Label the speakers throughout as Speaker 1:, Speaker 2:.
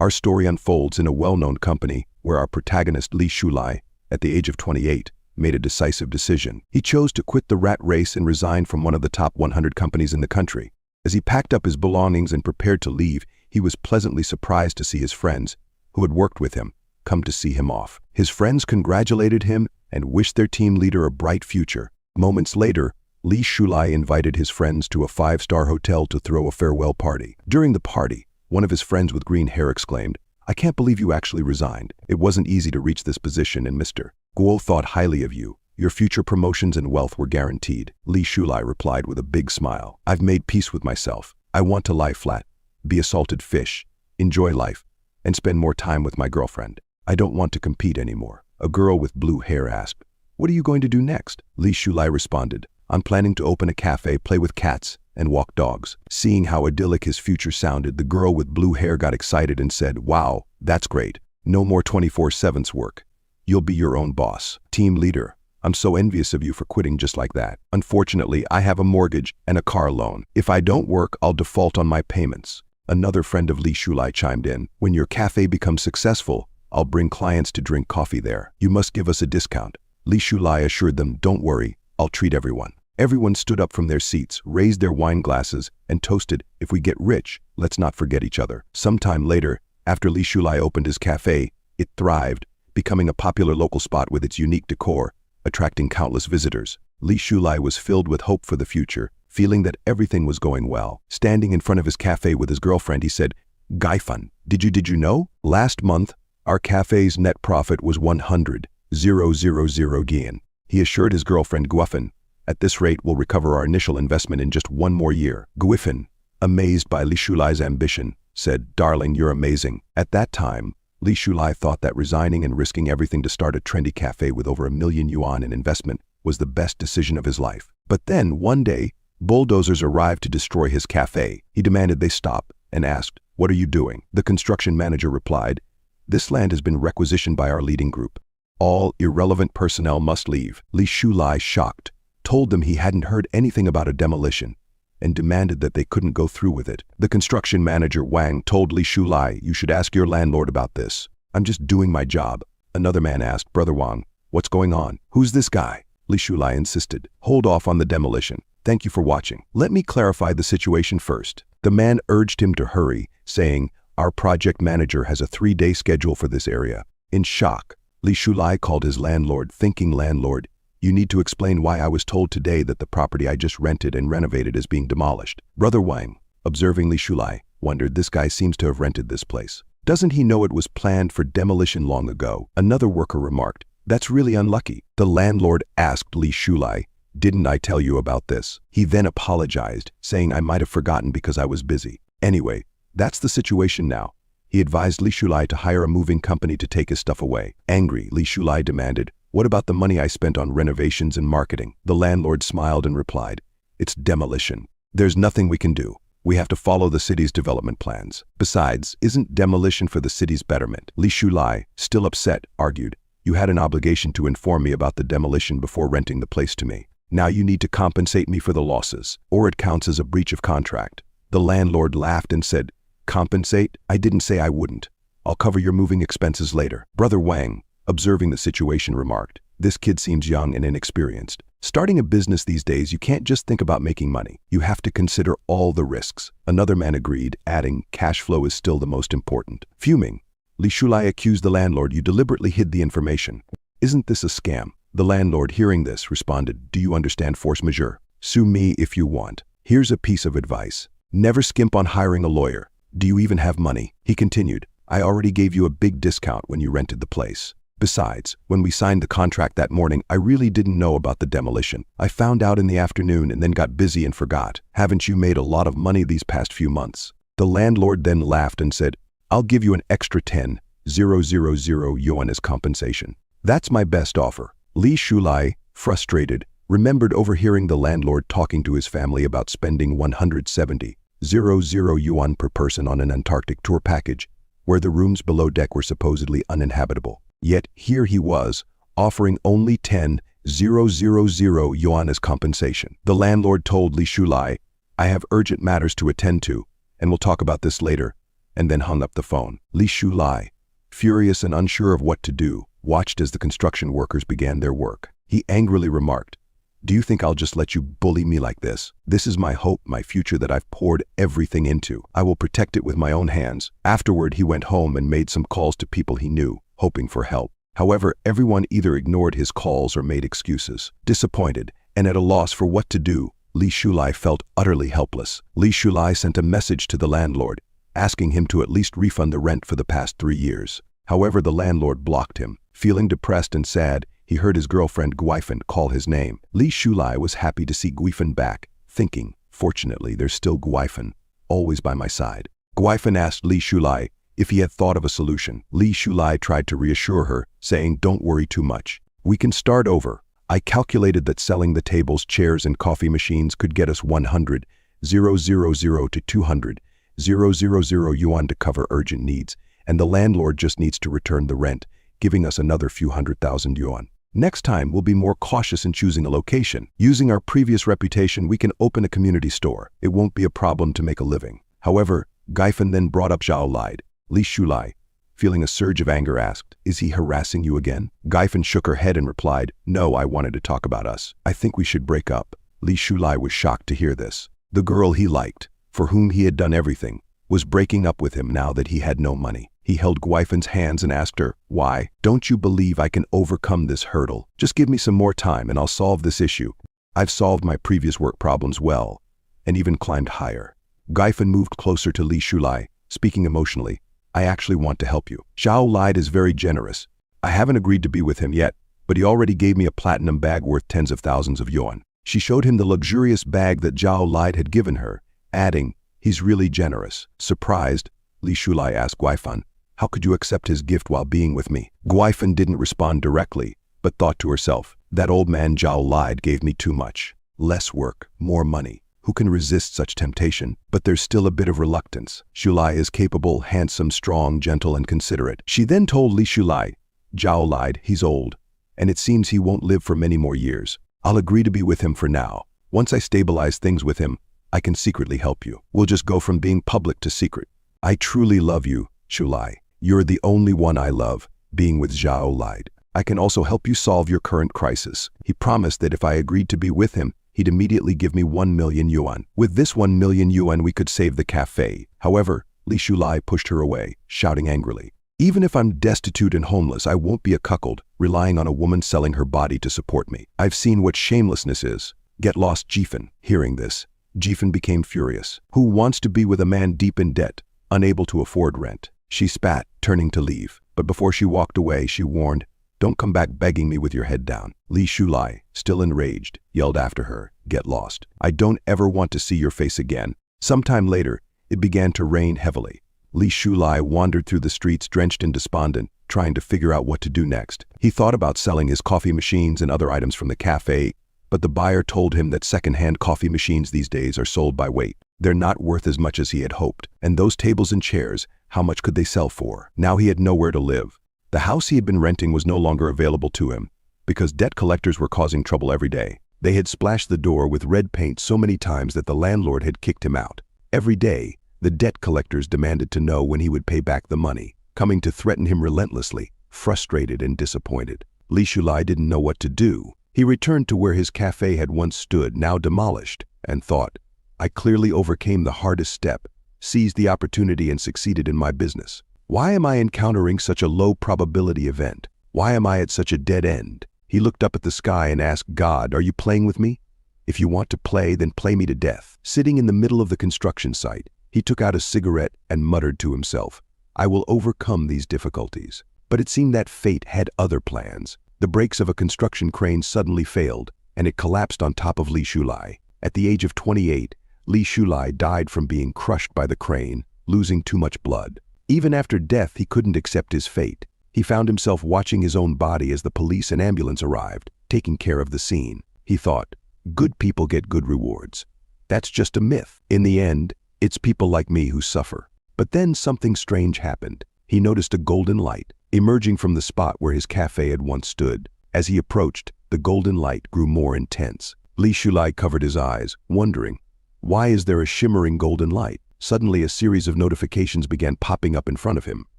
Speaker 1: Our story unfolds in a well-known company where our protagonist Li Shulai, at the age of 28, made a decisive decision. He chose to quit the rat race and resign from one of the top 100 companies in the country. As he packed up his belongings and prepared to leave, he was pleasantly surprised to see his friends, who had worked with him, come to see him off. His friends congratulated him and wished their team leader a bright future. Moments later, Li Shulai invited his friends to a 5-star hotel to throw a farewell party. During the party, one of his friends with green hair exclaimed, "I can't believe you actually resigned. It wasn't easy to reach this position, and Mr. Guo thought highly of you. Your future promotions and wealth were guaranteed." Li Shulai replied with a big smile, "I've made peace with myself. I want to lie flat, be a salted fish, enjoy life, and spend more time with my girlfriend. I don't want to compete anymore." A girl with blue hair asked, "What are you going to do next?" Li Shulai responded, "I'm planning to open a cafe, play with cats, and walk dogs." Seeing how idyllic his future sounded, the girl with blue hair got excited and said, "Wow, that's great. No more 24/7's work. You'll be your own boss." Team leader, "I'm so envious of you for quitting just like that. Unfortunately, I have a mortgage and a car loan. If I don't work, I'll default on my payments." Another friend of Li Shulai chimed in, "When your cafe becomes successful, I'll bring clients to drink coffee there. You must give us a discount." Li Shulai assured them, "Don't worry, I'll treat everyone." Everyone stood up from their seats, raised their wine glasses, and toasted, "If we get rich, let's not forget each other." Sometime later, after Li Shulai opened his cafe, it thrived, becoming a popular local spot with its unique decor, attracting countless visitors. Li Shulai was filled with hope for the future, feeling that everything was going well. Standing in front of his cafe with his girlfriend, he said, "Gaifan, did you know? Last month, our cafe's net profit was 100,000 Gian." He assured his girlfriend Guifan, "At this rate, we'll recover our initial investment in just one more year." Guifan, amazed by Li Shulai's ambition, said, "Darling, you're amazing." At that time, Li Shulai thought that resigning and risking everything to start a trendy cafe with over 1 million yuan in investment was the best decision of his life. But then, one day, bulldozers arrived to destroy his cafe. He demanded they stop and asked, "What are you doing?" The construction manager replied, "This land has been requisitioned by our leading group. All irrelevant personnel must leave." Li Shulai, shocked, told them he hadn't heard anything about a demolition and demanded that they couldn't go through with it. The construction manager, Wang, told Li Shulai, "You should ask your landlord about this. I'm just doing my job." Another man asked, "Brother Wang, what's going on? Who's this guy?" Li Shulai insisted, "Hold off on the demolition. Thank you for watching. Let me clarify the situation first." The man urged him to hurry, saying, "Our project manager has a 3-day schedule for this area." In shock, Li Shulai called his landlord, thinking, "Landlord, you need to explain why I was told today that the property I just rented and renovated is being demolished." Brother Wang, observing Li Shulai, wondered, "This guy seems to have rented this place. Doesn't he know it was planned for demolition long ago?" Another worker remarked, "That's really unlucky." The landlord asked Li Shulai, "Didn't I tell you about this?" He then apologized, saying, "I might have forgotten because I was busy. Anyway, that's the situation now." He advised Li Shulai to hire a moving company to take his stuff away. Angry, Li Shulai demanded, "What about the money I spent on renovations and marketing?" The landlord smiled and replied, "It's demolition. There's nothing we can do. We have to follow the city's development plans. Besides, isn't demolition for the city's betterment?" Li Shulai, still upset, argued, "You had an obligation to inform me about the demolition before renting the place to me. Now you need to compensate me for the losses, or it counts as a breach of contract." The landlord laughed and said, "Compensate? I didn't say I wouldn't. I'll cover your moving expenses later." Brother Wang, observing the situation, remarked, "This kid seems young and inexperienced. Starting a business these days, you can't just think about making money. You have to consider all the risks." Another man agreed, adding, "Cash flow is still the most important." Fuming, Li Shulai accused the landlord, "You deliberately hid the information. Isn't this a scam?" The landlord, hearing this, responded, "Do you understand force majeure? Sue me if you want. Here's a piece of advice. Never skimp on hiring a lawyer. Do you even have money?" He continued, "I already gave you a big discount when you rented the place. Besides, when we signed the contract that morning, I really didn't know about the demolition. I found out in the afternoon and then got busy and forgot. Haven't you made a lot of money these past few months?" The landlord then laughed and said, "I'll give you an extra 10,000 yuan as compensation. That's my best offer." Li Shulai, frustrated, remembered overhearing the landlord talking to his family about spending 170,000 yuan per person on an Antarctic tour package, where the rooms below deck were supposedly uninhabitable. Yet here he was, offering only 10,000 yuan as compensation. The landlord told Li Shulai, "I have urgent matters to attend to, and we'll talk about this later. and then hung up the phone. Li Shulai, furious and unsure of what to do, watched as the construction workers began their work. He angrily remarked, "Do you think I'll just let you bully me like this? This is my hope, my future that I've poured everything into. I will protect it with my own hands." Afterward, he went home and made some calls to people he knew, hoping for help. However, everyone either ignored his calls or made excuses. Disappointed and at a loss for what to do, Li Shulai felt utterly helpless. Li Shulai sent a message to the landlord, asking him to at least refund the rent for the past 3 years. However, the landlord blocked him. Feeling depressed and sad, he heard his girlfriend Guifan call his name. Li Shulai was happy to see Guifan back, thinking, "Fortunately, there's still Guifan, always by my side." Guifan asked Li Shulai if he had thought of a solution. Li Shulai tried to reassure her, saying, "Don't worry too much. We can start over. I calculated that selling the tables, chairs, and coffee machines could get us 100,000 to 200,000 yuan to cover urgent needs, and the landlord just needs to return the rent, giving us another few 100,000 yuan. Next time, we'll be more cautious in choosing a location. Using our previous reputation, we can open a community store. It won't be a problem to make a living." However, Guifan then brought up Zhao Lide. Li Shulai, feeling a surge of anger, asked, "Is he harassing you again?" Guifan shook her head and replied, "No, I wanted to talk about us. I think we should break up." Li Shulai was shocked to hear this. The girl he liked, for whom he had done everything, was breaking up with him now that he had no money. He held Guifan's hands and asked her, "Why? Don't you believe I can overcome this hurdle? Just give me some more time and I'll solve this issue. I've solved my previous work problems well, and even climbed higher." Guifan moved closer to Li Shulai, speaking emotionally, "I actually want to help you. Zhao Lide is very generous. I haven't agreed to be with him yet, but he already gave me a platinum bag worth tens of thousands of yuan." She showed him the luxurious bag that Zhao Lide had given her, adding, "He's really generous." Surprised, Li Shulai asked Guifan, "How could you accept his gift while being with me?" Guifan didn't respond directly, but thought to herself, "That old man Zhao Lide gave me too much. Less work, more money. Who can resist such temptation? But there's still a bit of reluctance. Shulai is capable, handsome, strong, gentle, and considerate." She then told Li Shulai, "Zhao Lide, he's old, and it seems he won't live for many more years. I'll agree to be with him for now. Once I stabilize things with him, I can secretly help you. We'll just go from being public to secret. I truly love you, Shulai. You're the only one I love, being with Zhao Lide. I can also help you solve your current crisis." He promised that if I agreed to be with him, he'd immediately give me 1 million yuan. With this 1 million yuan, we could save the cafe. However, Li Shulai pushed her away, shouting angrily, "Even if I'm destitute and homeless, I won't be a cuckold, relying on a woman selling her body to support me. I've seen what shamelessness is. Get lost, Jifan." Hearing this, Jifan became furious. Who wants to be with a man deep in debt, unable to afford rent? She spat, turning to leave, but before she walked away, she warned, "Don't come back begging me with your head down." Li Shulai, still enraged, yelled after her, "Get lost. I don't ever want to see your face again." Sometime later, it began to rain heavily. Li Shulai wandered through the streets drenched and despondent, trying to figure out what to do next. He thought about selling his coffee machines and other items from the cafe, but the buyer told him that second-hand coffee machines these days are sold by weight. They're not worth as much as he had hoped. And those tables and chairs, how much could they sell for? Now he had nowhere to live. The house he had been renting was no longer available to him, because debt collectors were causing trouble every day. They had splashed the door with red paint so many times that the landlord had kicked him out. Every day, the debt collectors demanded to know when he would pay back the money, coming to threaten him relentlessly, frustrated and disappointed. Li Shulai didn't know what to do. He returned to where his cafe had once stood, now demolished, and thought, "I clearly overcame the hardest step, seized the opportunity and succeeded in my business. Why am I encountering such a low probability event? Why am I at such a dead end?" He looked up at the sky and asked God, "Are you playing with me? If you want to play, then play me to death." Sitting in the middle of the construction site, he took out a cigarette and muttered to himself, "I will overcome these difficulties." But it seemed that fate had other plans. The brakes of a construction crane suddenly failed, and it collapsed on top of Li Shulai. At the age of 28, Li Shulai died from being crushed by the crane, losing too much blood. Even after death, he couldn't accept his fate. He found himself watching his own body as the police and ambulance arrived, taking care of the scene. He thought, "Good people get good rewards. That's just a myth. In the end, it's people like me who suffer." But then something strange happened. He noticed a golden light emerging from the spot where his cafe had once stood. As he approached, the golden light grew more intense. Li Shulai covered his eyes, wondering, why is there a shimmering golden light? Suddenly, a series of notifications began popping up in front of him,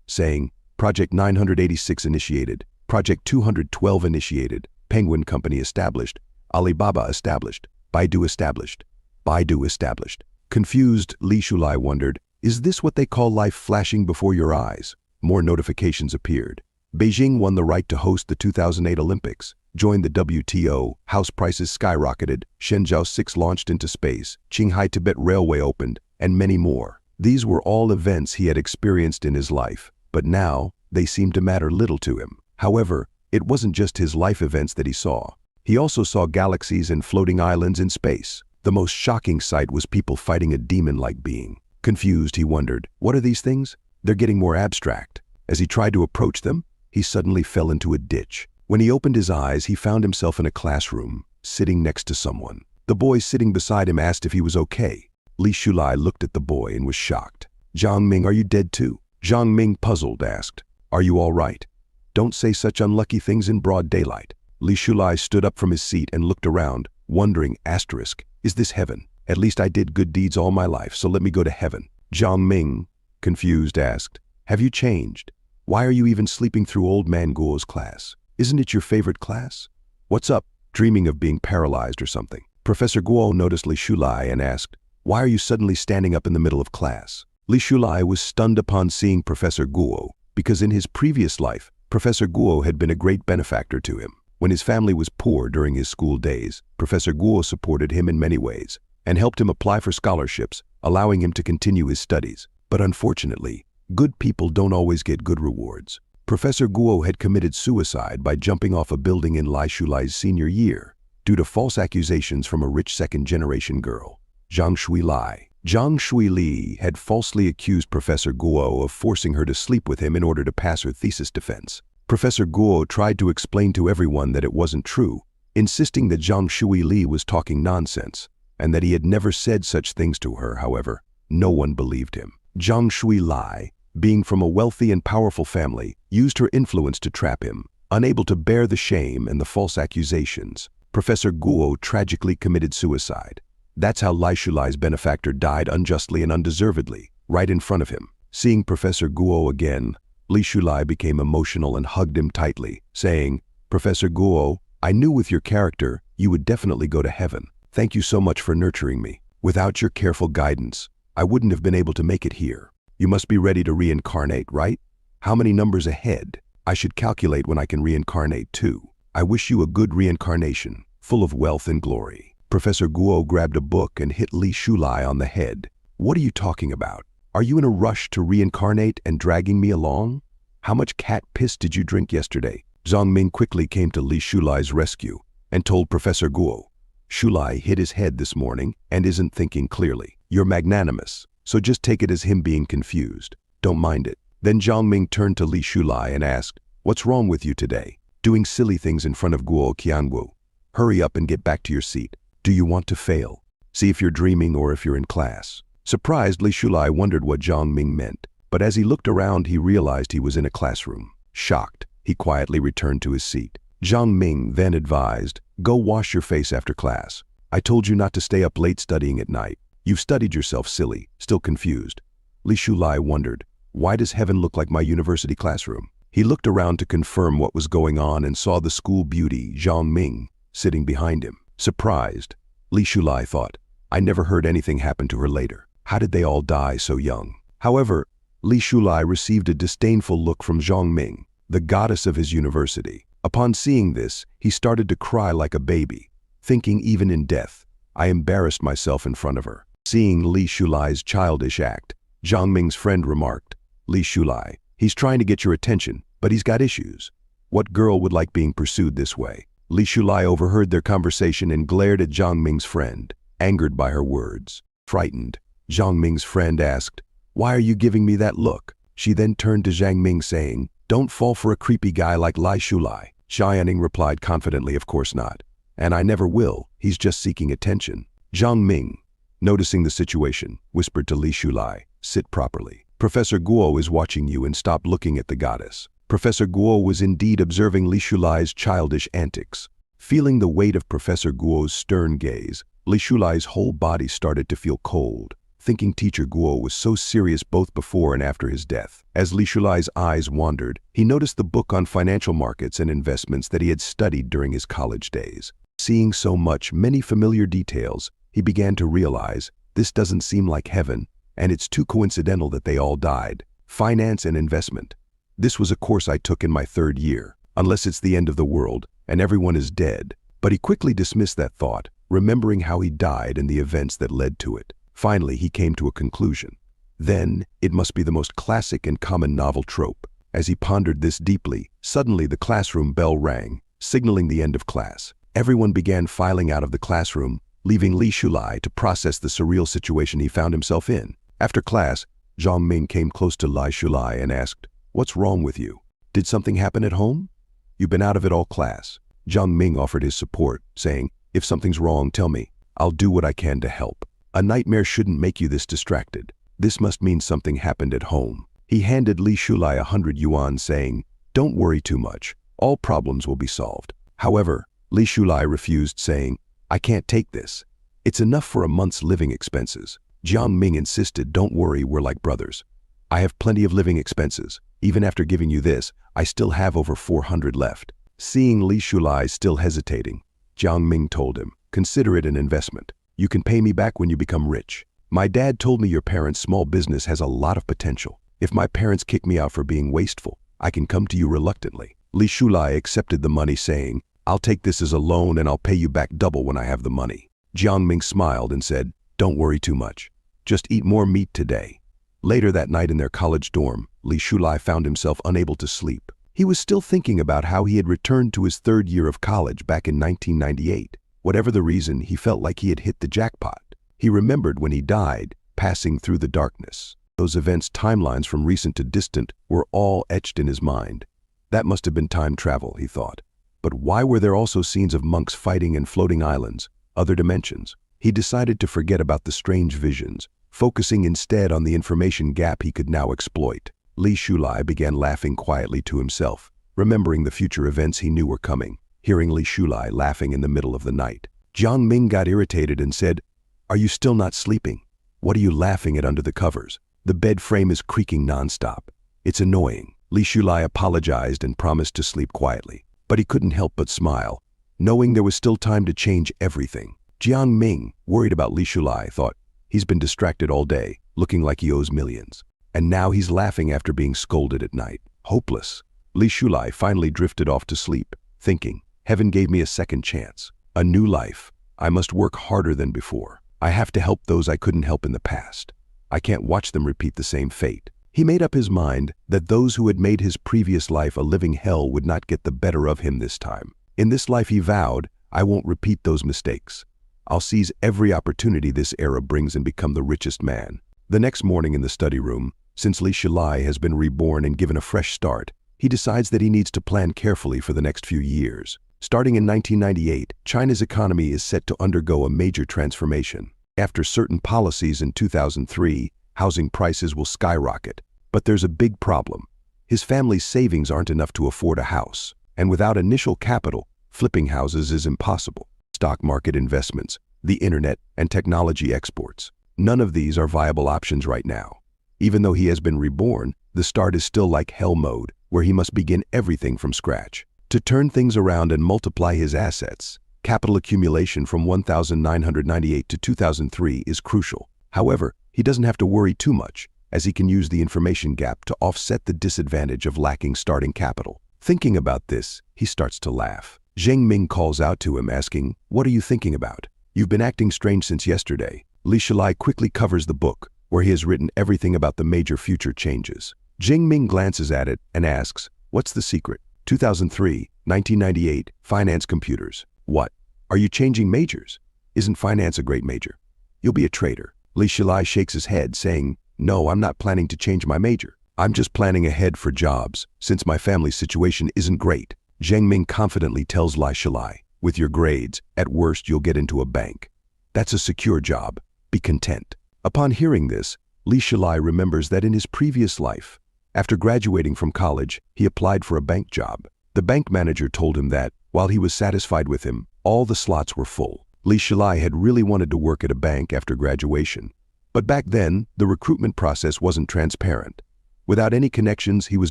Speaker 1: saying, Project 986 initiated, Project 212 initiated, Penguin Company established, Alibaba established, Baidu established, Baidu established. Confused, Li Shulai wondered, is this what they call life flashing before your eyes? More notifications appeared. Beijing won the right to host the 2008 Olympics, joined the WTO, house prices skyrocketed, Shenzhou 6 launched into space, Qinghai Tibet Railway opened, and many more. These were all events he had experienced in his life, but now they seemed to matter little to him. However, it wasn't just his life events that he saw. He also saw galaxies and floating islands in space. The most shocking sight was people fighting a demon-like being. Confused, he wondered, what are these things? They're getting more abstract. As he tried to approach them, he suddenly fell into a ditch. When he opened his eyes, he found himself in a classroom, sitting next to someone. The boy sitting beside him asked if he was okay. Li Shulai looked at the boy and was shocked. Zhang Ming, are you dead too? Zhang Ming, puzzled, asked, are you all right? Don't say such unlucky things in broad daylight. Li Shulai stood up from his seat and looked around, wondering, is this heaven? At least I did good deeds all my life, so let me go to heaven. Zhang Ming, confused, asked, have you changed? Why are you even sleeping through old man Guo's class? Isn't it your favorite class? What's up, dreaming of being paralyzed or something? Professor Guo noticed Li Shulai and asked, why are you suddenly standing up in the middle of class? Li Shulai was stunned upon seeing Professor Guo, because in his previous life, Professor Guo had been a great benefactor to him. When his family was poor during his school days, Professor Guo supported him in many ways and helped him apply for scholarships, allowing him to continue his studies. But unfortunately, good people don't always get good rewards. Professor Guo had committed suicide by jumping off a building in Li Shulai's senior year due to false accusations from a rich second-generation girl, Zhang Shuilai. Zhang Shuili had falsely accused Professor Guo of forcing her to sleep with him in order to pass her thesis defense. Professor Guo tried to explain to everyone that it wasn't true, insisting that Zhang Shuili was talking nonsense and that he had never said such things to her. However, no one believed him. Zhang Shuilai, being from a wealthy and powerful family, used her influence to trap him. Unable to bear the shame and the false accusations, Professor Guo tragically committed suicide. That's how Li Shulai's benefactor died unjustly and undeservedly, right in front of him. Seeing Professor Guo again, Li Shulai became emotional and hugged him tightly, saying, Professor Guo, I knew with your character you would definitely go to heaven. Thank you so much for nurturing me. Without your careful guidance, I wouldn't have been able to make it here. You must be ready to reincarnate, right? How many numbers ahead? I should calculate when I can reincarnate too. I wish you a good reincarnation, full of wealth and glory. Professor Guo grabbed a book and hit Li Shulai on the head. What are you talking about? Are you in a rush to reincarnate and dragging me along? How much cat piss did you drink yesterday? Zhang Ming quickly came to Li Shulai's rescue and told Professor Guo, Shulai hit his head this morning and isn't thinking clearly. You're magnanimous, so just take it as him being confused. Don't mind it. Then Zhang Ming turned to Li Shulai and asked, what's wrong with you today? Doing silly things in front of Guo Qiangu. Hurry up and get back to your seat. Do you want to fail? See if you're dreaming or if you're in class. Surprised, Li Shulai wondered what Zhang Ming meant, but as he looked around, he realized he was in a classroom. Shocked, he quietly returned to his seat. Zhang Ming then advised, go wash your face after class. I told you not to stay up late studying at night. You've studied yourself silly, still confused. Li Shulai wondered, why does heaven look like my university classroom? He looked around to confirm what was going on and saw the school beauty, Zhang Ming, sitting behind him. Surprised, Li Shulai thought, I never heard anything happen to her later. How did they all die so young? However, Li Shulai received a disdainful look from Zhang Ming, the goddess of his university. Upon seeing this, he started to cry like a baby, thinking even in death, I embarrassed myself in front of her. Seeing Li Shulai's childish act, Zhang Ming's friend remarked, Li Shulai, he's trying to get your attention, but he's got issues. What girl would like being pursued this way? Li Shulai overheard their conversation and glared at Zhang Ming's friend, angered by her words. Frightened, Zhang Ming's friend asked, why are you giving me that look? She then turned to Zhang Ming saying, don't fall for a creepy guy like Li Shulai. Xiaoning replied confidently, of course not. And I never will, he's just seeking attention. Zhang Ming, noticing the situation, whispered to Li Shulai, sit properly. Professor Guo is watching you and stop looking at the goddess. Professor Guo was indeed observing Li Shulai's childish antics. Feeling the weight of Professor Guo's stern gaze, Li Shulai's whole body started to feel cold. thinking teacher Guo was so serious both before and after his death. As Li Shulai's eyes wandered, he noticed the book on financial markets and investments that he had studied during his college days. Seeing so many familiar details, he began to realize this doesn't seem like heaven, and it's too coincidental that they all died. Finance and investment. This was a course I took in my 3rd year, unless it's the end of the world and everyone is dead. But he quickly dismissed that thought, remembering how he died and the events that led to it. Finally, he came to a conclusion. Then, it must be the most classic and common novel trope. As he pondered this deeply, suddenly the classroom bell rang, signaling the end of class. Everyone began filing out of the classroom, leaving Li Shulai to process the surreal situation he found himself in. After class, Zhang Ming came close to Li Shulai and asked, "What's wrong with you? Did something happen at home? You've been out of it all class." Zhang Ming offered his support, saying, "If something's wrong, tell me. I'll do what I can to help. A nightmare shouldn't make you this distracted. This must mean something happened at home." He handed Li Shulai 100 yuan, saying, "Don't worry too much. All problems will be solved." However, Li Shulai refused, saying, "I can't take this. It's enough for a month's living expenses." Jiang Ming insisted, "Don't worry, we're like brothers. I have plenty of living expenses. Even after giving you this, I still have over 400 left." Seeing Li Shulai still hesitating, Jiang Ming told him, "Consider it an investment. You can pay me back when you become rich. My dad told me your parents' small business has a lot of potential. If my parents kick me out for being wasteful, I can come to you reluctantly." Li Shulai accepted the money, saying, "I'll take this as a loan and I'll pay you back double when I have the money." Jiang Ming smiled and said, "Don't worry too much. Just eat more meat today." Later that night in their college dorm, Li Shulai found himself unable to sleep. He was still thinking about how he had returned to his 3rd year of college back in 1998. Whatever the reason, he felt like he had hit the jackpot. He remembered when he died, passing through the darkness. Those events' timelines from recent to distant were all etched in his mind. That must have been time travel, he thought. But why were there also scenes of monks fighting and floating islands, other dimensions? He decided to forget about the strange visions, focusing instead on the information gap he could now exploit. Li Shulai began laughing quietly to himself, remembering the future events he knew were coming. Hearing Li Shulai laughing in the middle of the night, Jiang Ming got irritated and said, "Are you still not sleeping? What are you laughing at under the covers? The bed frame is creaking nonstop. It's annoying." Li Shulai apologized and promised to sleep quietly, but he couldn't help but smile, knowing there was still time to change everything. Jiang Ming, worried about Li Shulai, thought, "He's been distracted all day, looking like he owes millions. And now he's laughing after being scolded at night. Hopeless." Li Shulai finally drifted off to sleep, thinking, "Heaven gave me a second chance. A new life. I must work harder than before. I have to help those I couldn't help in the past. I can't watch them repeat the same fate." He made up his mind that those who had made his previous life a living hell would not get the better of him this time. In this life, he vowed, "I won't repeat those mistakes. I'll seize every opportunity this era brings and become the richest man." The next morning in the study room, since Li Shulai has been reborn and given a fresh start, he decides that he needs to plan carefully for the next few years. Starting in 1998, China's economy is set to undergo a major transformation. After certain policies in 2003, housing prices will skyrocket. But there's a big problem. His family's savings aren't enough to afford a house. And without initial capital, flipping houses is impossible. Stock market investments, the internet, and technology exports. None of these are viable options right now. Even though he has been reborn, the start is still like hell mode, where he must begin everything from scratch. To turn things around and multiply his assets, capital accumulation from 1998 to 2003 is crucial. However, he doesn't have to worry too much, as he can use the information gap to offset the disadvantage of lacking starting capital. Thinking about this, he starts to laugh. Zheng Ming calls out to him, asking, "What are you thinking about? You've been acting strange since yesterday." Li Shulai quickly covers the book, where he has written everything about the major future changes. Zheng Ming glances at it and asks, "What's the secret?" 2003, 1998, finance computers. "What? Are you changing majors? Isn't finance a great major? You'll be a trader." Li Shulai shakes his head, saying, "No, I'm not planning to change my major. I'm just planning ahead for jobs, since my family's situation isn't great." Zheng Ming confidently tells Li Shulai, "With your grades, at worst you'll get into a bank. That's a secure job. Be content." Upon hearing this, Li Shulai remembers that in his previous life, after graduating from college, he applied for a bank job. The bank manager told him that, while he was satisfied with him, all the slots were full. Li Shulai had really wanted to work at a bank after graduation, But back then, the recruitment process wasn't transparent. Without any connections, he was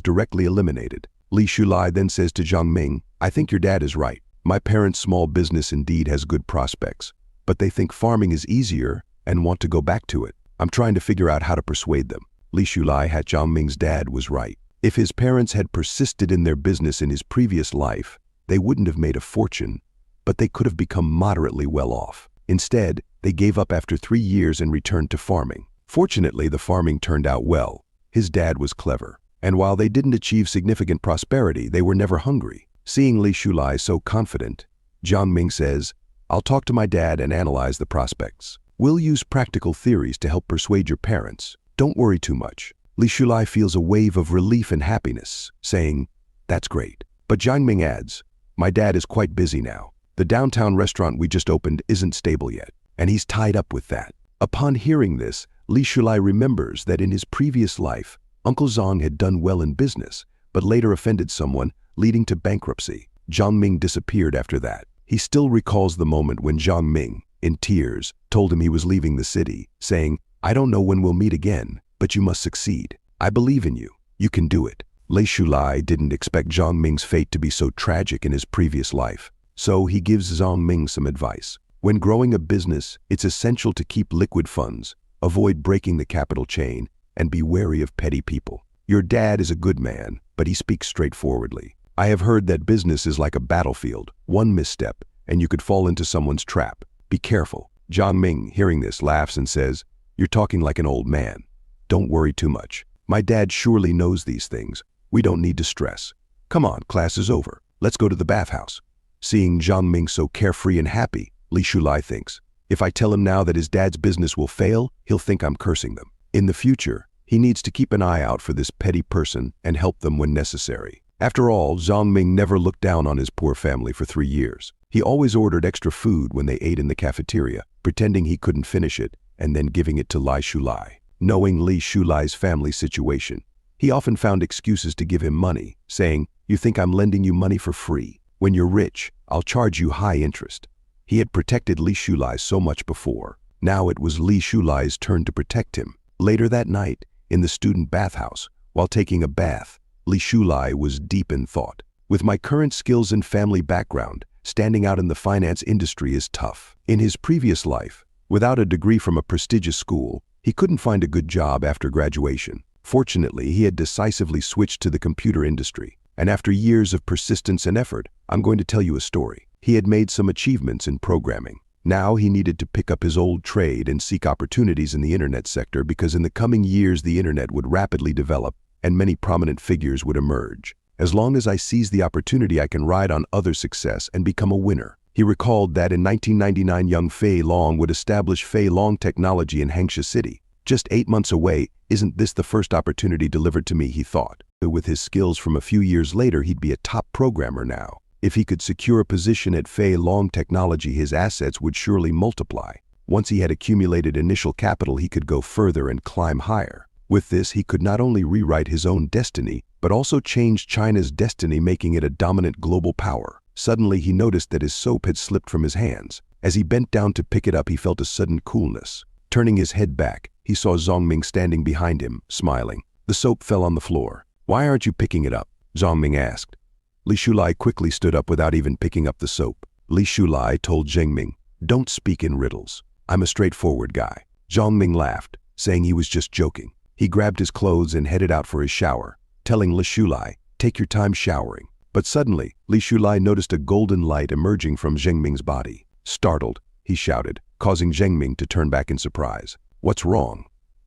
Speaker 1: directly eliminated. Li Shulai then says to Jiang Ming, "I think your dad is right. My parents' small business indeed has good prospects, but they think farming is easier and want to go back to it. I'm trying to figure out how to persuade them." Li Shulai had Jiang Ming's dad was right. If his parents had persisted in their business in his previous life, they wouldn't have made a fortune, but they could have become moderately well off. Instead, they gave up after 3 years and returned to farming. Fortunately, the farming turned out well. His dad was clever. And while they didn't achieve significant prosperity, they were never hungry. Seeing Li Shulai so confident, Jiang Ming says, "I'll talk to my dad and analyze the prospects. We'll use practical theories to help persuade your parents. Don't worry too much." Li Shulai feels a wave of relief and happiness, saying, "That's great." But Jiang Ming adds, "My dad is quite busy now. The downtown restaurant we just opened isn't stable yet, and he's tied up with that." Upon hearing this, Li Shulai remembers that in his previous life, Uncle Zhang had done well in business, but later offended someone, leading to bankruptcy. Jiang Ming disappeared after that. He still recalls the moment when Jiang Ming, in tears, told him he was leaving the city, saying, "I don't know when we'll meet again, but you must succeed. I believe in you. You can do it." Li Shulai didn't expect Jiang Ming's fate to be so tragic in his previous life, so he gives Jiang Ming some advice. When growing a business, it's essential to keep liquid funds, avoid breaking the capital chain, and be wary of petty people. Your dad is a good man, but he speaks straightforwardly. I have heard that business is like a battlefield. One misstep, and you could fall into someone's trap. Be careful. Jiang Ming, hearing this, laughs and says, "You're talking like an old man. Don't worry too much. My dad surely knows these things. We don't need to stress. Come on, class is over. Let's go to the bathhouse." Seeing Jiang Ming so carefree and happy, Li Shulai thinks, if I tell him now that his dad's business will fail, he'll think I'm cursing them. In the future, he needs to keep an eye out for this petty person and help them when necessary. After all, Jiang Ming never looked down on his poor family for 3 years. He always ordered extra food when they ate in the cafeteria, pretending he couldn't finish it, and then giving it to Li Shulai. Knowing Li Shulai's family situation, he often found excuses to give him money, saying, "You think I'm lending you money for free? When you're rich, I'll charge you high interest." He had protected Li Shulai so much before. Now it was Li Shulai's turn to protect him. Later that night, in the student bathhouse, while taking a bath, Li Shulai was deep in thought. With my current skills and family background, standing out in the finance industry is tough. In his previous life, without a degree from a prestigious school, he couldn't find a good job after graduation. Fortunately, he had decisively switched to the computer industry. And after years of persistence and effort, I'm going to tell you a story. He had made some achievements in programming. Now he needed to pick up his old trade and seek opportunities in the internet sector because in the coming years the internet would rapidly develop and many prominent figures would emerge. As long as I seize the opportunity, I can ride on other success and become a winner. He recalled that in 1999 Yang Feilong would establish Feilong Technology in Hangzhou City. Just 8 months away, isn't this the first opportunity delivered to me, he thought. With his skills from a few years later, he'd be a top programmer now. If he could secure a position at Feilong Technology, his assets would surely multiply. Once he had accumulated initial capital, he could go further and climb higher. With this, he could not only rewrite his own destiny, but also change China's destiny, making it a dominant global power. Suddenly, he noticed that his soap had slipped from his hands. As he bent down to pick it up, he felt a sudden coolness. Turning his head back, he saw Jiang Ming standing behind him, smiling. The soap fell on the floor. "Why aren't you picking it up?" Jiang Ming asked. Li Shulai quickly stood up without even picking up the soap. Li Shulai told Jiang Ming, "Don't speak in riddles. I'm a straightforward guy." Jiang Ming laughed, saying he was just joking. He grabbed his clothes and headed out for his shower, telling Li Shulai, "Take your time showering." But suddenly, Li Shulai noticed a golden light emerging from Jiang Ming's body. Startled, he shouted, causing Jiang Ming to turn back in surprise. "What's wrong?"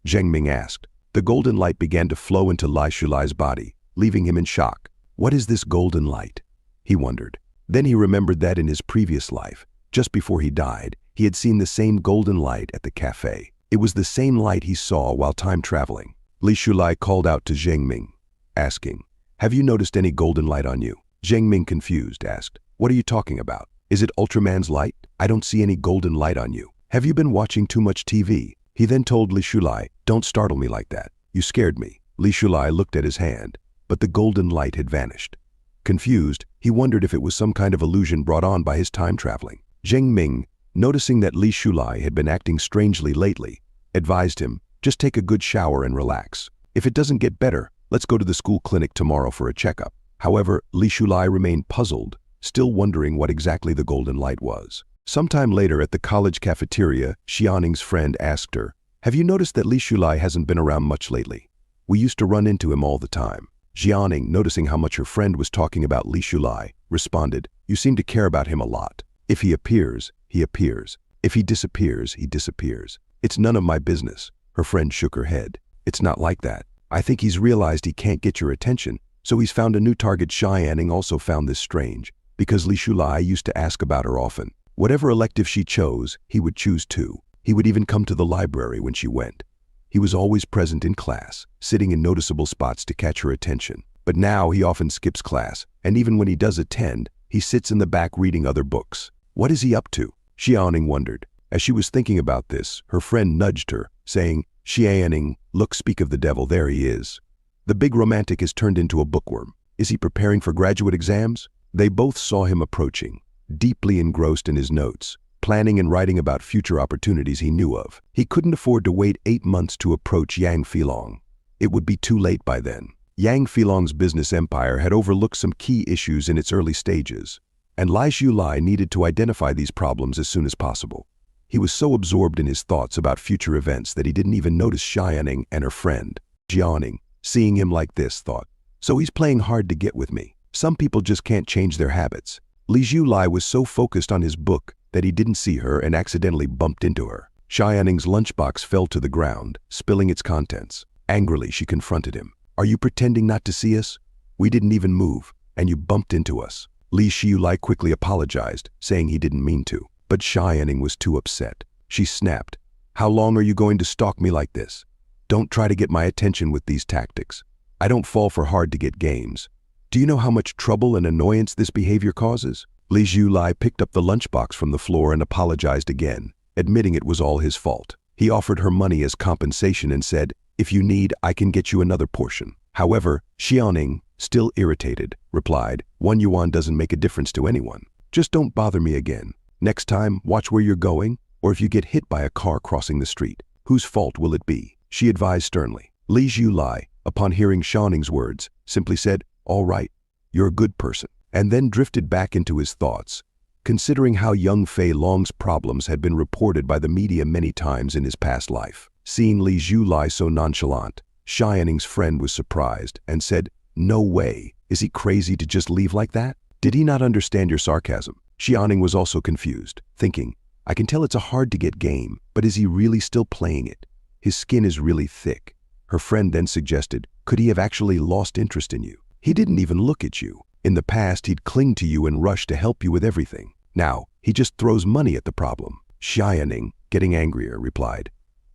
Speaker 1: Jiang Ming asked. The golden light began to flow into Li Shulai's body, leaving him in shock. What is this golden light? He wondered. Then he remembered that in his previous life, just before he died, he had seen the same golden light at the cafe. It was the same light he saw while time traveling. Li Shulai called out to Jiang Ming, asking, "Have you noticed any golden light on you?" Jiang Ming, confused, asked, "What are you talking about? Is it Ultraman's light? I don't see any golden light on you. Have you been watching too much TV?" He then told Li Shulai, "Don't startle me like that. You scared me." Li Shulai looked at his hand, but the golden light had vanished. Confused, he wondered if it was some kind of illusion brought on by his time traveling. Jiang Ming, noticing that Li Shulai had been acting strangely lately, advised him, just take a good shower and relax. If it doesn't get better, let's go to the school clinic tomorrow for a checkup. However, Li Shulai remained puzzled, still wondering what exactly the golden light was. Sometime later at the college cafeteria, Xianing's friend asked her, "Have you noticed that Li Shulai hasn't been around much lately? We used to run into him all the time." Xianing, noticing how much her friend was talking about Li Shulai, responded, "You seem to care about him a lot. If he appears, he appears. If he disappears, he disappears. It's none of my business." Her friend shook her head. "It's not like that. I think he's realized he can't get your attention, so he's found a new target." Xianing also found this strange, because Li Shulai used to ask about her often. Whatever elective she chose, he would choose too. He would even come to the library when she went. He was always present in class, sitting in noticeable spots to catch her attention. But now he often skips class, and even when he does attend, he sits in the back reading other books. What is he up to? Xiaoning wondered. As she was thinking about this, her friend nudged her, saying, "Xiaoning, look, speak of the devil, there he is. The big romantic is turned into a bookworm. Is he preparing for graduate exams?" They both saw him approaching, deeply engrossed in his notes, planning and writing about future opportunities he knew of. He couldn't afford to wait 8 months to approach Yang Feilong. It would be too late by then. Yang Feilong's business empire had overlooked some key issues in its early stages, and Li Shulai needed to identify these problems as soon as possible. He was so absorbed in his thoughts about future events that he didn't even notice Xiaoning and her friend. Jianing, seeing him like this, thought, "So he's playing hard to get with me. Some people just can't change their habits." Li Shulai was so focused on his book that he didn't see her and accidentally bumped into her. Xianing's lunchbox fell to the ground, spilling its contents. Angrily, she confronted him. "Are you pretending not to see us? We didn't even move, and you bumped into us." Li Shulai quickly apologized, saying he didn't mean to. But Xianing was too upset. She snapped, "How long are you going to stalk me like this? Don't try to get my attention with these tactics. I don't fall for hard-to-get games. Do you know how much trouble and annoyance this behavior causes?" Li Shulai picked up the lunchbox from the floor and apologized again, admitting it was all his fault. He offered her money as compensation and said, "If you need, I can get you another portion." However, Xiaoning, still irritated, replied, "1 yuan doesn't make a difference to anyone. Just don't bother me again. Next time, watch where you're going, or if you get hit by a car crossing the street, whose fault will it be?" she advised sternly. Li Shulai, upon hearing Xiaoning's words, simply said, "All right, you're a good person," and then drifted back into his thoughts, considering how Yang Feilong's problems had been reported by the media many times in his past life. Seeing Li Shulai so nonchalant, Xiaoning's friend was surprised and said, "No way, is he crazy to just leave like that? Did he not understand your sarcasm?" Xiaoning was also confused, thinking, "I can tell it's a hard-to-get game, but is he really still playing it? His skin is really thick." Her friend then suggested, "Could he have actually lost interest in you? He didn't even look at you. In the past, he'd cling to you and rush to help you with everything. Now, he just throws money at the problem." Xiaoning, getting angrier, replied,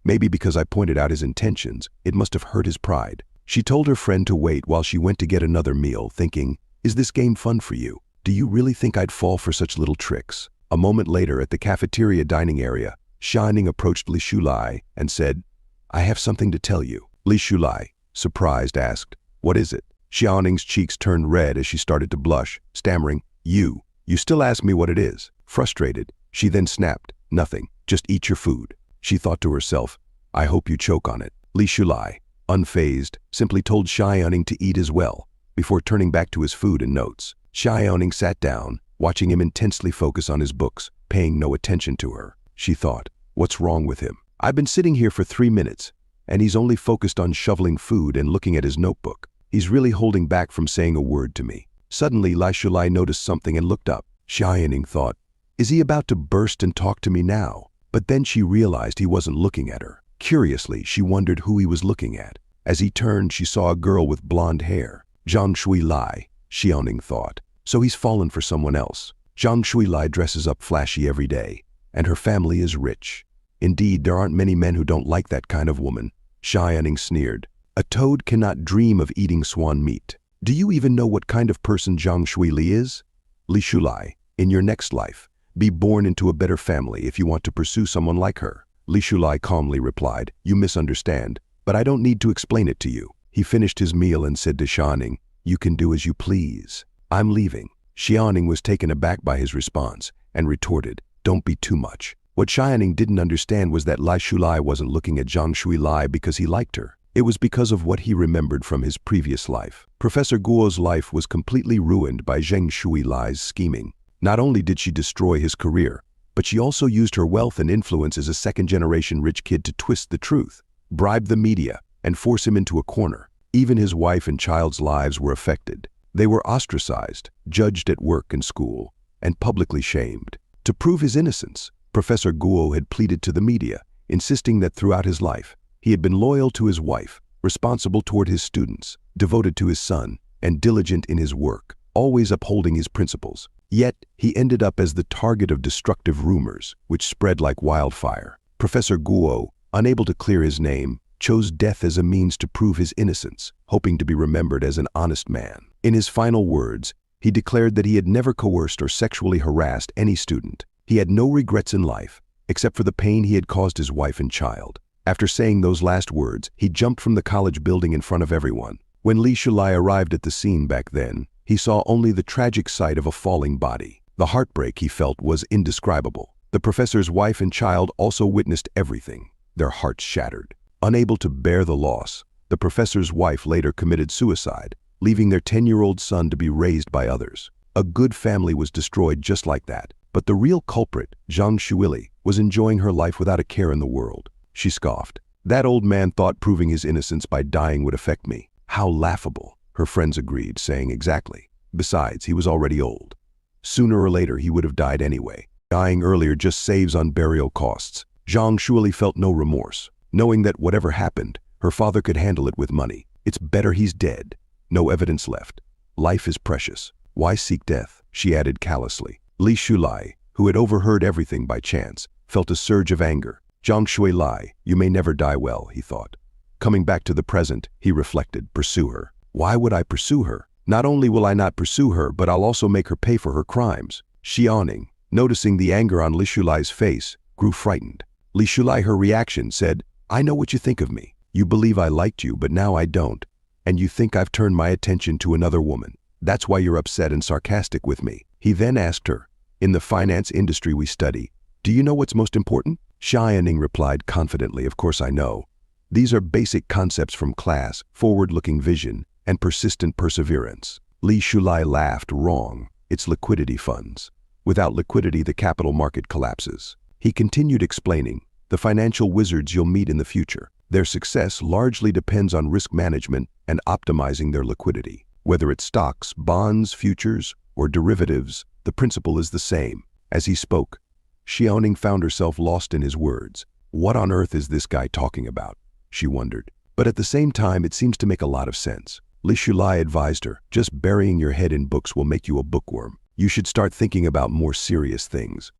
Speaker 1: "Maybe because I pointed out his intentions, it must have hurt his pride." She told her friend to wait while she went to get another meal, thinking, "Is this game fun for you? Do you really think I'd fall for such little tricks?" A moment later, at the cafeteria dining area, Xiaoning approached Li Shulai and said, "I have something to tell you." Li Shulai, surprised, asked, "What is it?" Xiaoning's cheeks turned red as she started to blush, stammering, You still ask me what it is." Frustrated, she then snapped, "Nothing, just eat your food." She thought to herself, "I hope you choke on it." Li Shulai, unfazed, simply told Xiaoning to eat as well, before turning back to his food and notes. Xiaoning sat down, watching him intensely focus on his books, paying no attention to her. She thought, "What's wrong with him? I've been sitting here for 3 minutes, and he's only focused on shoveling food and looking at his notebook. He's really holding back from saying a word to me." Suddenly, Li Shulai noticed something and looked up. Xiaoning thought, "Is he about to burst and talk to me now?" But then she realized he wasn't looking at her. Curiously, she wondered who he was looking at. As he turned, she saw a girl with blonde hair. Zhang Shuilai, Xiaoning thought. So he's fallen for someone else. Zhang Shuilai dresses up flashy every day, and her family is rich. Indeed, there aren't many men who don't like that kind of woman. Xiaoning sneered. "A toad cannot dream of eating swan meat. Do you even know what kind of person Zhang Shuili is? Li Shulai, in your next life, be born into a better family if you want to pursue someone like her." Li Shulai calmly replied, "You misunderstand, but I don't need to explain it to you." He finished his meal and said to Xiaoning, "You can do as you please. I'm leaving." Xiaoning was taken aback by his response and retorted, "Don't be too much. What Xiaoning didn't understand was that Li Shulai wasn't looking at Zhang Shuilai because he liked her. It was because of what he remembered from his previous life. Professor Guo's life was completely ruined by Zhang Shuilai's scheming. Not only did she destroy his career, but she also used her wealth and influence as a second-generation rich kid to twist the truth, bribe the media, and force him into a corner. Even his wife and child's lives were affected. They were ostracized, judged at work and school, and publicly shamed. To prove his innocence, Professor Guo had pleaded to the media, insisting that throughout his life, he had been loyal to his wife, responsible toward his students, devoted to his son, and diligent in his work, always upholding his principles. Yet, he ended up as the target of destructive rumors, which spread like wildfire. Professor Guo, unable to clear his name, chose death as a means to prove his innocence, hoping to be remembered as an honest man. In his final words, he declared that he had never coerced or sexually harassed any student. He had no regrets in life, except for the pain he had caused his wife and child. After saying those last words, he jumped from the college building in front of everyone. When Li Shulai arrived at the scene back then, he saw only the tragic sight of a falling body. The heartbreak he felt was indescribable. The professor's wife and child also witnessed everything, their hearts shattered. Unable to bear the loss, the professor's wife later committed suicide, leaving their 10-year-old son to be raised by others. A good family was destroyed just like that. But the real culprit, Zhang Shuili, was enjoying her life without a care in the world. She scoffed. That old man thought proving his innocence by dying would affect me. How laughable, her friends agreed, saying exactly. Besides, he was already old. Sooner or later, he would have died anyway. Dying earlier just saves on burial costs. Zhang Shuili felt no remorse, knowing that whatever happened, her father could handle it with money. It's better he's dead. No evidence left. Life is precious. Why seek death? She added callously. Li Shulai, who had overheard everything by chance, felt a surge of anger. Zhang Shuilai, you may never die well, he thought. Coming back to the present, he reflected, pursue her. Why would I pursue her? Not only will I not pursue her, but I'll also make her pay for her crimes. Xiaoning, noticing the anger on Li Shulai's face, grew frightened. Li Shulai, her reaction, said, I know what you think of me. You believe I liked you, but now I don't. And you think I've turned my attention to another woman. That's why you're upset and sarcastic with me. He then asked her, in the finance industry we study, do you know what's most important? Xiaoning replied confidently, of course I know. These are basic concepts from class, forward-looking vision, and persistent perseverance. Li Shulai laughed. Wrong. It's liquidity funds. Without liquidity, the capital market collapses. He continued explaining, the financial wizards you'll meet in the future. Their success largely depends on risk management and optimizing their liquidity. Whether it's stocks, bonds, futures, or derivatives, the principle is the same. As he spoke, Xiaoning found herself lost in his words. What on earth is this guy talking about? She wondered. But at the same time, it seems to make a lot of sense. Li Shulai advised her, just burying your head in books will make you a bookworm. You should start thinking about more serious things.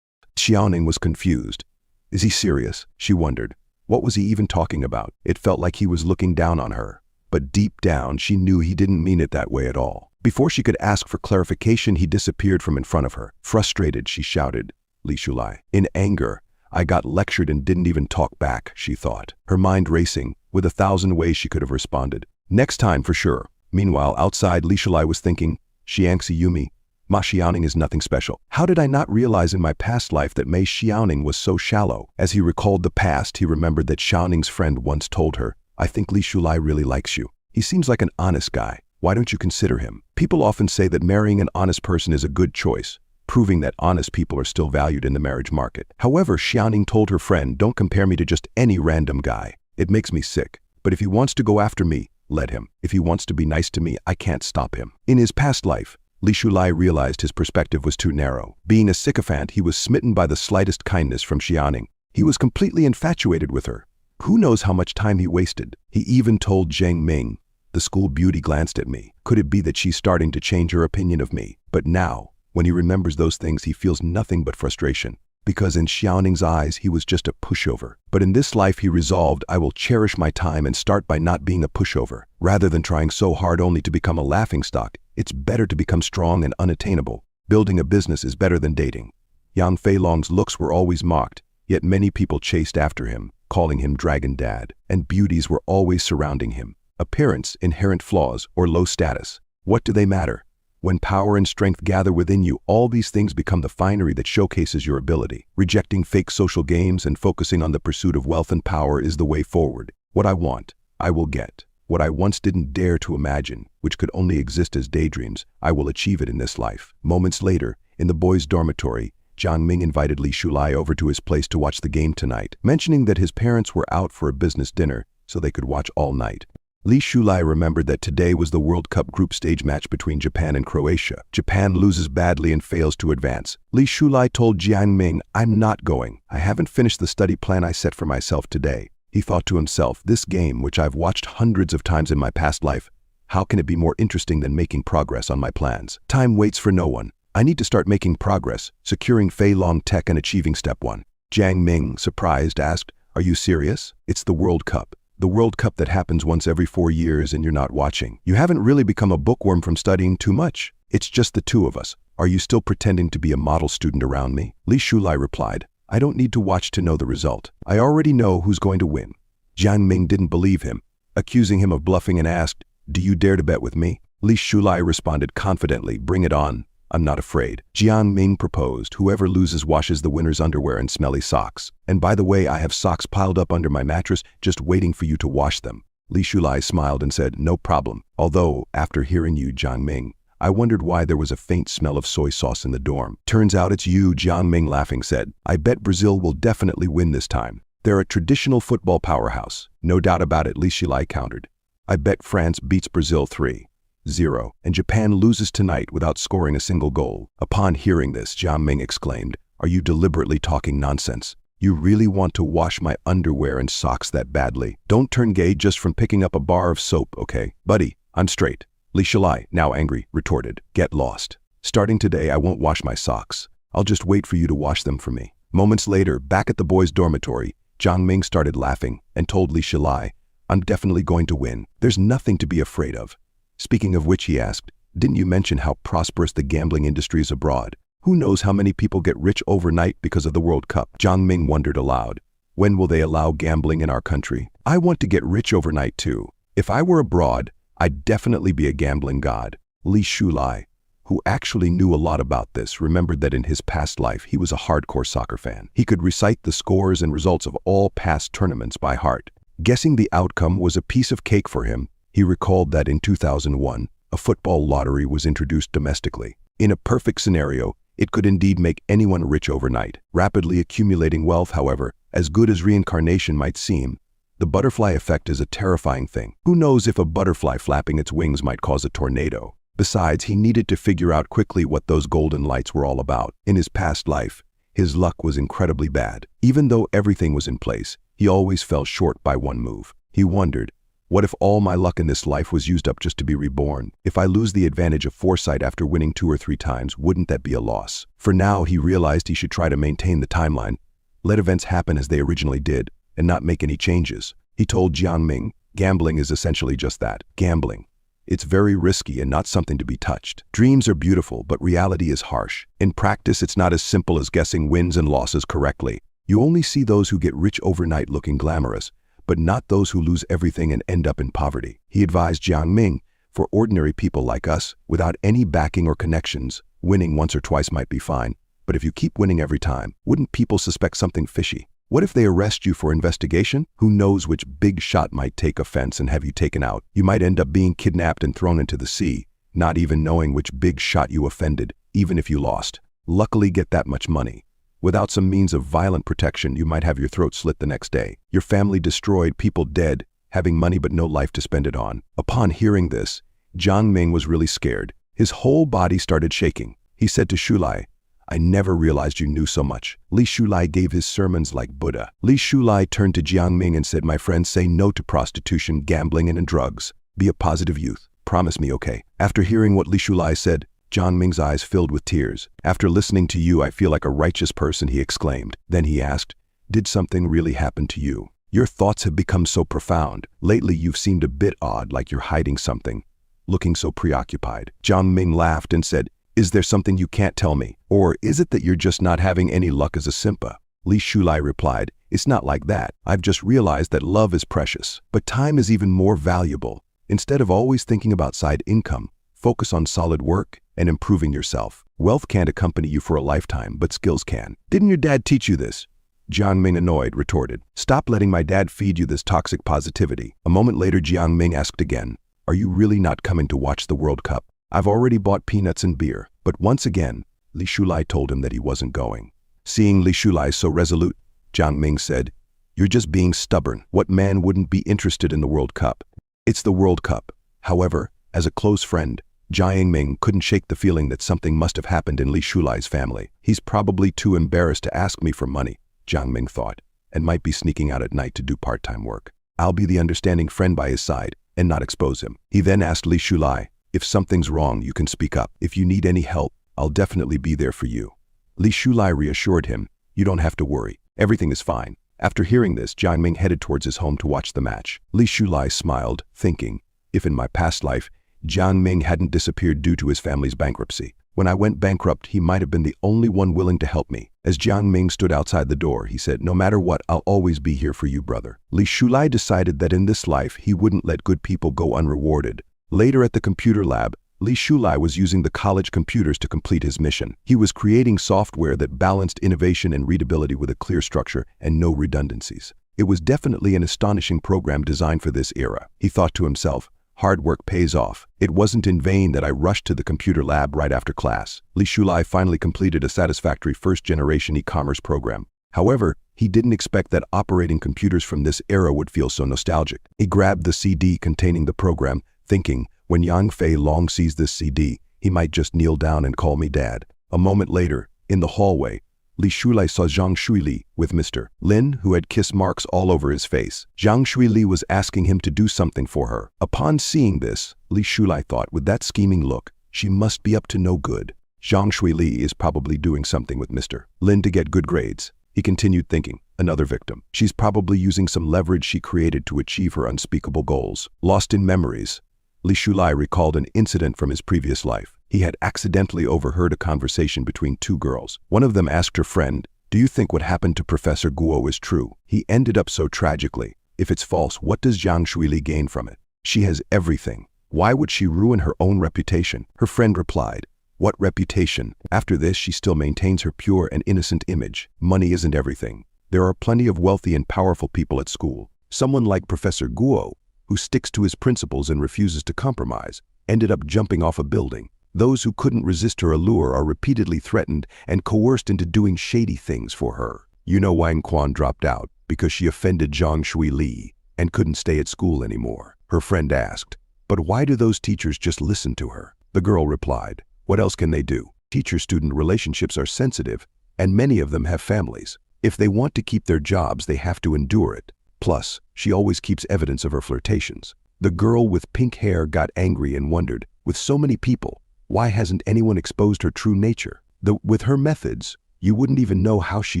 Speaker 1: Xiaoning was confused. Is he serious? She wondered. What was he even talking about? It felt like he was looking down on her. But deep down, she knew he didn't mean it that way at all. Before she could ask for clarification, he disappeared from in front of her. Frustrated, she shouted, Li Shulai. In anger, I got lectured and didn't even talk back, she thought, her mind racing, with 1,000 ways she could have responded. Next time, for sure. Meanwhile, outside, Li Shulai was thinking, Xiangxi Yumi, Ma Xiaoning is nothing special. How did I not realize in my past life that Mei Xiaoning was so shallow? As he recalled the past, he remembered that Xiaoning's friend once told her, I think Li Shulai really likes you. He seems like an honest guy. Why don't you consider him? People often say that marrying an honest person is a good choice, proving that honest people are still valued in the marriage market. However, Xiaoning told her friend, don't compare me to just any random guy. It makes me sick. But if he wants to go after me, let him. If he wants to be nice to me, I can't stop him. In his past life, Li Shulai realized his perspective was too narrow. Being a sycophant, he was smitten by the slightest kindness from Xiaoning. He was completely infatuated with her. Who knows how much time he wasted? He even told Zheng Ming, the school beauty glanced at me. Could it be that she's starting to change her opinion of me? But now, when he remembers those things, he feels nothing but frustration. Because in Xiaoning's eyes, he was just a pushover. But in this life, he resolved, I will cherish my time and start by not being a pushover. Rather than trying so hard only to become a laughingstock, it's better to become strong and unattainable. Building a business is better than dating. Yang Feilong's looks were always mocked, yet many people chased after him, calling him Dragon Dad, and beauties were always surrounding him. Appearance, inherent flaws, or low status. What do they matter? When power and strength gather within you, all these things become the finery that showcases your ability. Rejecting fake social games and focusing on the pursuit of wealth and power is the way forward. What I want, I will get. What I once didn't dare to imagine, which could only exist as daydreams, I will achieve it in this life. Moments later, in the boys' dormitory, Jiang Ming invited Li Shulai over to his place to watch the game tonight, mentioning that his parents were out for a business dinner so they could watch all night. Li Shulai remembered that today was the World Cup group stage match between Japan and Croatia. Japan loses badly and fails to advance. Li Shulai told Jiang Ming, "I'm not going. I haven't finished the study plan I set for myself today." He thought to himself, this game, which I've watched hundreds of times in my past life, how can it be more interesting than making progress on my plans? Time waits for no one. I need to start making progress, securing Feilong Tech and achieving step 1. Jiang Ming, surprised, asked, "Are you serious? It's the World Cup. The World Cup that happens once every 4 years and you're not watching. You haven't really become a bookworm from studying too much. It's just the two of us. Are you still pretending to be a model student around me?" Li Shulai replied, "I don't need to watch to know the result. I already know who's going to win." Jiang Ming didn't believe him, accusing him of bluffing and asked, "Do you dare to bet with me?" Li Shulai responded confidently, "Bring it on. I'm not afraid." Jiang Ming proposed, "Whoever loses washes the winner's underwear and smelly socks. And by the way, I have socks piled up under my mattress just waiting for you to wash them." Li Shulai smiled and said, "No problem. Although, after hearing you, Jiang Ming, I wondered why there was a faint smell of soy sauce in the dorm." "Turns out it's you," Jiang Ming laughing said. "I bet Brazil will definitely win this time. They're a traditional football powerhouse." "No doubt about it," Li Shulai countered. "I bet France beats Brazil 3-0, and Japan loses tonight without scoring a single goal." Upon hearing this, Jiang Ming exclaimed, "Are you deliberately talking nonsense? You really want to wash my underwear and socks that badly? Don't turn gay just from picking up a bar of soap, okay? Buddy, I'm straight." Li Shulai, now angry, retorted, "Get lost. Starting today, I won't wash my socks. I'll just wait for you to wash them for me." Moments later, back at the boys' dormitory, Jiang Ming started laughing and told Li Shulai, "I'm definitely going to win. There's nothing to be afraid of." Speaking of which, he asked, "Didn't you mention how prosperous the gambling industry is abroad? Who knows how many people get rich overnight because of the World Cup?" Jiang Ming wondered aloud, "When will they allow gambling in our country? I want to get rich overnight too. If I were abroad, I'd definitely be a gambling god." Li Shulai, who actually knew a lot about this, remembered that in his past life he was a hardcore soccer fan. He could recite the scores and results of all past tournaments by heart. Guessing the outcome was a piece of cake for him. He recalled that in 2001, a football lottery was introduced domestically. In a perfect scenario, it could indeed make anyone rich overnight. Rapidly accumulating wealth, however, as good as reincarnation might seem, the butterfly effect is a terrifying thing. Who knows if a butterfly flapping its wings might cause a tornado? Besides, he needed to figure out quickly what those golden lights were all about. In his past life, his luck was incredibly bad. Even though everything was in place, he always fell short by one move. He wondered, what if all my luck in this life was used up just to be reborn? If I lose the advantage of foresight after winning 2 or 3 times, wouldn't that be a loss? For now, he realized he should try to maintain the timeline, let events happen as they originally did, and not make any changes. He told Jiang Ming, "Gambling is essentially just that, gambling. It's very risky and not something to be touched. Dreams are beautiful, but reality is harsh. In practice, it's not as simple as guessing wins and losses correctly. You only see those who get rich overnight looking glamorous, but not those who lose everything and end up in poverty." He advised Jiang Ming, "For ordinary people like us, without any backing or connections, winning once or twice might be fine. But if you keep winning every time, wouldn't people suspect something fishy? What if they arrest you for investigation? Who knows which big shot might take offense and have you taken out? You might end up being kidnapped and thrown into the sea, not even knowing which big shot you offended, even if you lost. Luckily, get that much money. Without some means of violent protection, you might have your throat slit the next day. Your family destroyed, people dead, having money but no life to spend it on." Upon hearing this, Jiang Ming was really scared. His whole body started shaking. He said to Shulai, "I never realized you knew so much." Li Shulai gave his sermons like Buddha. Li Shulai turned to Jiang Ming and said, "My friend, say no to prostitution, gambling, and drugs. Be a positive youth. Promise me, okay?" After hearing what Li Shulai said, Jiang Ming's eyes filled with tears. "After listening to you, I feel like a righteous person," he exclaimed. Then he asked, "Did something really happen to you? Your thoughts have become so profound. Lately, you've seemed a bit odd, like you're hiding something, looking so preoccupied." Jiang Ming laughed and said, "Is there something you can't tell me? Or is it that you're just not having any luck as a simpa?" Li Shulai replied, "It's not like that. I've just realized that love is precious, but time is even more valuable. Instead of always thinking about side income, Focus on solid work and improving yourself. Wealth can't accompany you for a lifetime, but skills can. Didn't your dad teach you this? Jiang Ming, annoyed, retorted. Stop letting my dad feed you this toxic positivity. A moment later, Jiang Ming asked again, are you really not coming to watch the World Cup? I've already bought peanuts and beer. But once again, Li Shulai told him that he wasn't going. Seeing Li Shulai so resolute, Jiang Ming said, you're just being stubborn. What man wouldn't be interested in the World Cup? It's the World Cup. However, as a close friend, Jiang Ming couldn't shake the feeling that something must have happened in Li Shulai's family. He's probably too embarrassed to ask me for money, Jiang Ming thought, and might be sneaking out at night to do part-time work. I'll be the understanding friend by his side and not expose him. He then asked Li Shulai, if something's wrong, you can speak up. If you need any help, I'll definitely be there for you. Li Shulai reassured him, you don't have to worry. Everything is fine. After hearing this, Jiang Ming headed towards his home to watch the match. Li Shulai smiled, thinking, if in my past life, Jiang Ming hadn't disappeared due to his family's bankruptcy. When I went bankrupt, he might have been the only one willing to help me. As Jiang Ming stood outside the door, he said, no matter what, I'll always be here for you, brother. Li Shulai decided that in this life, he wouldn't let good people go unrewarded. Later at the computer lab, Li Shulai was using the college computers to complete his mission. He was creating software that balanced innovation and readability with a clear structure and no redundancies. It was definitely an astonishing program designed for this era. He thought to himself, hard work pays off. It wasn't in vain that I rushed to the computer lab right after class. Li Shulai finally completed a satisfactory first-generation e-commerce program. However, he didn't expect that operating computers from this era would feel so nostalgic. He grabbed the CD containing the program, thinking, when Yang Feilong sees this CD, he might just kneel down and call me dad. A moment later, in the hallway, Li Shulai saw Zhang Shuili with Mr. Lin, who had kiss marks all over his face. Zhang Shuili was asking him to do something for her. Upon seeing this, Li Shulai thought, with that scheming look, she must be up to no good. Zhang Shuili is probably doing something with Mr. Lin to get good grades. He continued thinking, another victim. She's probably using some leverage she created to achieve her unspeakable goals. Lost in memories, Li Shulai recalled an incident from his previous life. He had accidentally overheard a conversation between two girls. One of them asked her friend, do you think what happened to Professor Guo is true? He ended up so tragically. If it's false, what does Zhang Shuili gain from it? She has everything. Why would she ruin her own reputation? Her friend replied, what reputation? After this, she still maintains her pure and innocent image. Money isn't everything. There are plenty of wealthy and powerful people at school. Someone like Professor Guo, who sticks to his principles and refuses to compromise, ended up jumping off a building. Those who couldn't resist her allure are repeatedly threatened and coerced into doing shady things for her. You know Wang Quan dropped out because she offended Zhang Shuili and couldn't stay at school anymore. Her friend asked, but why do those teachers just listen to her? The girl replied, what else can they do? Teacher-student relationships are sensitive, and many of them have families. If they want to keep their jobs, they have to endure it. Plus, she always keeps evidence of her flirtations. The girl with pink hair got angry and wondered, with so many people, why hasn't anyone exposed her true nature? With her methods, you wouldn't even know how she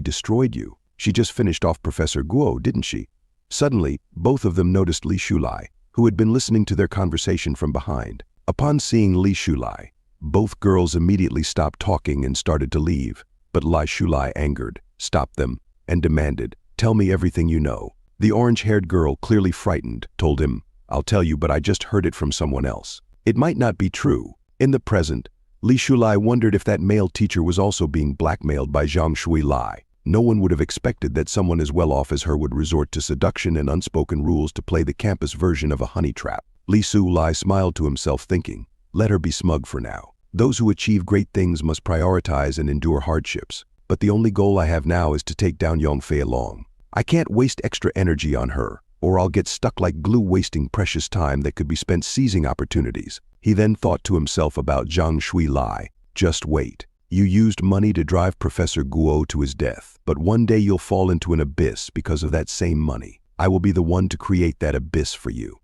Speaker 1: destroyed you. She just finished off Professor Guo, didn't she? Suddenly, both of them noticed Li Shulai, who had been listening to their conversation from behind. Upon seeing Li Shulai, both girls immediately stopped talking and started to leave. But Li Shulai, angered, stopped them and demanded, tell me everything you know. The orange-haired girl, clearly frightened, told him, I'll tell you, but I just heard it from someone else. It might not be true. In the present, Li Shulai wondered if that male teacher was also being blackmailed by Zhang Shuili. No one would have expected that someone as well off as her would resort to seduction and unspoken rules to play the campus version of a honey trap. Li Shulai smiled to himself, thinking, let her be smug for now. Those who achieve great things must prioritize and endure hardships. But the only goal I have now is to take down Yang Feilong. I can't waste extra energy on her, or I'll get stuck like glue, wasting precious time that could be spent seizing opportunities. He then thought to himself about Zhang Shuili. Just wait. You used money to drive Professor Guo to his death, but one day you'll fall into an abyss because of that same money. I will be the one to create that abyss for you.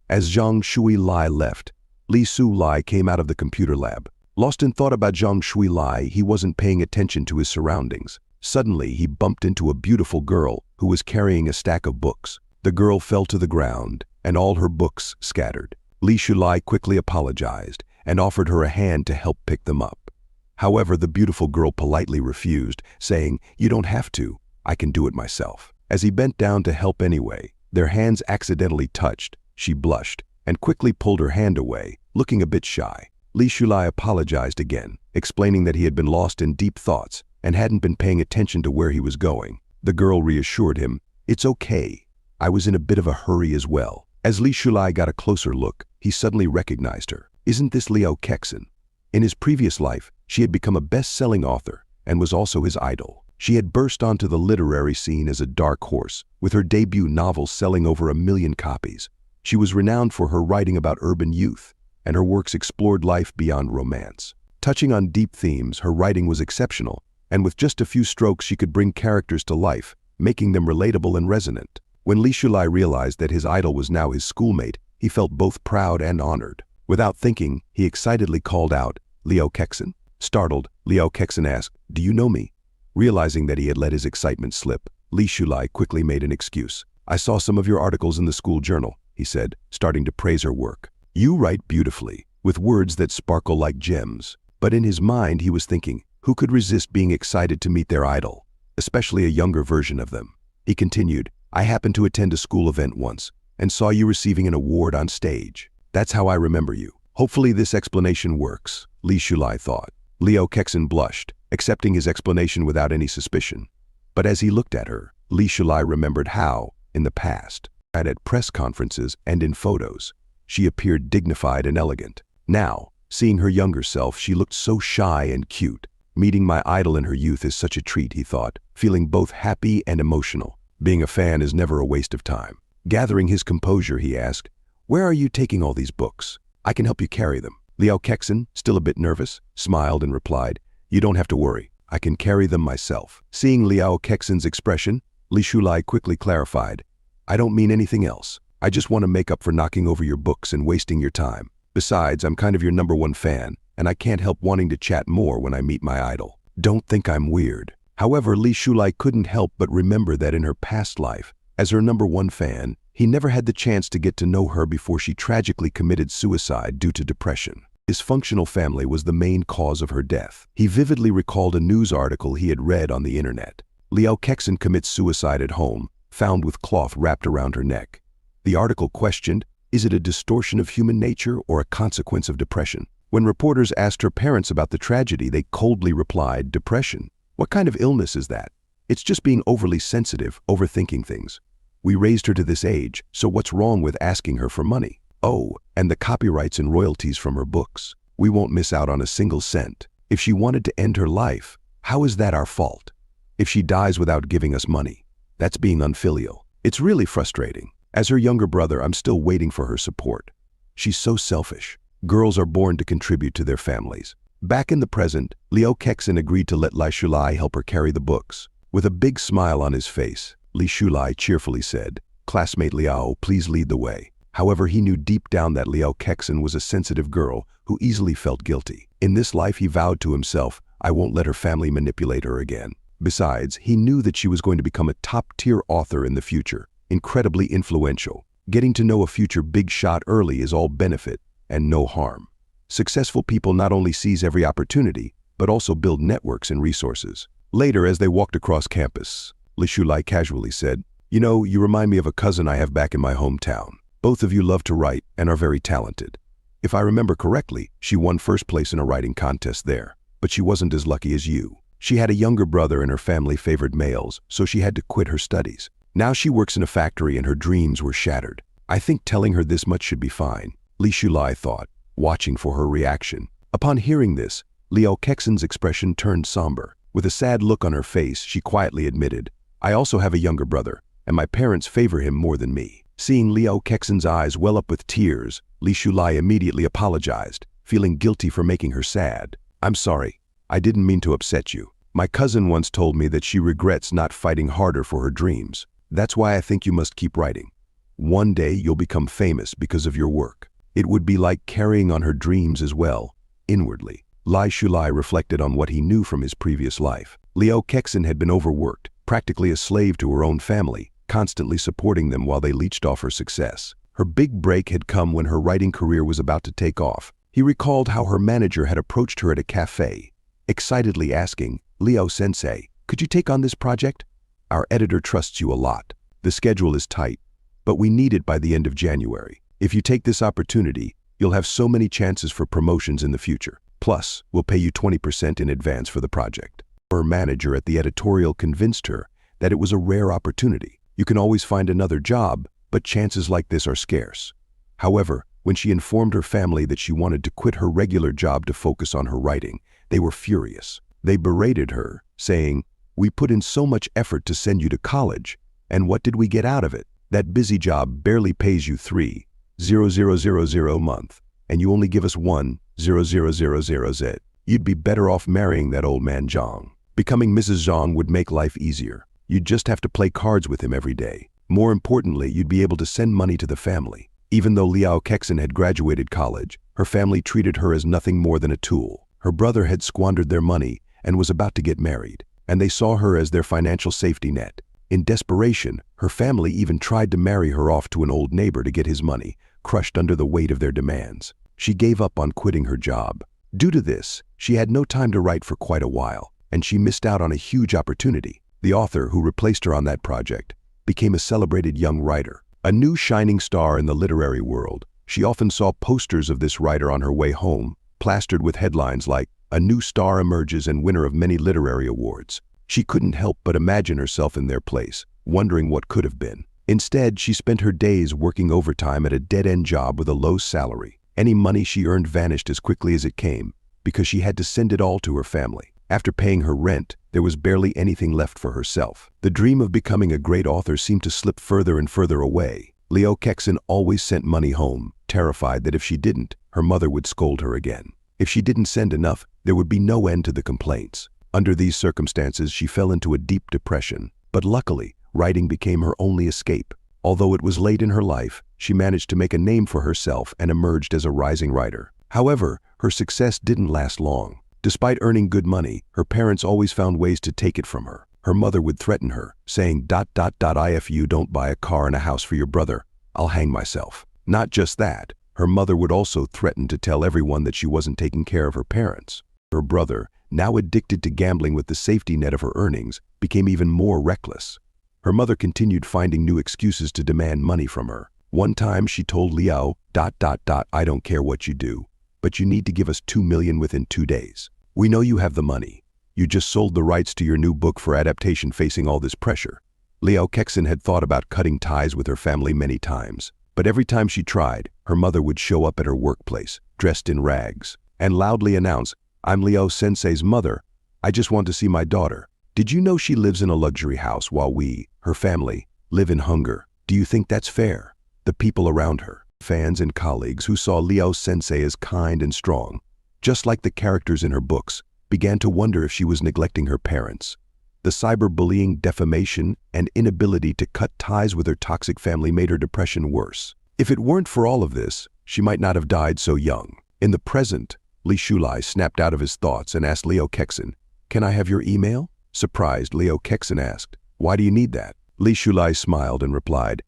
Speaker 1: As Zhang Shuili left, Li Shulai came out of the computer lab. Lost in thought about Zhang Shuili, he wasn't paying attention to his surroundings. Suddenly, he bumped into a beautiful girl who was carrying a stack of books. The girl fell to the ground, and all her books scattered. Li Shulai quickly apologized and offered her a hand to help pick them up. However, the beautiful girl politely refused, saying, you don't have to, I can do it myself. As he bent down to help anyway, their hands accidentally touched. She blushed and quickly pulled her hand away, looking a bit shy. Li Shulai apologized again, explaining that he had been lost in deep thoughts and hadn't been paying attention to where he was going. The girl reassured him, "It's okay. I was in a bit of a hurry as well." As Li Shulai got a closer look, he suddenly recognized her. Isn't this Liao Kexin? In his previous life, she had become a best-selling author and was also his idol. She had burst onto the literary scene as a dark horse, with her debut novel selling over 1 million copies. She was renowned for her writing about urban youth, and her works explored life beyond romance. Touching on deep themes, her writing was exceptional, and with just a few strokes she could bring characters to life, making them relatable and resonant. When Li Shulai realized that his idol was now his schoolmate, he felt both proud and honored. Without thinking, he excitedly called out, "Liao Kexin?" Startled, Liao Kexin asked, "Do you know me?" Realizing that he had let his excitement slip, Li Shulai quickly made an excuse. "I saw some of your articles in the school journal," he said, starting to praise her work. "You write beautifully, with words that sparkle like gems." But in his mind he was thinking, who could resist being excited to meet their idol, especially a younger version of them? He continued, "I happened to attend a school event once, and saw you receiving an award on stage. That's how I remember you." Hopefully this explanation works, Li Shulai thought. Liao Kexin blushed, accepting his explanation without any suspicion. But as he looked at her, Li Shulai remembered how, in the past, at press conferences and in photos, she appeared dignified and elegant. Now, seeing her younger self, she looked so shy and cute. Meeting my idol in her youth is such a treat, he thought, feeling both happy and emotional. Being a fan is never a waste of time. Gathering his composure, he asked, "Where are you taking all these books? I can help you carry them." Liao Kexin, still a bit nervous, smiled and replied, "You don't have to worry. I can carry them myself." Seeing Liao Kexin's expression, Li Shulai quickly clarified, "I don't mean anything else. I just want to make up for knocking over your books and wasting your time. Besides, I'm kind of your #1 fan, and I can't help wanting to chat more when I meet my idol. Don't think I'm weird." However, Li Shulai couldn't help but remember that in her past life, as her #1 fan, he never had the chance to get to know her before she tragically committed suicide due to depression. Dysfunctional family was the main cause of her death. He vividly recalled a news article he had read on the internet. Liao Kexin commits suicide at home, found with cloth wrapped around her neck. The article questioned, is it a distortion of human nature or a consequence of depression? When reporters asked her parents about the tragedy, they coldly replied, "Depression? What kind of illness is that? It's just being overly sensitive, overthinking things. We raised her to this age, so what's wrong with asking her for money? Oh, and the copyrights and royalties from her books. We won't miss out on a single cent. If she wanted to end her life, how is that our fault? If she dies without giving us money, that's being unfilial. It's really frustrating. As her younger brother, I'm still waiting for her support. She's so selfish. Girls are born to contribute to their families." Back in the present, Liao Kexin agreed to let Li Shulai help her carry the books. With a big smile on his face, Li Shulai cheerfully said, "Classmate Liao, please lead the way." However, he knew deep down that Liao Kexin was a sensitive girl who easily felt guilty. In this life, he vowed to himself, I won't let her family manipulate her again. Besides, he knew that she was going to become a top-tier author in the future, incredibly influential. Getting to know a future big shot early is all benefit and no harm. Successful people not only seize every opportunity, but also build networks and resources. Later, as they walked across campus, Li Shulai casually said, "You know, you remind me of a cousin I have back in my hometown. Both of you love to write and are very talented. If I remember correctly, she won first place in a writing contest there, but she wasn't as lucky as you. She had a younger brother and her family favored males, so she had to quit her studies. Now she works in a factory and her dreams were shattered. I think telling her this much should be fine," Li Shulai thought, watching for her reaction. Upon hearing this, Liao Kexin's expression turned somber. With a sad look on her face, she quietly admitted, "I also have a younger brother, and my parents favor him more than me." Seeing Liao Kexin's eyes well up with tears, Li Shulai immediately apologized, feeling guilty for making her sad. "I'm sorry. I didn't mean to upset you. My cousin once told me that she regrets not fighting harder for her dreams. That's why I think you must keep writing. One day you'll become famous because of your work." It would be like carrying on her dreams as well, inwardly. Li Shulai reflected on what he knew from his previous life. Liao Kexin had been overworked, practically a slave to her own family, constantly supporting them while they leached off her success. Her big break had come when her writing career was about to take off. He recalled how her manager had approached her at a cafe, excitedly asking, "Liao-sensei, could you take on this project? Our editor trusts you a lot. The schedule is tight, but we need it by the end of January." If you take this opportunity, you'll have so many chances for promotions in the future. Plus, we'll pay you 20% in advance for the project. Her manager at the editorial convinced her that it was a rare opportunity. You can always find another job, but chances like this are scarce. However, when she informed her family that she wanted to quit her regular job to focus on her writing, they were furious. They berated her, saying, "We put in so much effort to send you to college, and what did we get out of it? That busy job barely pays you $3,000 a month, and you only give us $1,000. You'd be better off marrying that old man Zhang. Becoming Mrs. Zhang would make life easier. You'd just have to play cards with him every day. More importantly, you'd be able to send money to the family." Even though Liao Kexin had graduated college, her family treated her as nothing more than a tool. Her brother had squandered their money and was about to get married, and they saw her as their financial safety net. In desperation, her family even tried to marry her off to an old neighbor to get his money, crushed under the weight of their demands. She gave up on quitting her job. Due to this, she had no time to write for quite a while, and she missed out on a huge opportunity. The author who replaced her on that project became a celebrated young writer. A new shining star in the literary world, she often saw posters of this writer on her way home, plastered with headlines like, "A new star emerges and winner of many literary awards." She couldn't help but imagine herself in their place, wondering what could have been. Instead, she spent her days working overtime at a dead-end job with a low salary. Any money she earned vanished as quickly as it came, because she had to send it all to her family. After paying her rent, there was barely anything left for herself. The dream of becoming a great author seemed to slip further and further away. Liao Kexin always sent money home, terrified that if she didn't, her mother would scold her again. If she didn't send enough, there would be no end to the complaints. Under these circumstances, she fell into a deep depression. But luckily, writing became her only escape. Although it was late in her life, she managed to make a name for herself and emerged as a rising writer. However, her success didn't last long. Despite earning good money, her parents always found ways to take it from her. Her mother would threaten her, saying, "If you don't buy a car and a house for your brother, I'll hang myself." Not just that, her mother would also threaten to tell everyone that she wasn't taking care of her parents. Her brother, now addicted to gambling with the safety net of her earnings, became even more reckless. Her mother continued finding new excuses to demand money from her. One time she told Liao, "I don't care what you do, but you need to give us 2 million within 2 days. We know you have the money. You just sold the rights to your new book for adaptation facing all this pressure." Liao Kexin had thought about cutting ties with her family many times, but every time she tried, her mother would show up at her workplace, dressed in rags, and loudly announce, "I'm Liao Sensei's mother. I just want to see my daughter. Did you know she lives in a luxury house while we, her family, live in hunger? Do you think that's fair?" The people around her, fans and colleagues who saw Liao Sensei as kind and strong, just like the characters in her books, began to wonder if she was neglecting her parents. The cyberbullying, defamation, and inability to cut ties with her toxic family made her depression worse. If it weren't for all of this, she might not have died so young. In the present, Li Shulai snapped out of his thoughts and asked Liao Kexin, "Can I have your email?" Surprised, Liao Kexin asked, "Why do you need that?" Li Shulai smiled and replied,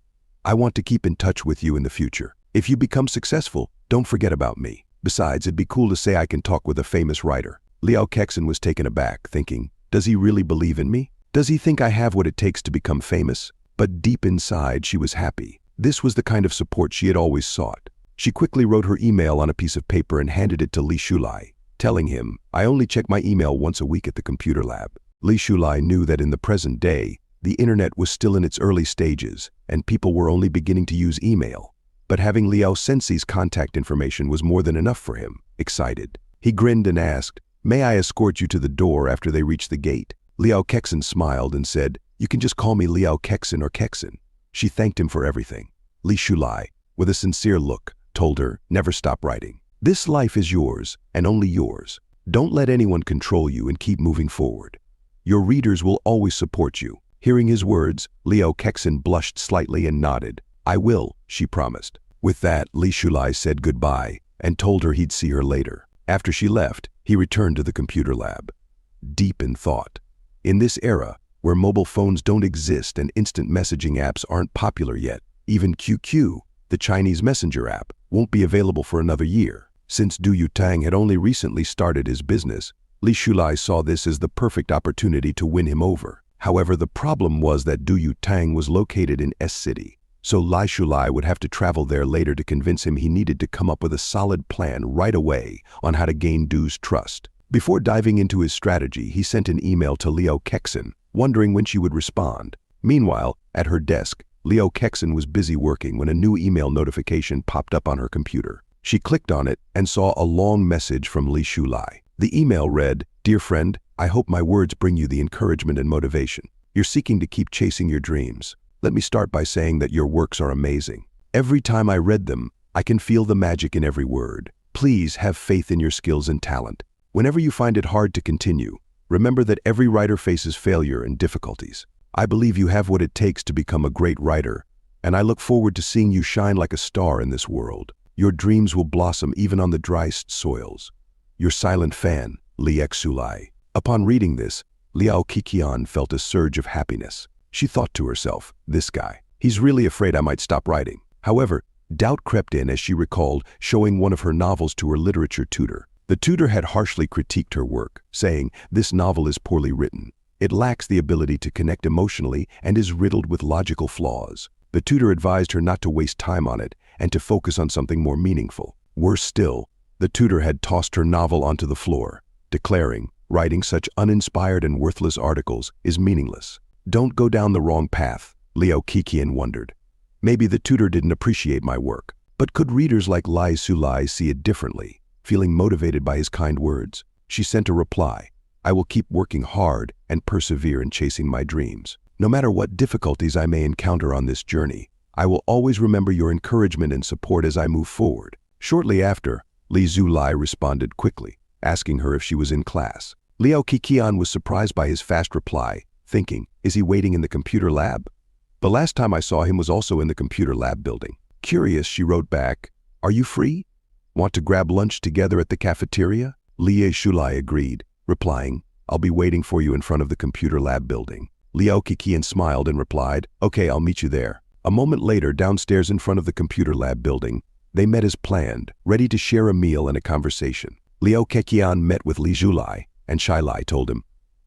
Speaker 1: "I want to keep in touch with you in the future. If you become successful, don't forget about me. Besides, it'd be cool to say I can talk with a famous writer." Liao Kexin was taken aback, thinking, does he really believe in me? Does he think I have what it takes to become famous? But deep inside, she was happy. This was the kind of support she had always sought. She quickly wrote her email on a piece of paper and handed it to Li Shulai, telling him, "I only check my email once a week at the computer lab." Li Shulai knew that in the present day, the internet was still in its early stages, and people were only beginning to use email. But having Liao Sensei's contact information was more than enough for him. Excited, he grinned and asked, "May I escort you to the door after they reach the gate?" Liao Kexin smiled and said, "You can just call me Liao Kexin or Kexin." She thanked him for everything. Li Shulai, with a sincere look, told her, "Never stop writing. This life is yours, and only yours. Don't let anyone control you and keep moving forward. Your readers will always support you." Hearing his words, Liao Kexin blushed slightly and nodded. "I will," she promised. With that, Li Shulai said goodbye and told her he'd see her later. After she left, he returned to the computer lab, deep in thought. In this era, where mobile phones don't exist and instant messaging apps aren't popular yet, even QQ, the Chinese messenger app, won't be available for another year. Since Du Yutang had only recently started his business, Li Shulai saw this as the perfect opportunity to win him over. However, the problem was that Du Yutang was located in S City, so Li Shulai would have to travel there later to convince him he needed to come up with a solid plan right away on how to gain Du's trust. Before diving into his strategy, he sent an email to Liu Kexin, wondering when she would respond. Meanwhile, at her desk, Liu Kexin was busy working when a new email notification popped up on her computer. She clicked on it and saw a long message from Li Shulai. The email read, "Dear friend, I hope my words bring you the encouragement and motivation. You're seeking to keep chasing your dreams. Let me start by saying that your works are amazing. Every time I read them, I can feel the magic in every word. Please have faith in your skills and talent. Whenever you find it hard to continue, remember that every writer faces failure and difficulties. I believe you have what it takes to become a great writer, and I look forward to seeing you shine like a star in this world. Your dreams will blossom even on the driest soils. Your silent fan, Li Xulai." Upon reading this, Liao Qiqian felt a surge of happiness. She thought to herself, this guy, he's really afraid I might stop writing. However, doubt crept in as she recalled showing one of her novels to her literature tutor. The tutor had harshly critiqued her work, saying, "This novel is poorly written. It lacks the ability to connect emotionally and is riddled with logical flaws." The tutor advised her not to waste time on it and to focus on something more meaningful. Worse still, the tutor had tossed her novel onto the floor, declaring, "Writing such uninspired and worthless articles is meaningless." Don't go down the wrong path, Liao Qiqian wondered. Maybe the tutor didn't appreciate my work, but could readers like Li Shulai see it differently? Feeling motivated by his kind words, she sent a reply, "I will keep working hard and persevere in chasing my dreams. No matter what difficulties I may encounter on this journey, I will always remember your encouragement and support as I move forward." Shortly after, Li Shulai responded quickly, asking her if she was in class. Liao Qiqian was surprised by his fast reply, thinking, is he waiting in the computer lab? The last time I saw him was also in the computer lab building. Curious, she wrote back, "Are you free? Want to grab lunch together at the cafeteria?" Li Shulai agreed, replying, "I'll be waiting for you in front of the computer lab building." Liao Qiqian smiled and replied, "Okay, I'll meet you there." A moment later, downstairs in front of the computer lab building, they met as planned, ready to share a meal and a conversation. Liao Qiqian met with Li Shulai, and Shilai told him,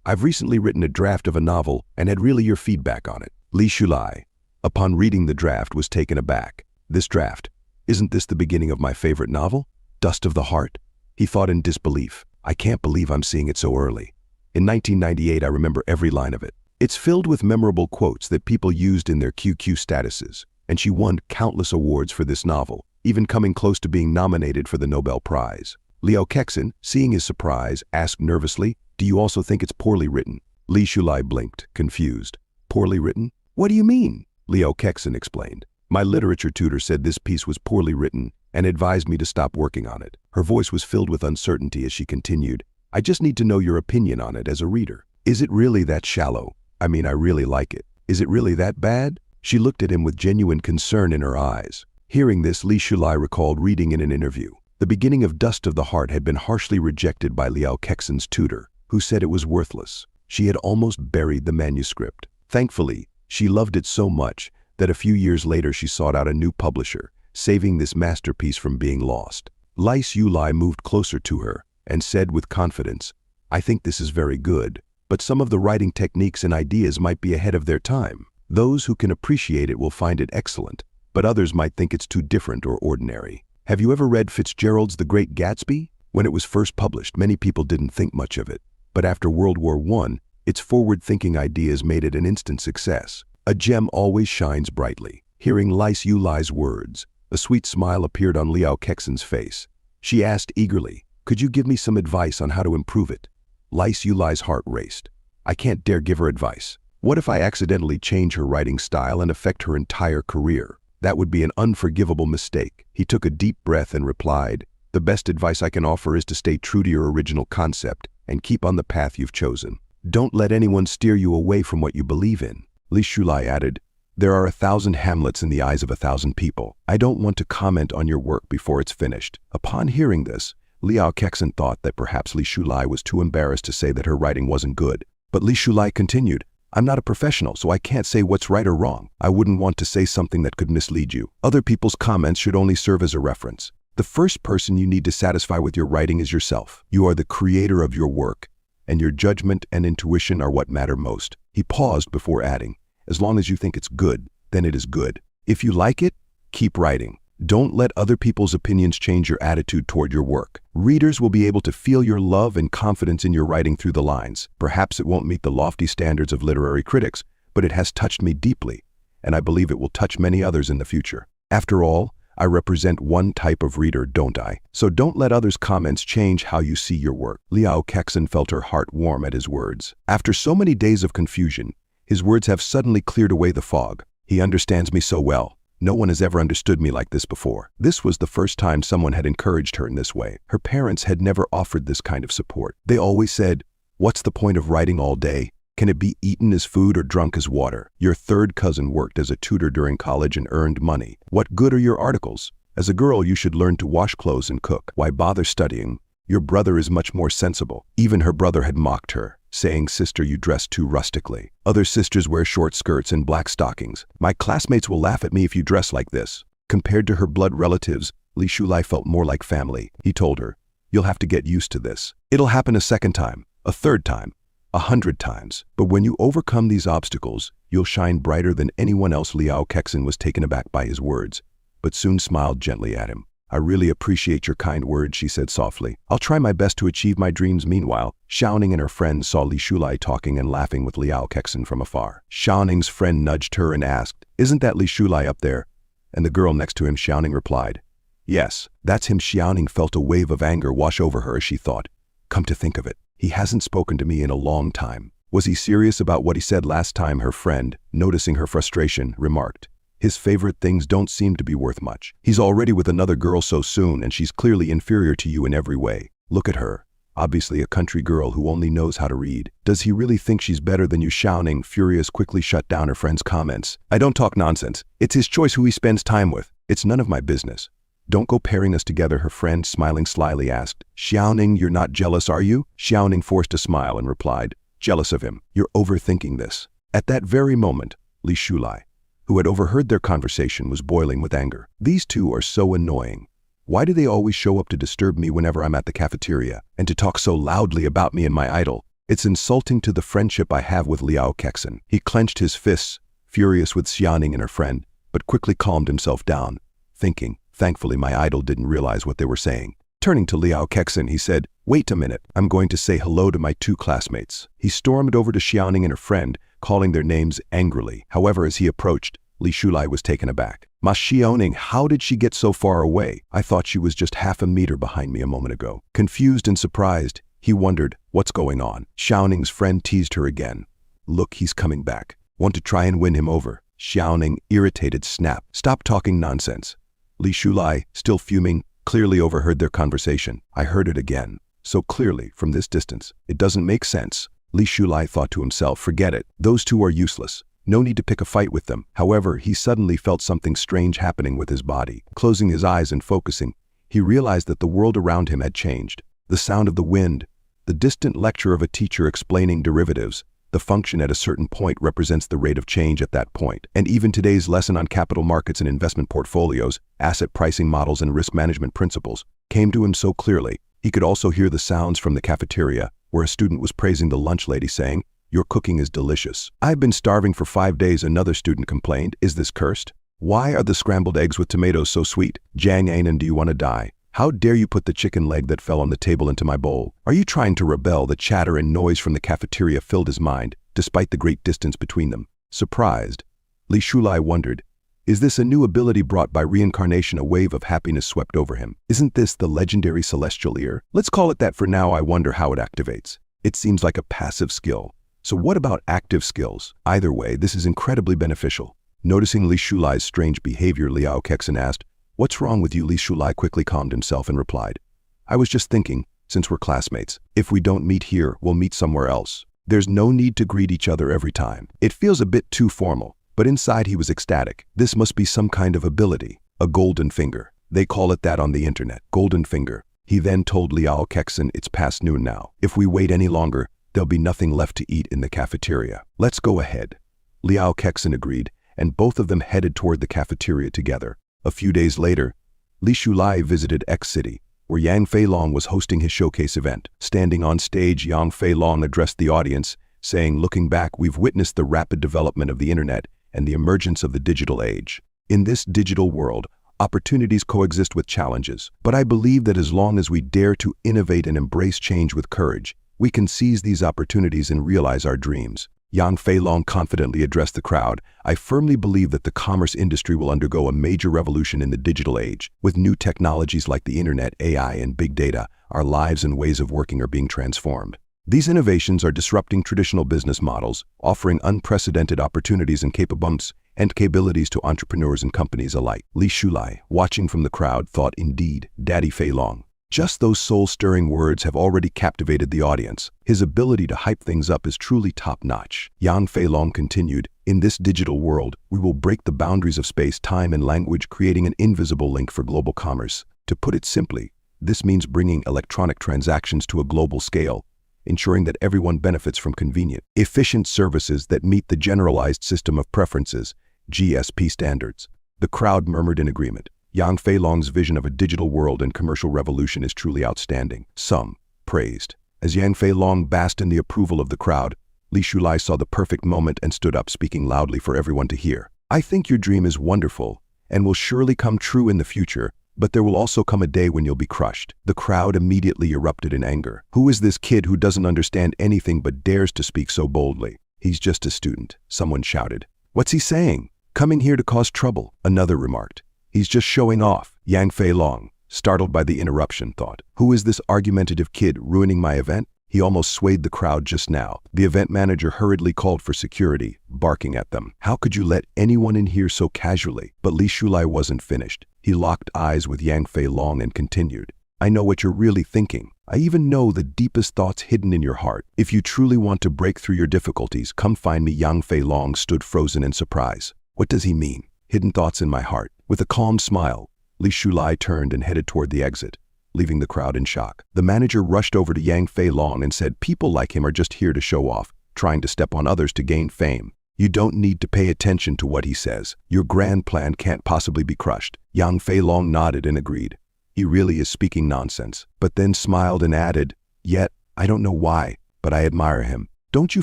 Speaker 1: "I've recently written a draft of a novel and had really your feedback on it." Li Shulai, upon reading the draft, was taken aback. "This draft, isn't this the beginning of my favorite novel, Dust of the Heart?" He thought in disbelief, "I can't believe I'm seeing it so early. In 1998, I remember every line of it. It's filled with memorable quotes that people used in their QQ statuses, and she won countless awards for this novel, even coming close to being nominated for the Nobel Prize." Liao Kexin, seeing his surprise, asked nervously, "Do you also think it's poorly written?" Li Shulai blinked, confused. "Poorly written? What do you mean?" Liao Kexin explained. "My literature tutor said this piece was poorly written and advised me to stop working on it." Her voice was filled with uncertainty as she continued, "I just need to know your opinion on it as a reader. Is it really that shallow? I mean, I really like it. Is it really that bad?" She looked at him with genuine concern in her eyes. Hearing this, Li Shulai recalled reading in an interview. The beginning of Dust of the Heart had been harshly rejected by Liao Kexin's tutor, who said it was worthless. She had almost buried the manuscript. Thankfully, she loved it so much that a few years later she sought out a new publisher, saving this masterpiece from being lost. Li Shulai moved closer to her and said with confidence, "I think this is very good, but some of the writing techniques and ideas might be ahead of their time. Those who can appreciate it will find it excellent, but others might think it's too different or ordinary." Have you ever read Fitzgerald's The Great Gatsby? When it was first published, many people didn't think much of it, but after World War I, its forward-thinking ideas made it an instant success. A gem always shines brightly. Hearing Li Shulai's words, a sweet smile appeared on Liao Kexin's face. She asked eagerly, "Could you give me some advice on how to improve it?" Li Shulai's heart raced. "I can't dare give her advice. What if I accidentally change her writing style and affect her entire career? That would be an unforgivable mistake." He took a deep breath and replied, "The best advice I can offer is to stay true to your original concept and keep on the path you've chosen. Don't let anyone steer you away from what you believe in." Li Shulai added, "There are 1,000 Hamlets in the eyes of 1,000 people. I don't want to comment on your work before it's finished." Upon hearing this, Liao Kexin thought that perhaps Li Shulai was too embarrassed to say that her writing wasn't good. But Li Shulai continued, "I'm not a professional, so I can't say what's right or wrong. I wouldn't want to say something that could mislead you. Other people's comments should only serve as a reference. The first person you need to satisfy with your writing is yourself. You are the creator of your work, and your judgment and intuition are what matter most." He paused before adding, "As long as you think it's good, then it is good." If you like it, keep writing. Don't let other people's opinions change your attitude toward your work. Readers will be able to feel your love and confidence in your writing through the lines. Perhaps it won't meet the lofty standards of literary critics, but it has touched me deeply, and I believe it will touch many others in the future. After all, I represent one type of reader, don't I? So don't let others' comments change how you see your work. Liao Kexin felt her heart warm at his words. After so many days of confusion, his words have suddenly cleared away the fog. He understands me so well. No one has ever understood me like this before. This was the first time someone had encouraged her in this way. Her parents had never offered this kind of support. They always said, "What's the point of writing all day? Can it be eaten as food or drunk as water? Your third cousin worked as a tutor during college and earned money. What good are your articles? As a girl, you should learn to wash clothes and cook. Why bother studying? Your brother is much more sensible." Even her brother had mocked her, saying, "Sister, you dress too rustically. Other sisters wear short skirts and black stockings. My classmates will laugh at me if you dress like this." Compared to her blood relatives, Li Shulai felt more like family. He told her, "You'll have to get used to this. It'll happen a second time, a third time, 100 times. But when you overcome these obstacles, you'll shine brighter than anyone else." Liao Kexin was taken aback by his words, but soon smiled gently at him. "I really appreciate your kind words," she said softly. "I'll try my best to achieve my dreams." Meanwhile, Xiaoning and her friend saw Li Shulai talking and laughing with Liao Kexin from afar. Xiaoning's friend nudged her and asked, "Isn't that Li Shulai up there?" And the girl next to him, Xiaoning, replied, "Yes, that's him." Xiaoning felt a wave of anger wash over her as she thought, "Come to think of it, he hasn't spoken to me in a long time. Was he serious about what he said last time?" Her friend, noticing her frustration, remarked, "His favorite things don't seem to be worth much. He's already with another girl so soon, and she's clearly inferior to you in every way. Look at her. Obviously a country girl who only knows how to read. Does he really think she's better than you?" Xiaoning, furious, quickly shut down her friend's comments. "I don't talk nonsense. It's his choice who he spends time with. It's none of my business. Don't go pairing us together," her friend, smiling slyly, asked. "Xiaoning, you're not jealous, are you?" Xiaoning forced a smile and replied, "Jealous of him? You're overthinking this." At that very moment, Li Shulai, who had overheard their conversation, was boiling with anger. "These two are so annoying. Why do they always show up to disturb me whenever I'm at the cafeteria, and to talk so loudly about me and my idol? It's insulting to the friendship I have with Liao Kexin." He clenched his fists, furious with Xiaoning and her friend, but quickly calmed himself down, thinking, "Thankfully my idol didn't realize what they were saying." Turning to Liao Kexin, he said, "Wait a minute, I'm going to say hello to my two classmates." He stormed over to Xiaoning and her friend, calling their names angrily. However, as he approached, Li Shulai was taken aback. "Ma Xiaoning, how did she get so far away? I thought she was just half a meter behind me a moment ago." Confused and surprised, he wondered, what's going on? Xiaoning's friend teased her again. "Look, he's coming back. Want to try and win him over?" Xiaoning, irritated, snapped, "Stop talking nonsense." Li Shulai, still fuming, clearly overheard their conversation. "I heard it again, so clearly from this distance. It doesn't make sense." Li Shulai thought to himself, "Forget it. Those two are useless. No need to pick a fight with them." However, he suddenly felt something strange happening with his body. Closing his eyes and focusing, he realized that the world around him had changed. The sound of the wind, the distant lecture of a teacher explaining derivatives, the function at a certain point represents the rate of change at that point. And even today's lesson on capital markets and investment portfolios, asset pricing models and risk management principles, came to him so clearly. He could also hear the sounds from the cafeteria, where a student was praising the lunch lady, saying, "Your cooking is delicious." "I've been starving for 5 days," another student complained. "Is this cursed? Why are the scrambled eggs with tomatoes so sweet? Jang Anan, do you want to die? How dare you put the chicken leg that fell on the table into my bowl? Are you trying to rebel?" The chatter and noise from the cafeteria filled his mind, despite the great distance between them. Surprised, Li Shulai wondered, is this a new ability brought by reincarnation? A wave of happiness swept over him. "Isn't this the legendary celestial ear? Let's call it that for now. I wonder how it activates. It seems like a passive skill. So what about active skills? Either way, this is incredibly beneficial." Noticing Li Shulai's strange behavior, Liao Kexin asked, "What's wrong with you?" Li Shulai quickly calmed himself and replied, "I was just thinking, since we're classmates, if we don't meet here, we'll meet somewhere else. There's no need to greet each other every time. It feels a bit too formal." But inside he was ecstatic. This must be some kind of ability. A golden finger. They call it that on the internet. Golden finger. He then told Liao Kexin, "It's past noon now. If we wait any longer, there'll be nothing left to eat in the cafeteria. Let's go ahead." Liao Kexin agreed, and both of them headed toward the cafeteria together. A few days later, Li Shulai visited X City, where Yang Feilong was hosting his showcase event. Standing on stage, Yang Feilong addressed the audience, saying, "Looking back, we've witnessed the rapid development of the internet and the emergence of the digital age. In this digital world, opportunities coexist with challenges, but I believe that as long as we dare to innovate and embrace change with courage, we can seize these opportunities and realize our dreams. Yang Feilong confidently addressed the crowd. I firmly believe that the commerce industry will undergo a major revolution in the digital age. With new technologies like the internet, AI, and big data, our lives and ways of working are being transformed. These innovations are disrupting traditional business models, offering unprecedented opportunities and capabilities to entrepreneurs and companies alike. Li Shulai, watching from the crowd, thought, indeed, Daddy Feilong. Just those soul-stirring words have already captivated the audience. His ability to hype things up is truly top-notch. Yang Feilong continued, in this digital world, we will break the boundaries of space, time, and language, creating an invisible link for global commerce. To put it simply, this means bringing electronic transactions to a global scale, ensuring that everyone benefits from convenient, efficient services that meet the Generalized System of Preferences, GSP standards. The crowd murmured in agreement. Yang Feilong's vision of a digital world and commercial revolution is truly outstanding. Some praised. As Yang Feilong basked in the approval of the crowd, Li Shulai saw the perfect moment and stood up, speaking loudly for everyone to hear. I think your dream is wonderful and will surely come true in the future, but there will also come a day when you'll be crushed. The crowd immediately erupted in anger. Who is this kid who doesn't understand anything but dares to speak so boldly? He's just a student, someone shouted. What's he saying? Coming here to cause trouble, another remarked. He's just showing off. Yang Feilong, startled by the interruption, thought, who is this argumentative kid ruining my event? He almost swayed the crowd just now. The event manager hurriedly called for security, barking at them. How could you let anyone in here so casually? But Li Shulai wasn't finished. He locked eyes with Yang Feilong and continued. I know what you're really thinking. I even know the deepest thoughts hidden in your heart. If you truly want to break through your difficulties, come find me. Yang Feilong stood frozen in surprise. What does he mean? Hidden thoughts in my heart. With a calm smile, Li Shulai turned and headed toward the exit, leaving the crowd in shock. The manager rushed over to Yang Feilong and said, people like him are just here to show off, trying to step on others to gain fame. You don't need to pay attention to what he says. Your grand plan can't possibly be crushed. Yang Feilong nodded and agreed. He really is speaking nonsense, but then smiled and added, yet, I don't know why, but I admire him. Don't you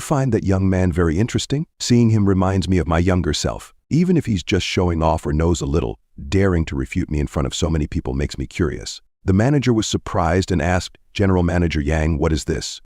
Speaker 1: find that young man very interesting? Seeing him reminds me of my younger self. Even if he's just showing off or knows a little, daring to refute me in front of so many people makes me curious. The manager was surprised and asked, General Manager Yang, what is this?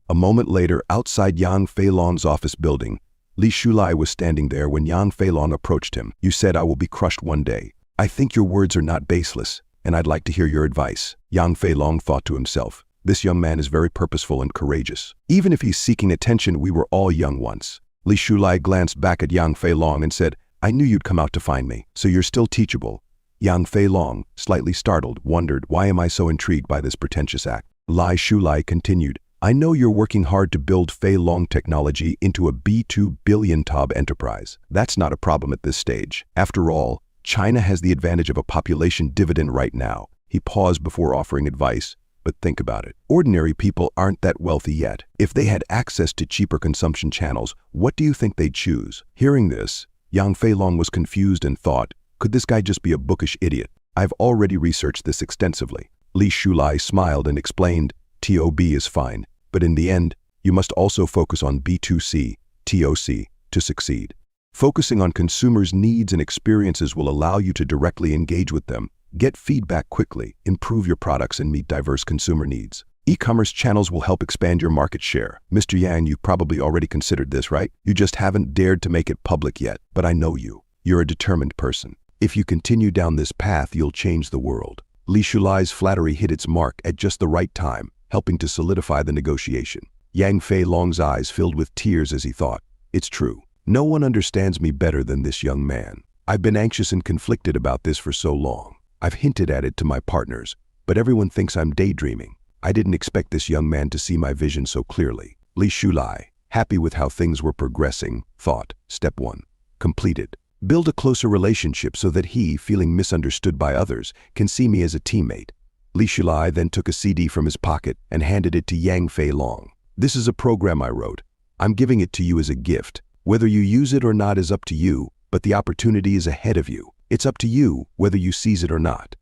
Speaker 1: A moment later, outside Yang Feilong's office building, Li Shulai was standing there when Yang Feilong approached him. You said I will be crushed one day. I think your words are not baseless, and I'd like to hear your advice. Yang Feilong thought to himself. This young man is very purposeful and courageous. Even if he's seeking attention, we were all young once. Li Shulai glanced back at Yang Feilong and said, I knew you'd come out to find me, so you're still teachable. Yang Feilong, slightly startled, wondered, why am I so intrigued by this pretentious act? Li Shulai continued, I know you're working hard to build Feilong technology into a B2 billion-TOB enterprise. That's not a problem at this stage. After all, China has the advantage of a population dividend right now. He paused before offering advice. But think about it. Ordinary people aren't that wealthy yet. If they had access to cheaper consumption channels, what do you think they'd choose? Hearing this, Yang Feilong was confused and thought, could this guy just be a bookish idiot? I've already researched this extensively. Li Shulai smiled and explained, TOB is fine, but in the end, you must also focus on B2C, TOC, to succeed. Focusing on consumers' needs and experiences will allow you to directly engage with them, get feedback quickly, improve your products, and meet diverse consumer needs. E-commerce channels will help expand your market share. Mr. Yang, you've probably already considered this, right? You just haven't dared to make it public yet, but I know you. You're a determined person. If you continue down this path, you'll change the world. Li Shulai's flattery hit its mark at just the right time, helping to solidify the negotiation. Yang Feilong's eyes filled with tears as he thought, it's true. No one understands me better than this young man. I've been anxious and conflicted about this for so long. I've hinted at it to my partners, but everyone thinks I'm daydreaming. I didn't expect this young man to see my vision so clearly. Li Shulai, happy with how things were progressing, thought, Step 1. Completed. Build a closer relationship so that he, feeling misunderstood by others, can see me as a teammate. Li Shulai then took a CD from his pocket and handed it to Yang Feilong. This is a program I wrote. I'm giving it to you as a gift. Whether you use it or not is up to you, but the opportunity is ahead of you. It's up to you whether you seize it or not.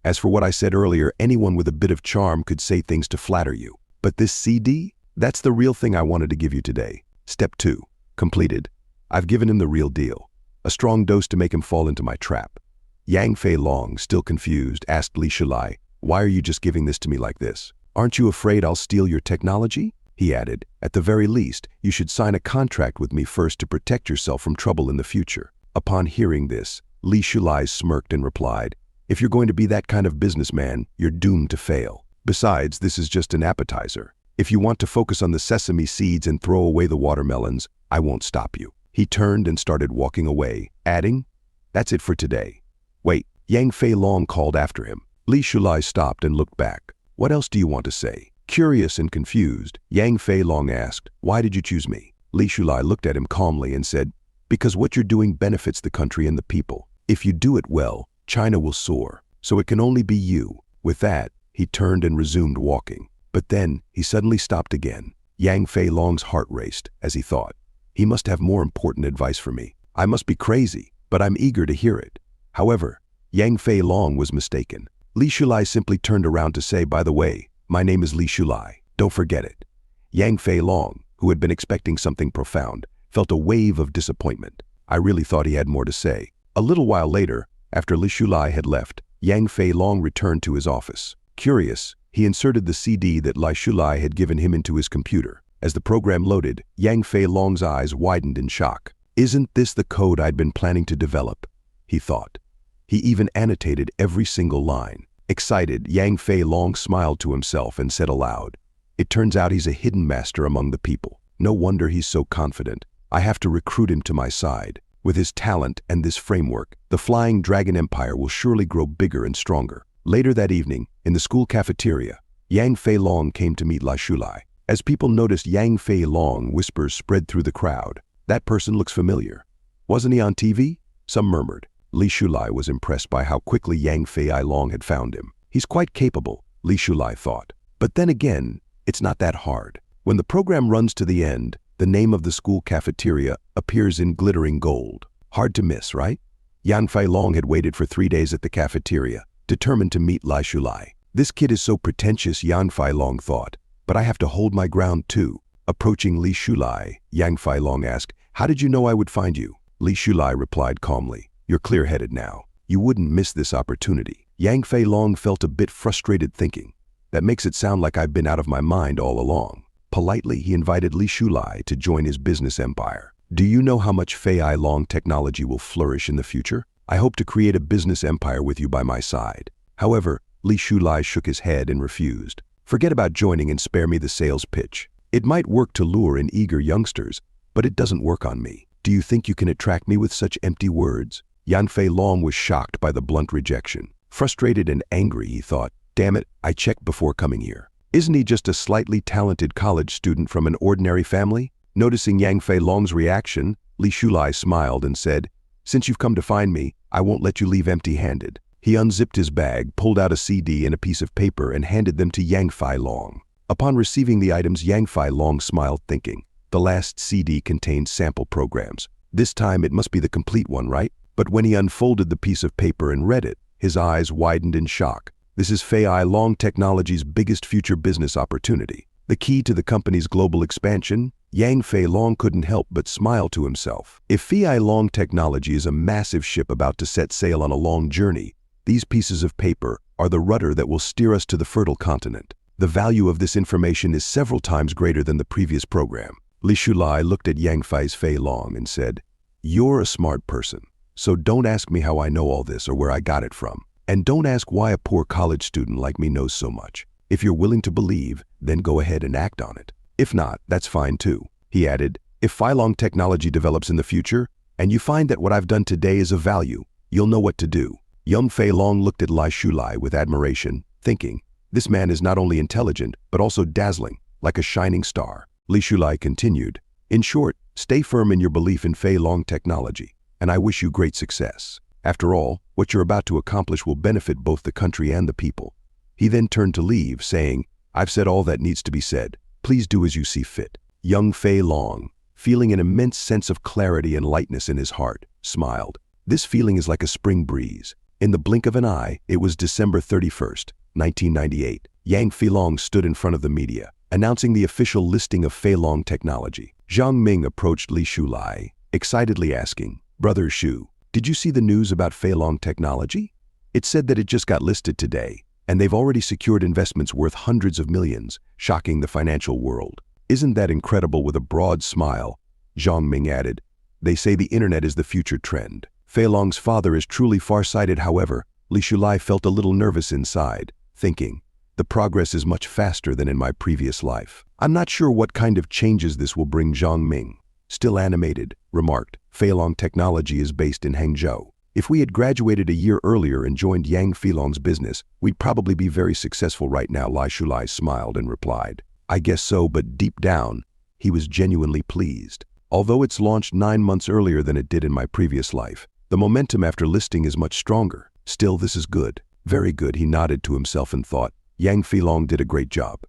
Speaker 1: As for what I said earlier, anyone with a bit of charm could say things to flatter you. But this CD, that's the real thing I wanted to give you today. Step 2. Completed. I've given him the real deal. a strong dose to make him fall into my trap. Yang Feilong, still confused, asked Li Shulai, "Why are you just giving this to me like this? Aren't you afraid I'll steal your technology?" He added, "At the very least, you should sign a contract with me first to protect yourself from trouble in the future." Upon hearing this, Li Shulai smirked and replied, "If you're going to be that kind of businessman, you're doomed to fail. Besides, this is just an appetizer. If you want to focus on the sesame seeds and throw away the watermelons, I won't stop you." He turned and started walking away, adding, "That's it for today." "Wait," Yang Feilong called after him. Li Shulai stopped and looked back. "What else do you want to say?" Curious and confused, Yang Feilong asked, "Why did you choose me?" Li Shulai looked at him calmly and said, "Because what you're doing benefits the country and the people. If you do it well, China will soar. So it can only be you." With that, he turned and resumed walking. But then, he suddenly stopped again. Yang Feilong's heart raced as he thought, "He must have more important advice for me. I must be crazy, but I'm eager to hear it." However, Yang Feilong was mistaken. Li Shulai simply turned around to say, "By the way, my name is Li Shulai. Don't forget it." Yang Feilong, who had been expecting something profound, felt a wave of disappointment. I really thought he had more to say. A little while later, after Li Shulai had left, Yang Feilong returned to his office. Curious, he inserted the CD that Li Shulai had given him into his computer. As the program loaded, Yang Feilong's eyes widened in shock. "Isn't this the code I'd been planning to develop?" he thought. He even annotated every single line. Excited, Yang Feilong smiled to himself and said aloud, "It turns out he's a hidden master among the people. No wonder he's so confident. I have to recruit him to my side. With his talent and this framework, the Flying Dragon Empire will surely grow bigger and stronger." Later that evening, in the school cafeteria, Yang Feilong came to meet Li Shulai. As people noticed Yang Feilong, whispers spread through the crowd. "That person looks familiar. Wasn't he on TV?" Some murmured. Li Shulai was impressed by how quickly Yang Feilong had found him. "He's quite capable," Li Shulai thought. But then again, it's not that hard. When the program runs to the end, the name of the school cafeteria appears in glittering gold. Hard to miss, right? Yang Feilong had waited for 3 days at the cafeteria, determined to meet Li Shulai. "This kid is so pretentious," Yang Feilong thought, "but I have to hold my ground too." Approaching Li Shulai, Yang Feilong asked, "How did you know I would find you?" Li Shulai replied calmly, "You're clear-headed now. You wouldn't miss this opportunity." Yang Feilong felt a bit frustrated thinking, "That makes it sound like I've been out of my mind all along." Politely, he invited Li Shulai to join his business empire. "Do you know how much Feilong technology will flourish in the future? I hope to create a business empire with you by my side." However, Li Shulai shook his head and refused. "Forget about joining and spare me the sales pitch. It might work to lure in eager youngsters, but it doesn't work on me. Do you think you can attract me with such empty words?" Yang Feilong was shocked by the blunt rejection. Frustrated and angry, he thought, "Damn it, I checked before coming here. Isn't he just a slightly talented college student from an ordinary family?" Noticing Yang Feilong's reaction, Li Shulai smiled and said, "Since you've come to find me, I won't let you leave empty-handed." He unzipped his bag, pulled out a CD and a piece of paper and handed them to Yang Feilong. Upon receiving the items, Yang Feilong smiled thinking, the last CD contained sample programs. This time it must be the complete one, right? But when he unfolded the piece of paper and read it, his eyes widened in shock. This is Feilong Technology's biggest future business opportunity. The key to the company's global expansion? Yang Feilong couldn't help but smile to himself. If Feilong Technology is a massive ship about to set sail on a long journey, these pieces of paper are the rudder that will steer us to the fertile continent. The value of this information is several times greater than the previous program. Li Shulai looked at Yang Feilong and said, "You're a smart person, so don't ask me how I know all this or where I got it from. And don't ask why a poor college student like me knows so much. If you're willing to believe, then go ahead and act on it. If not, that's fine too." He added, "If Feilong Technology develops in the future, and you find that what I've done today is of value, you'll know what to do." Yang Feilong looked at Li Shulai with admiration, thinking, "This man is not only intelligent, but also dazzling, like a shining star." Li Shulai continued, "In short, stay firm in your belief in Feilong Technology, and I wish you great success. After all, what you're about to accomplish will benefit both the country and the people." He then turned to leave, saying, "I've said all that needs to be said. Please do as you see fit." Yang Feilong, feeling an immense sense of clarity and lightness in his heart, smiled. This feeling is like a spring breeze. In the blink of an eye, it was December 31st, 1998. Yang Feilong stood in front of the media, announcing the official listing of Feilong Technology. Zhang Ming approached Li Shulai, excitedly asking, Brother Shu, did you see the news about Feilong Technology? It said that it just got listed today, and they've already secured investments worth hundreds of millions, shocking the financial world. Isn't that incredible? With a broad smile, Zhang Ming added, they say the internet is the future trend. Feilong's father is truly far-sighted. However, Li Shulai felt a little nervous inside, thinking, the progress is much faster than in my previous life. I'm not sure what kind of changes this will bring. Zhang Ming, still animated, remarked, Feilong Technology is based in Hangzhou. If we had graduated a year earlier and joined Yang Feilong's business, we'd probably be very successful right now. Li Shulai smiled and replied, I guess so, but deep down, he was genuinely pleased. Although it's launched 9 months earlier than it did in my previous life, the momentum after listing is much stronger. Still, this is good. Very good. He nodded to himself and thought, Yang Feilong did a great job.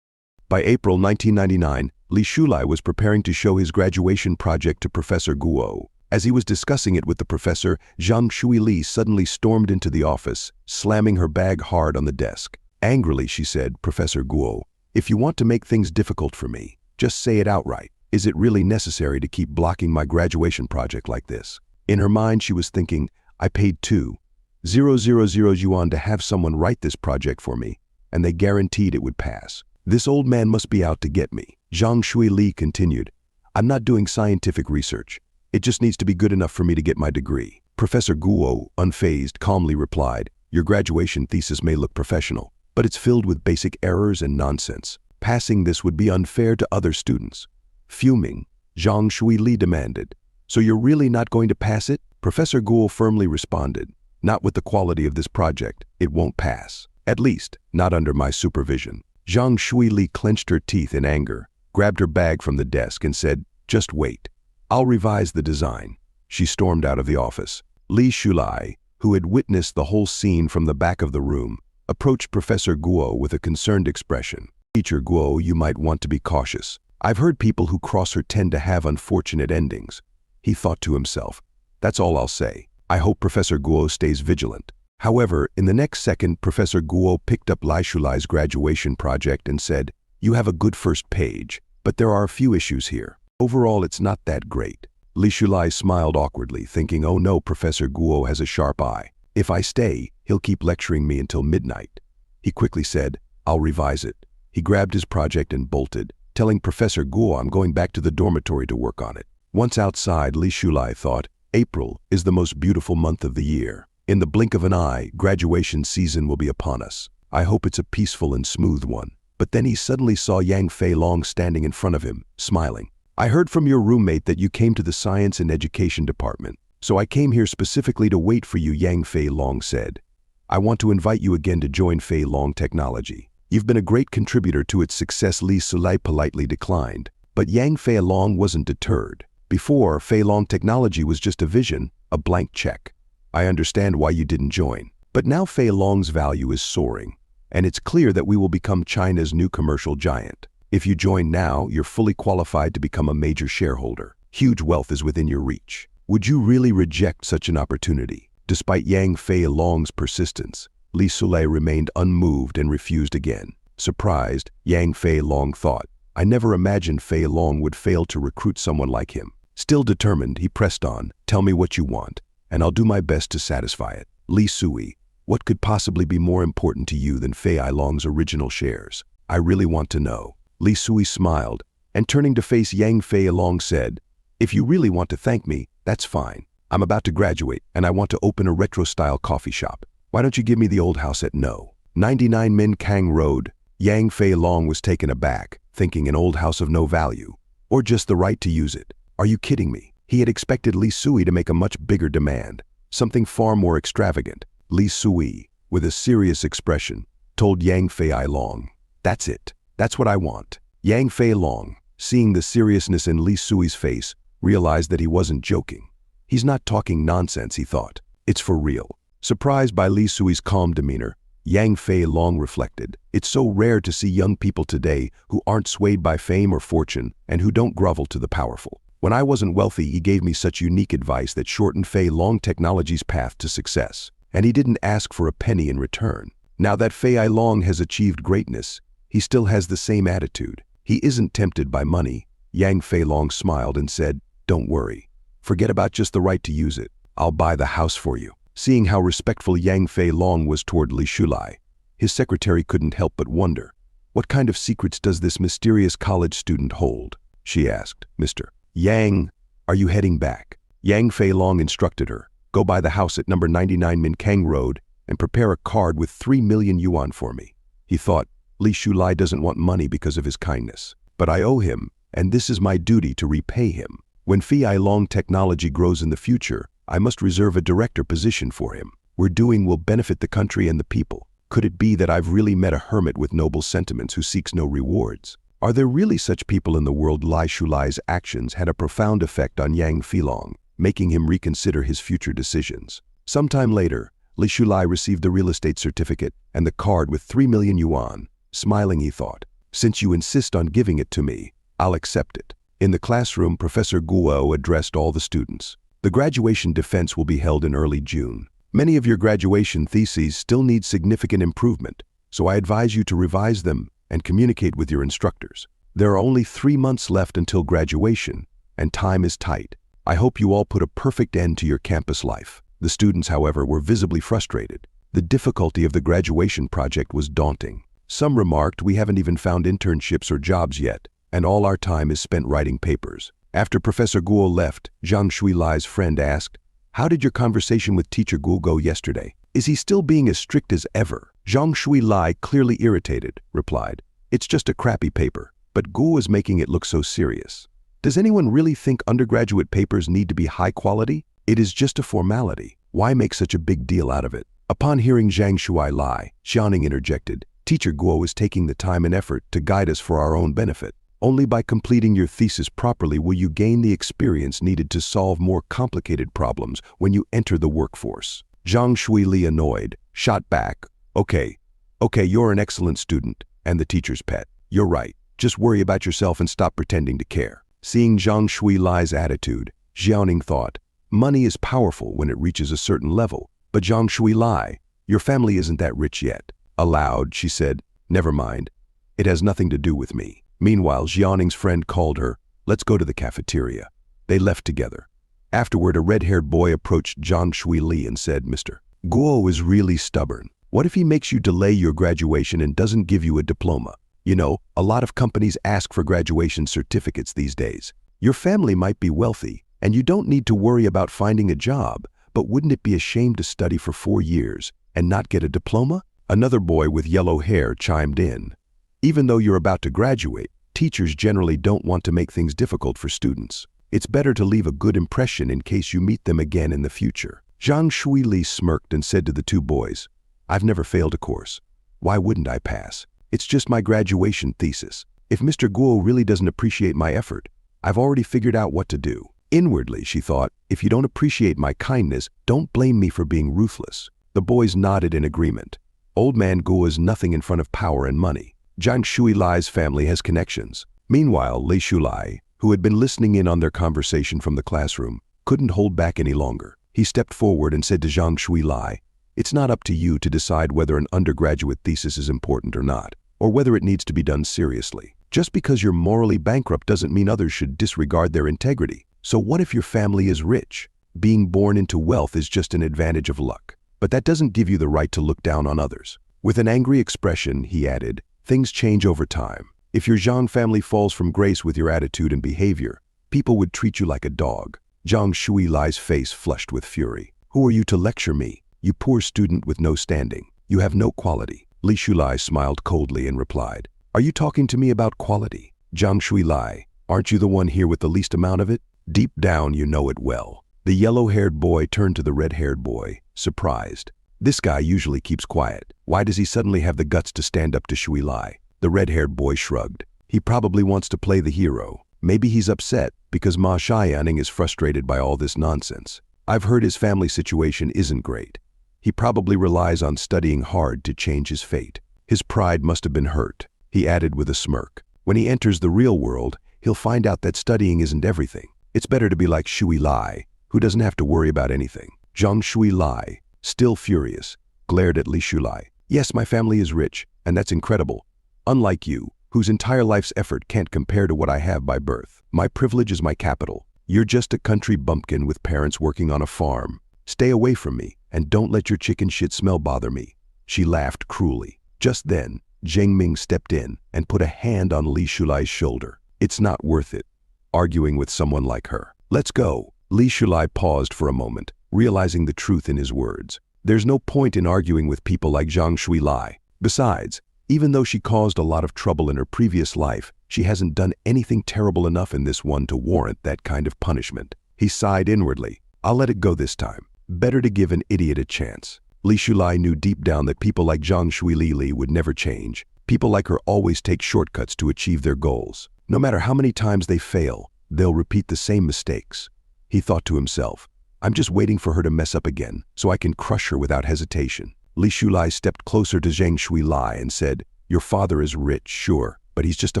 Speaker 1: By April 1999, Li Shulai was preparing to show his graduation project to Professor Guo. As he was discussing it with the professor, Zhang Shuili suddenly stormed into the office, slamming her bag hard on the desk. Angrily, she said, Professor Guo, if you want to make things difficult for me, just say it outright. Is it really necessary to keep blocking my graduation project like this? In her mind, she was thinking, I paid 2,000 yuan to have someone write this project for me, and they guaranteed it would pass. This old man must be out to get me. Zhang Shuili continued, I'm not doing scientific research. It just needs to be good enough for me to get my degree. Professor Guo, unfazed, calmly replied, your graduation thesis may look professional, but it's filled with basic errors and nonsense. Passing this would be unfair to other students. Fuming, Zhang Shuili demanded, so you're really not going to pass it? Professor Guo firmly responded, not with the quality of this project, it won't pass. At least, not under my supervision. Zhang Shuili clenched her teeth in anger, grabbed her bag from the desk and said, just wait. I'll revise the design. She stormed out of the office. Li Shulai, who had witnessed the whole scene from the back of the room, approached Professor Guo with a concerned expression. Teacher Guo, you might want to be cautious. I've heard people who cross her tend to have unfortunate endings. He thought to himself, that's all I'll say. I hope Professor Guo stays vigilant. However, in the next second, Professor Guo picked up Li Shulai's graduation project and said, you have a good first page, but there are a few issues here. Overall, it's not that great. Li Shulai smiled awkwardly, thinking, oh no, Professor Guo has a sharp eye. If I stay, he'll keep lecturing me until midnight. He quickly said, I'll revise it. He grabbed his project and bolted, telling Professor Guo I'm going back to the dormitory to work on it. Once outside, Li Shulai thought, April is the most beautiful month of the year. In the blink of an eye, graduation season will be upon us. I hope it's a peaceful and smooth one. But then he suddenly saw Yang Feilong standing in front of him, smiling. I heard from your roommate that you came to the Science and Education Department, so I came here specifically to wait for you, Yang Feilong said. I want to invite you again to join Feilong Technology. You've been a great contributor to its success. Li Shulai politely declined, but Yang Feilong wasn't deterred. Before, Feilong Technology was just a vision, a blank check. I understand why you didn't join, but now Feilong's value is soaring, and it's clear that we will become China's new commercial giant. If you join now, you're fully qualified to become a major shareholder. Huge wealth is within your reach. Would you really reject such an opportunity? Despite Yang Feilong's persistence, Li Shulai remained unmoved and refused again. Surprised, Yang Feilong thought, I never imagined Feilong would fail to recruit someone like him. Still determined, he pressed on, tell me what you want, and I'll do my best to satisfy it. Li Sui, what could possibly be more important to you than Feilong's original shares? I really want to know. Li Sui smiled, and turning to face Yang Feilong said, if you really want to thank me, that's fine. I'm about to graduate, and I want to open a retro-style coffee shop. Why don't you give me the old house at No. 99 Min Kang Road? Yang Feilong was taken aback, thinking an old house of no value, or just the right to use it. Are you kidding me? He had expected Li Sui to make a much bigger demand, something far more extravagant. Li Sui, with a serious expression, told Yang Feilong, that's it. That's what I want. Yang Feilong, seeing the seriousness in Li Sui's face, realized that he wasn't joking. He's not talking nonsense, he thought. It's for real. Surprised by Li Sui's calm demeanor, Yang Feilong reflected, it's so rare to see young people today who aren't swayed by fame or fortune and who don't grovel to the powerful. When I wasn't wealthy, he gave me such unique advice that shortened Feilong Technology's path to success, and he didn't ask for a penny in return. Now that Feilong has achieved greatness, he still has the same attitude. He isn't tempted by money. Yang Feilong smiled and said, don't worry. Forget about just the right to use it. I'll buy the house for you. Seeing how respectful Yang Feilong was toward Li Shulai, his secretary couldn't help but wonder. What kind of secrets does this mysterious college student hold? She asked. Mr. Yang, are you heading back? Yang Feilong instructed her. Go by the house at number 99 Min Kang Road and prepare a card with 3 million yuan for me. He thought, Li Shulai doesn't want money because of his kindness. But I owe him, and this is my duty to repay him. When Feilong technology grows in the future, I must reserve a director position for him. We're doing will benefit the country and the people. Could it be that I've really met a hermit with noble sentiments who seeks no rewards? Are there really such people in the world? Li Shulai's actions had a profound effect on Yang Feilong, making him reconsider his future decisions. Sometime later, Li Shulai received the real estate certificate and the card with 3 million yuan. Smiling, he thought, since you insist on giving it to me, I'll accept it. In the classroom, Professor Guo addressed all the students. The graduation defense will be held in early June. Many of your graduation theses still need significant improvement, so I advise you to revise them and communicate with your instructors. There are only 3 months left until graduation, and time is tight. I hope you all put a perfect end to your campus life. The students, however, were visibly frustrated. The difficulty of the graduation project was daunting. Some remarked, we haven't even found internships or jobs yet, and all our time is spent writing papers. After Professor Guo left, Zhang Shuilai's friend asked, how did your conversation with Teacher Guo go yesterday? Is he still being as strict as ever? Zhang Shuilai, clearly irritated, replied, it's just a crappy paper, but Guo is making it look so serious. Does anyone really think undergraduate papers need to be high quality? It is just a formality. Why make such a big deal out of it? Upon hearing Zhang Shuilai, Xiaoning interjected, Teacher Guo is taking the time and effort to guide us for our own benefit. Only by completing your thesis properly will you gain the experience needed to solve more complicated problems when you enter the workforce. Zhang Shuili, annoyed, shot back, Okay, you're an excellent student and the teacher's pet. You're right. Just worry about yourself and stop pretending to care. Seeing Zhang Shuilai's attitude, Xiaoning thought, money is powerful when it reaches a certain level, but Zhang Shuilai, your family isn't that rich yet. Aloud, she said, never mind. It has nothing to do with me. Meanwhile, Xiaoning's friend called her, let's go to the cafeteria. They left together. Afterward, a red-haired boy approached Zhang Shuili and said, Mr. Guo is really stubborn. What if he makes you delay your graduation and doesn't give you a diploma? You know, a lot of companies ask for graduation certificates these days. Your family might be wealthy, and you don't need to worry about finding a job, but wouldn't it be a shame to study for 4 years and not get a diploma? Another boy with yellow hair chimed in. Even though you're about to graduate, teachers generally don't want to make things difficult for students. It's better to leave a good impression in case you meet them again in the future. Zhang Shuili smirked and said to the two boys, I've never failed a course. Why wouldn't I pass? It's just my graduation thesis. If Mr. Guo really doesn't appreciate my effort, I've already figured out what to do. Inwardly, she thought, if you don't appreciate my kindness, don't blame me for being ruthless. The boys nodded in agreement. Old man Guo is nothing in front of power and money. Zhang Shuilai's family has connections. Meanwhile, Li Shulai, who had been listening in on their conversation from the classroom, couldn't hold back any longer. He stepped forward and said to Zhang Shuilai, it's not up to you to decide whether an undergraduate thesis is important or not, or whether it needs to be done seriously. Just because you're morally bankrupt doesn't mean others should disregard their integrity. So what if your family is rich? Being born into wealth is just an advantage of luck. But that doesn't give you the right to look down on others. With an angry expression, he added, things change over time. If your Zhang family falls from grace with your attitude and behavior, people would treat you like a dog. Zhang Shuilai's face flushed with fury. Who are you to lecture me? You poor student with no standing. You have no quality. Li Shulai smiled coldly and replied, are you talking to me about quality? Zhang Shuilai, aren't you the one here with the least amount of it? Deep down, you know it well. The yellow-haired boy turned to the red-haired boy, surprised. This guy usually keeps quiet. Why does he suddenly have the guts to stand up to Shuilai? The red-haired boy shrugged. He probably wants to play the hero. Maybe he's upset because Ma Xiaoning is frustrated by all this nonsense. I've heard his family situation isn't great. He probably relies on studying hard to change his fate. His pride must have been hurt, he added with a smirk. When he enters the real world, he'll find out that studying isn't everything. It's better to be like Shuilai, who doesn't have to worry about anything. Zhang Shuilai, still furious, glared at Li Shulai. Yes, my family is rich, and that's incredible. Unlike you, whose entire life's effort can't compare to what I have by birth. My privilege is my capital. You're just a country bumpkin with parents working on a farm. Stay away from me, and don't let your chicken shit smell bother me." She laughed cruelly. Just then, Zhang Ming stepped in and put a hand on Li Shulai's shoulder. "It's not worth it, arguing with someone like her. Let's go." Li Shulai paused for a moment, realizing the truth in his words. There's no point in arguing with people like Zhang Shuilai. Besides, even though she caused a lot of trouble in her previous life, she hasn't done anything terrible enough in this one to warrant that kind of punishment. He sighed inwardly. "I'll let it go this time. Better to give an idiot a chance." Li Shulai knew deep down that people like Zhang Shuilili would never change. People like her always take shortcuts to achieve their goals. No matter how many times they fail, they'll repeat the same mistakes. He thought to himself, "I'm just waiting for her to mess up again, so I can crush her without hesitation." Li Shulai stepped closer to Zhang Shuilai and said, "Your father is rich, sure, but he's just a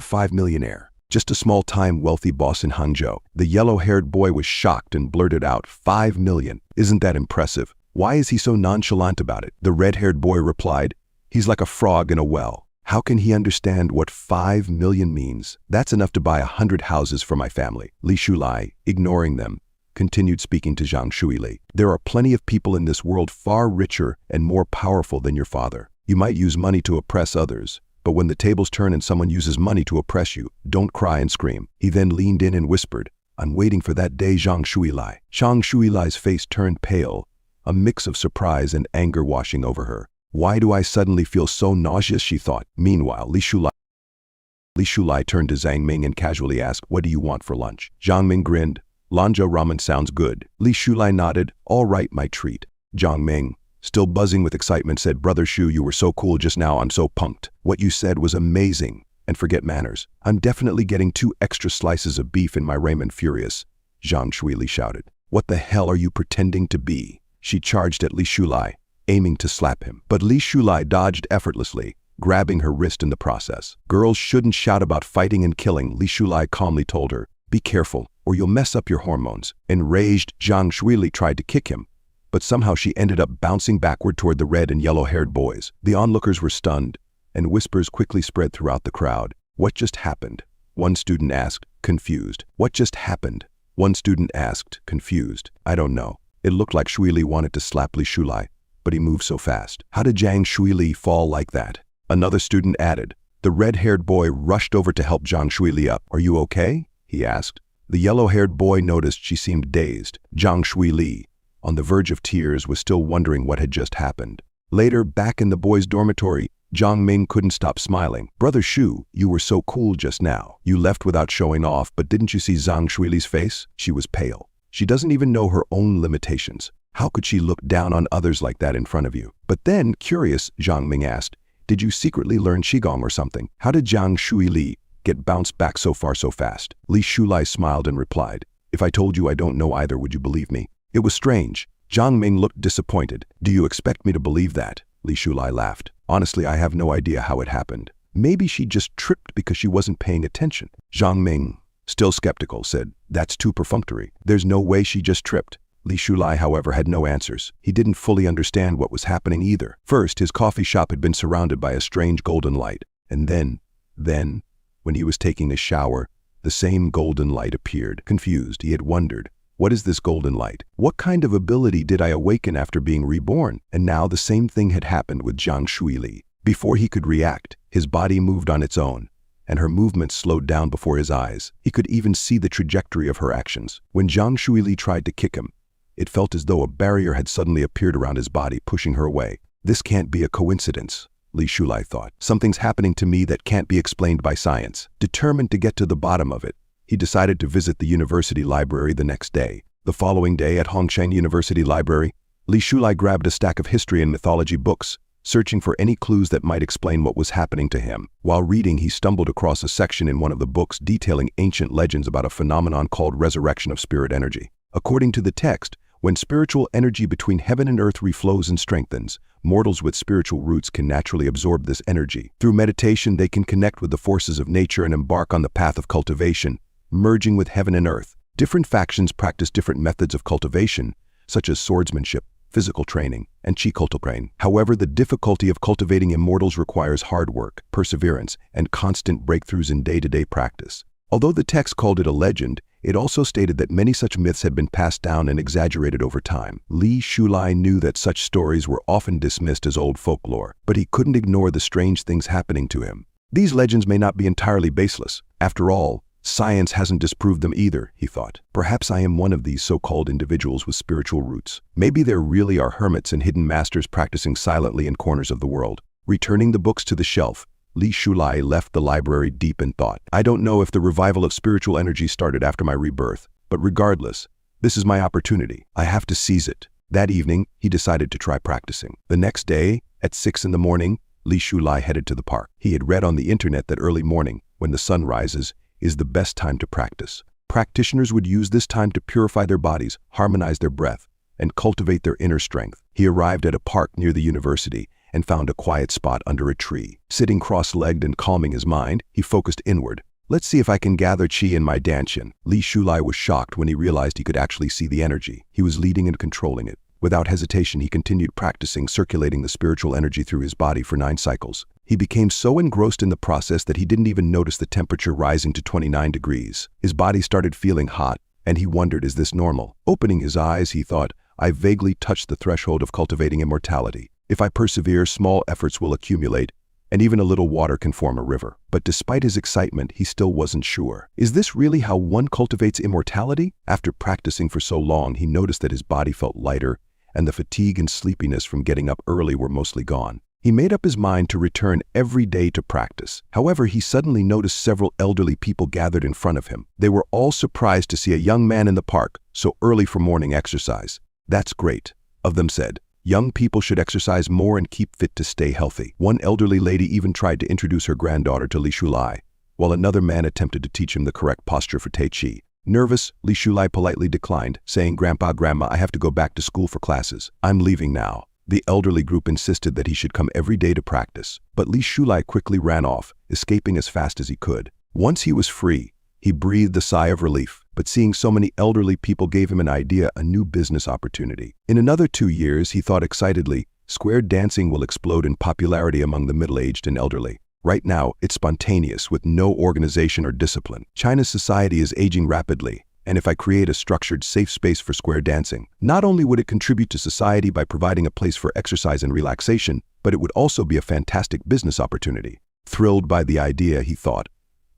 Speaker 1: 5-millionaire. Just a small-time wealthy boss in Hangzhou." The yellow-haired boy was shocked and blurted out, "5 million? Isn't that impressive? Why is he so nonchalant about it?" The red-haired boy replied, "He's like a frog in a well. How can he understand what 5 million means? That's enough to buy 100 houses for my family." Li Shulai, ignoring them, continued speaking to Zhang Shuili. "There are plenty of people in this world far richer and more powerful than your father. You might use money to oppress others, but when the tables turn and someone uses money to oppress you, don't cry and scream." He then leaned in and whispered, "I'm waiting for that day, Zhang Shuilai." Zhang Shuilai's face turned pale, a mix of surprise and anger washing over her. "Why do I suddenly feel so nauseous?" she thought. Meanwhile, Li Shulai turned to Zhang Ming and casually asked, "What do you want for lunch?" Zhang Ming grinned. "Lanzhou ramen sounds good." Li Shulai nodded. "All right, my treat." Zhang Ming, still buzzing with excitement, said, "Brother Shu, you were so cool just now, I'm so pumped. What you said was amazing. And forget manners. I'm definitely getting 2 extra slices of beef in my ramen." "Furious," Zhang Shuili shouted. "What the hell are you pretending to be?" She charged at Li Shulai, aiming to slap him. But Li Shulai dodged effortlessly, grabbing her wrist in the process. "Girls shouldn't shout about fighting and killing," Li Shulai calmly told her. "Be careful, or you'll mess up your hormones." Enraged, Zhang Shuili tried to kick him, but somehow she ended up bouncing backward toward the red and yellow-haired boys. The onlookers were stunned, and whispers quickly spread throughout the crowd. "What just happened?" one student asked, confused. "What just happened?" one student asked, confused. "I don't know. It looked like Shuili wanted to slap Li Shulai, but he moved so fast. How did Zhang Shuili fall like that?" Another student added. The red-haired boy rushed over to help Zhang Shuili up. "Are you okay?" he asked. The yellow-haired boy noticed she seemed dazed. Zhang Shuili, on the verge of tears, was still wondering what had just happened. Later, back in the boys' dormitory, Zhang Ming couldn't stop smiling. "Brother Shu, you were so cool just now. You left without showing off, but didn't you see Zhang Shuili's face? She was pale. She doesn't even know her own limitations. How could she look down on others like that in front of you?" But then, curious, Zhang Ming asked, "Did you secretly learn Qigong or something? How did Zhang Shuili get bounced back so far so fast?" Li Shulai smiled and replied, "If I told you I don't know either, would you believe me?" It was strange. Zhang Ming looked disappointed. "Do you expect me to believe that?" Li Shulai laughed. "Honestly, I have no idea how it happened. Maybe she just tripped because she wasn't paying attention." Zhang Ming, still skeptical, said, "That's too perfunctory. There's no way she just tripped." Li Shulai, however, had no answers. He didn't fully understand what was happening either. First, his coffee shop had been surrounded by a strange golden light. And then, when he was taking a shower, the same golden light appeared. Confused, he had wondered, "What is this golden light? What kind of ability did I awaken after being reborn?" And now the same thing had happened with Zhang Shuili. Before he could react, his body moved on its own, and her movements slowed down before his eyes. He could even see the trajectory of her actions. When Zhang Shuili tried to kick him, it felt as though a barrier had suddenly appeared around his body, pushing her away. "This can't be a coincidence," Li Shulai thought. "Something's happening to me that can't be explained by science." Determined to get to the bottom of it, he decided to visit the university library the next day. The following day at Hongshan University Library, Li Shulai grabbed a stack of history and mythology books, searching for any clues that might explain what was happening to him. While reading, he stumbled across a section in one of the books detailing ancient legends about a phenomenon called resurrection of spirit energy. According to the text, when spiritual energy between heaven and earth reflows and strengthens, mortals with spiritual roots can naturally absorb this energy. Through meditation, they can connect with the forces of nature and embark on the path of cultivation, merging with heaven and earth. Different factions practice different methods of cultivation, such as swordsmanship, physical training, and chi cultivation. However, the difficulty of cultivating immortals requires hard work, perseverance, and constant breakthroughs in day-to-day practice. Although the text called it a legend, It also stated that many such myths had been passed down and exaggerated over time. Li Shulai knew that such stories were often dismissed as old folklore, but he couldn't ignore the strange things happening to him. These legends may not be entirely baseless. After all, science hasn't disproved them either, he thought. Perhaps I am one of these so-called individuals with spiritual roots. Maybe there really are hermits and hidden masters practicing silently in corners of the world. Returning the books to the shelf, Li Shulai left the library deep in thought. I don't know if the revival of spiritual energy started after my rebirth, but regardless, this is my opportunity. I have to seize it. That evening, he decided to try practicing. The next day, at 6 in the morning, Li Shulai headed to the park. He had read on the internet that early morning, when the sun rises, is the best time to practice. Practitioners would use this time to purify their bodies, harmonize their breath, and cultivate their inner strength. He arrived at a park near the university and found a quiet spot under a tree. Sitting cross-legged and calming his mind, he focused inward. Let's see if I can gather qi in my danshin. Li Shulai was shocked when he realized he could actually see the energy. He was leading and controlling it. Without hesitation, he continued practicing, circulating the spiritual energy through his body for 9 cycles. He became so engrossed in the process that he didn't even notice the temperature rising to 29 degrees. His body started feeling hot, and he wondered, is this normal? Opening his eyes, he thought, I vaguely touched the threshold of cultivating immortality. If I persevere, small efforts will accumulate, and even a little water can form a river. But despite his excitement, he still wasn't sure. Is this really how one cultivates immortality? After practicing for so long, he noticed that his body felt lighter, and the fatigue and sleepiness from getting up early were mostly gone. He made up his mind to return every day to practice. However, he suddenly noticed several elderly people gathered in front of him. They were all surprised to see a young man in the park so early for morning exercise. That's great, of them said. Young people should exercise more and keep fit to stay healthy. One elderly lady even tried to introduce her granddaughter to Li Shulai, while another man attempted to teach him the correct posture for Tai Chi. Nervous, Li Shulai politely declined, saying, Grandpa, Grandma, I have to go back to school for classes. I'm leaving now. The elderly group insisted that he should come every day to practice, but Li Shulai quickly ran off, escaping as fast as he could. Once he was free, he breathed a sigh of relief, but seeing so many elderly people gave him an idea, a new business opportunity. In another 2 years, he thought excitedly, square dancing will explode in popularity among the middle-aged and elderly. Right now, it's spontaneous with no organization or discipline. China's society is aging rapidly, and if I create a structured, safe space for square dancing, not only would it contribute to society by providing a place for exercise and relaxation, but it would also be a fantastic business opportunity. Thrilled by the idea, he thought,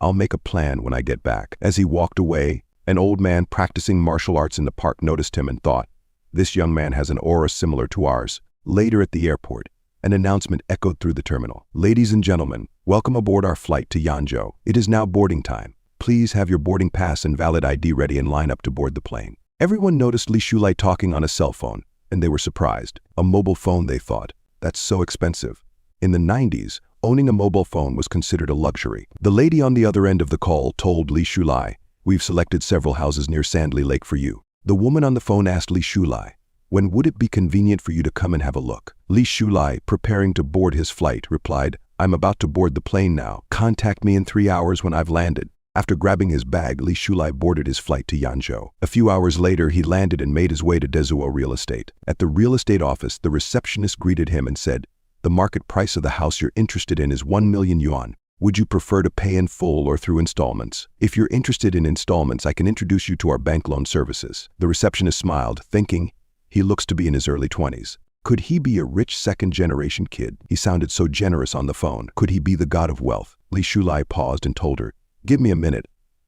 Speaker 1: I'll make a plan when I get back. As he walked away, an old man practicing martial arts in the park noticed him and thought, this young man has an aura similar to ours. Later at the airport, an announcement echoed through the terminal. Ladies and gentlemen, welcome aboard our flight to Yanzhou. It is now boarding time. Please have your boarding pass and valid ID ready and line up to board the plane. Everyone noticed Li Shulai talking on a cell phone, and they were surprised. A mobile phone, they thought. That's so expensive. In the 90s, owning a mobile phone was considered a luxury. The lady on the other end of the call told Li Shulai, we've selected several houses near Sandley Lake for you. The woman on the phone asked Li Shulai, when would it be convenient for you to come and have a look? Li Shulai, preparing to board his flight, replied, I'm about to board the plane now. Contact me in 3 hours when I've landed. After grabbing his bag, Li Shulai boarded his flight to Yanzhou. A few hours later, he landed and made his way to Dezuo Real Estate. At the real estate office, the receptionist greeted him and said, the market price of the house you're interested in is 1 million yuan. Would you prefer to pay in full or through installments? If you're interested in installments, I can introduce you to our bank loan services. The receptionist smiled, thinking, he looks to be in his early 20s. Could he be a rich second-generation kid? He sounded so generous on the phone. Could he be the god of wealth? Li Shulai paused and told her, give me a minute.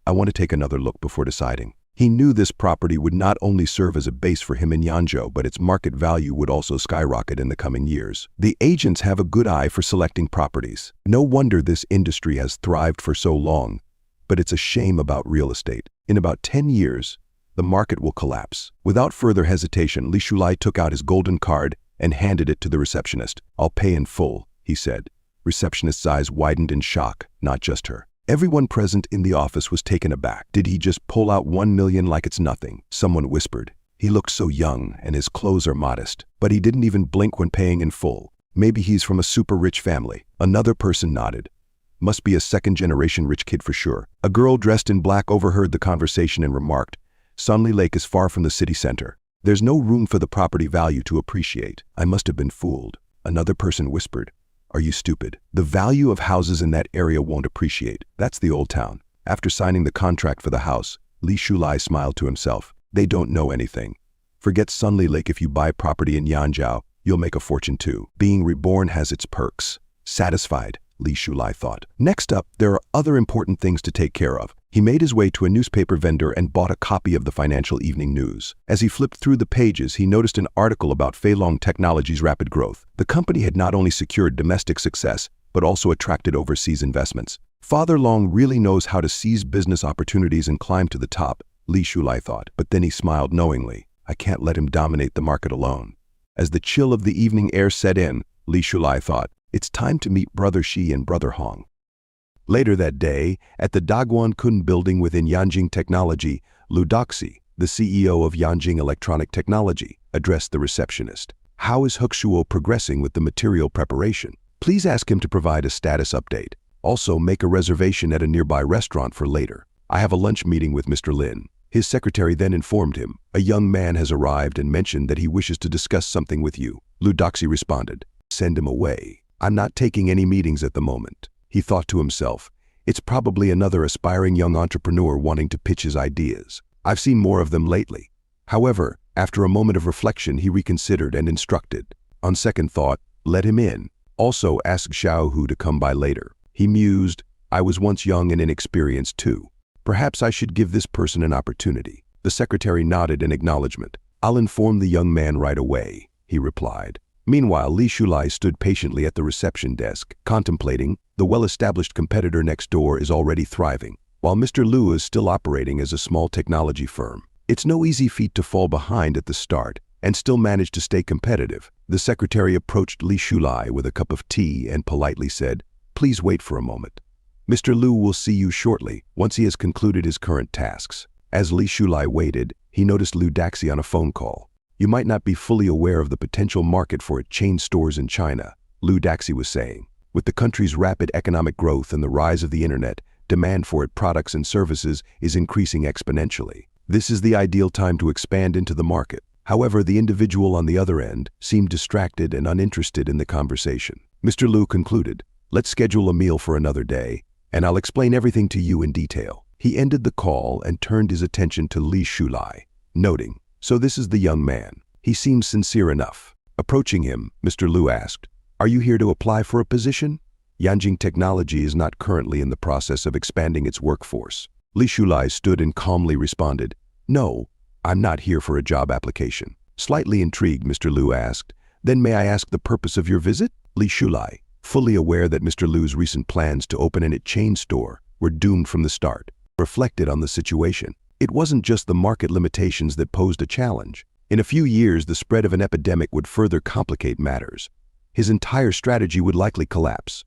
Speaker 1: I want to take another look before deciding. He knew this property would not only serve as a base for him in Yanzhou, but its market value would also skyrocket in the coming years. The agents have a good eye for selecting properties. No wonder this industry has thrived for so long. But it's a shame about real estate. In about 10 years, the market will collapse. Without further hesitation, Li Shulai took out his golden card and handed it to the receptionist. I'll pay in full, he said. Receptionist's eyes widened in shock, not just her. Everyone present in the office was taken aback. Did he just pull out 1 million like it's nothing? Someone whispered. He looked so young and his clothes are modest, but he didn't even blink when paying in full. Maybe he's from a super rich family. Another person nodded. Must be a second-generation rich kid for sure. A girl dressed in black overheard the conversation and remarked, Sunley Lake is far from the city center. There's no room for the property value to appreciate. I must have been fooled. Another person whispered. Are you stupid? The value of houses in that area won't appreciate. That's the old town. After signing the contract for the house, Li Shulai smiled to himself. They don't know anything. Forget Sunli Lake. If you buy property in Yanjiao, you'll make a fortune too. Being reborn has its perks. Satisfied, Li Shulai thought. Next up, there are other important things to take care of. He made his way to a newspaper vendor and bought a copy of the Financial Evening News. As he flipped through the pages, he noticed an article about Feilong Technology's rapid growth. The company had not only secured domestic success, but also attracted overseas investments. Father Long really knows how to seize business opportunities and climb to the top, Li Shulai thought. But then he smiled knowingly. I can't let him dominate the market alone. As the chill of the evening air set in, Li Shulai thought, it's time to meet Brother Shi and Brother Hong. Later that day, at the Dagwon Kun building within Yanjing Technology, Lu Doxi, the CEO of Yanjing Electronic Technology, addressed the receptionist. How is Hukshuo progressing with the material preparation? Please ask him to provide a status update. Also, make a reservation at a nearby restaurant for later. I have a lunch meeting with Mr. Lin. His secretary then informed him, a young man has arrived and mentioned that he wishes to discuss something with you. Lu Doxi responded, send him away. I'm not taking any meetings at the moment. He thought to himself, it's probably another aspiring young entrepreneur wanting to pitch his ideas. I've seen more of them lately. However, after a moment of reflection, he reconsidered and instructed. On second thought, let him in. Also ask Xiao Hu to come by later. He mused, I was once young and inexperienced too. Perhaps I should give this person an opportunity. The secretary nodded in acknowledgement. I'll inform the young man right away, he replied. Meanwhile, Li Shulai stood patiently at the reception desk, contemplating. The well-established competitor next door is already thriving, while Mr. Lu is still operating as a small technology firm. It's no easy feat to fall behind at the start and still manage to stay competitive. The secretary approached Li Shulai with a cup of tea and politely said, please wait for a moment. Mr. Lu will see you shortly, once he has concluded his current tasks. As Li Shulai waited, he noticed Lu Doxi on a phone call. You might not be fully aware of the potential market for chain stores in China, Lu Doxi was saying. With the country's rapid economic growth and the rise of the internet, demand for its products and services is increasing exponentially. This is the ideal time to expand into the market. However, the individual on the other end seemed distracted and uninterested in the conversation. Mr. Lu concluded, let's schedule a meal for another day, and I'll explain everything to you in detail. He ended the call and turned his attention to Li Shulai, noting, so this is the young man. He seems sincere enough. Approaching him, Mr. Lu asked, are you here to apply for a position? Yanjing Technology is not currently in the process of expanding its workforce. Li Shulai stood and calmly responded, no, I'm not here for a job application. Slightly intrigued, Mr. Lu asked, then may I ask the purpose of your visit? Li Shulai, fully aware that Mr. Lu's recent plans to open a chain store were doomed from the start, reflected on the situation. It wasn't just the market limitations that posed a challenge. In a few years, the spread of an epidemic would further complicate matters. His entire strategy would likely collapse.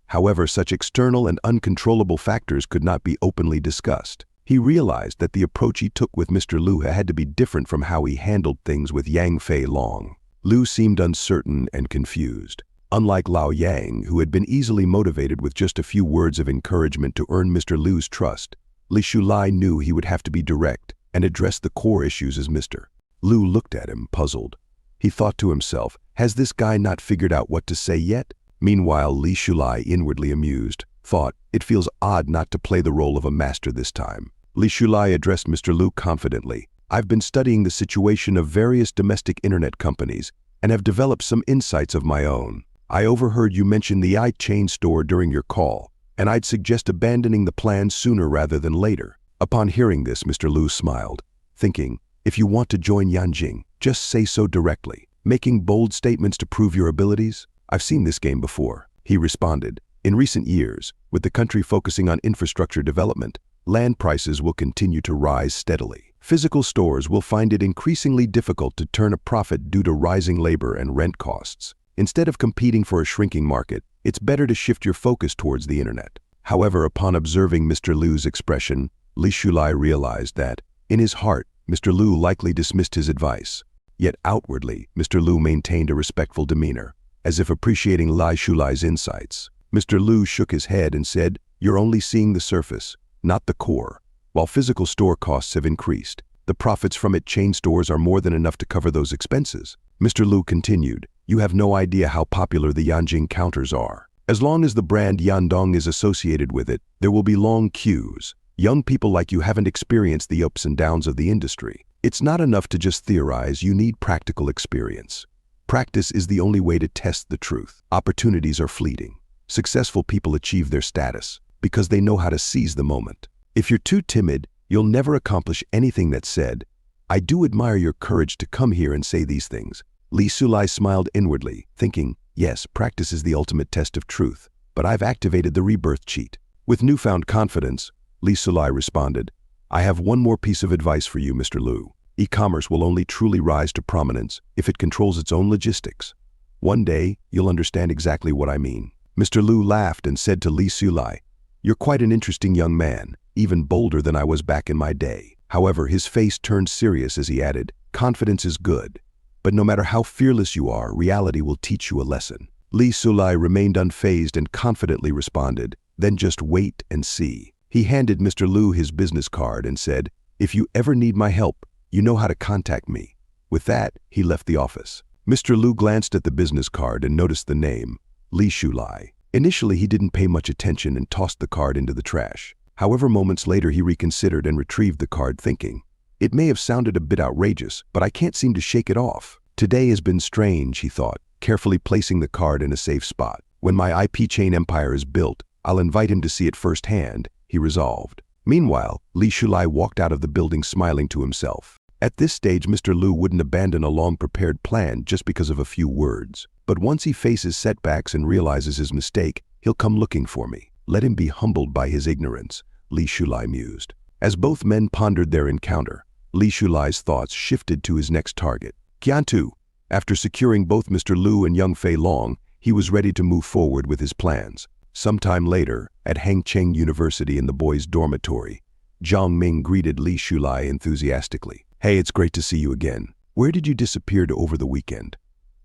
Speaker 1: However, such external and uncontrollable factors could not be openly discussed. He realized that the approach he took with Mr. Lu had to be different from how he handled things with Yang Feilong. Lu seemed uncertain and confused. Unlike Lao Yang, who had been easily motivated with just a few words of encouragement to earn Mr. Lu's trust, Li Shulai knew he would have to be direct and address the core issues as Mr. Lu looked at him, puzzled. He thought to himself, has this guy not figured out what to say yet? Meanwhile, Li Shulai, inwardly amused, thought, it feels odd not to play the role of a master this time. Li Shulai addressed Mr. Lu confidently. I've been studying the situation of various domestic internet companies and have developed some insights of my own. I overheard you mention the chain store during your call, and I'd suggest abandoning the plan sooner rather than later. Upon hearing this, Mr. Lu smiled, thinking, if you want to join Yanjing, just say so directly. Making bold statements to prove your abilities? I've seen this game before, he responded. In recent years, with the country focusing on infrastructure development, land prices will continue to rise steadily. Physical stores will find it increasingly difficult to turn a profit due to rising labor and rent costs. Instead of competing for a shrinking market, it's better to shift your focus towards the internet. However, upon observing Mr. Lu's expression, Li Shulai realized that, in his heart, Mr. Lu likely dismissed his advice. Yet outwardly, Mr. Lu maintained a respectful demeanor, as if appreciating Li Shulai's insights. Mr. Lu shook his head and said, you're only seeing the surface, not the core. While physical store costs have increased, the profits from chain stores are more than enough to cover those expenses. Mr. Lu continued, you have no idea how popular the Yanjing counters are. As long as the brand Yandong is associated with it, there will be long queues. Young people like you haven't experienced the ups and downs of the industry. It's not enough to just theorize, you need practical experience. Practice is the only way to test the truth. Opportunities are fleeting. Successful people achieve their status because they know how to seize the moment. If you're too timid, you'll never accomplish anything that's said. I do admire your courage to come here and say these things. Li Sulai smiled inwardly, thinking, yes, practice is the ultimate test of truth, but I've activated the rebirth cheat. With newfound confidence, Li Sulai responded, I have one more piece of advice for you, Mr. Liu. E-commerce will only truly rise to prominence if it controls its own logistics. One day, you'll understand exactly what I mean. Mr. Liu laughed and said to Li Sulai, you're quite an interesting young man, even bolder than I was back in my day. However, his face turned serious as he added, confidence is good, but no matter how fearless you are, reality will teach you a lesson. Li Sulai remained unfazed and confidently responded, then just wait and see. He handed Mr. Liu his business card and said, if you ever need my help, you know how to contact me. With that, he left the office. Mr. Liu glanced at the business card and noticed the name, Li Sulai. Initially, he didn't pay much attention and tossed the card into the trash. However, moments later, he reconsidered and retrieved the card thinking, it may have sounded a bit outrageous, but I can't seem to shake it off. Today has been strange, he thought, carefully placing the card in a safe spot. When my IP chain empire is built, I'll invite him to see it firsthand, he resolved. Meanwhile, Li Sulai walked out of the building smiling to himself. At this stage, Mr. Liu wouldn't abandon a long-prepared plan just because of a few words. But once he faces setbacks and realizes his mistake, he'll come looking for me. Let him be humbled by his ignorance, Li Sulai mused. As both men pondered their encounter, Li Sulai's thoughts shifted to his next target, Qiantu. After securing both Mr. Liu and Yang Feilong, he was ready to move forward with his plans. Sometime later, at Hangcheng University in the boys' dormitory, Zhang Ming greeted Li Sulai enthusiastically. Hey, it's great to see you again. Where did you disappear to over the weekend?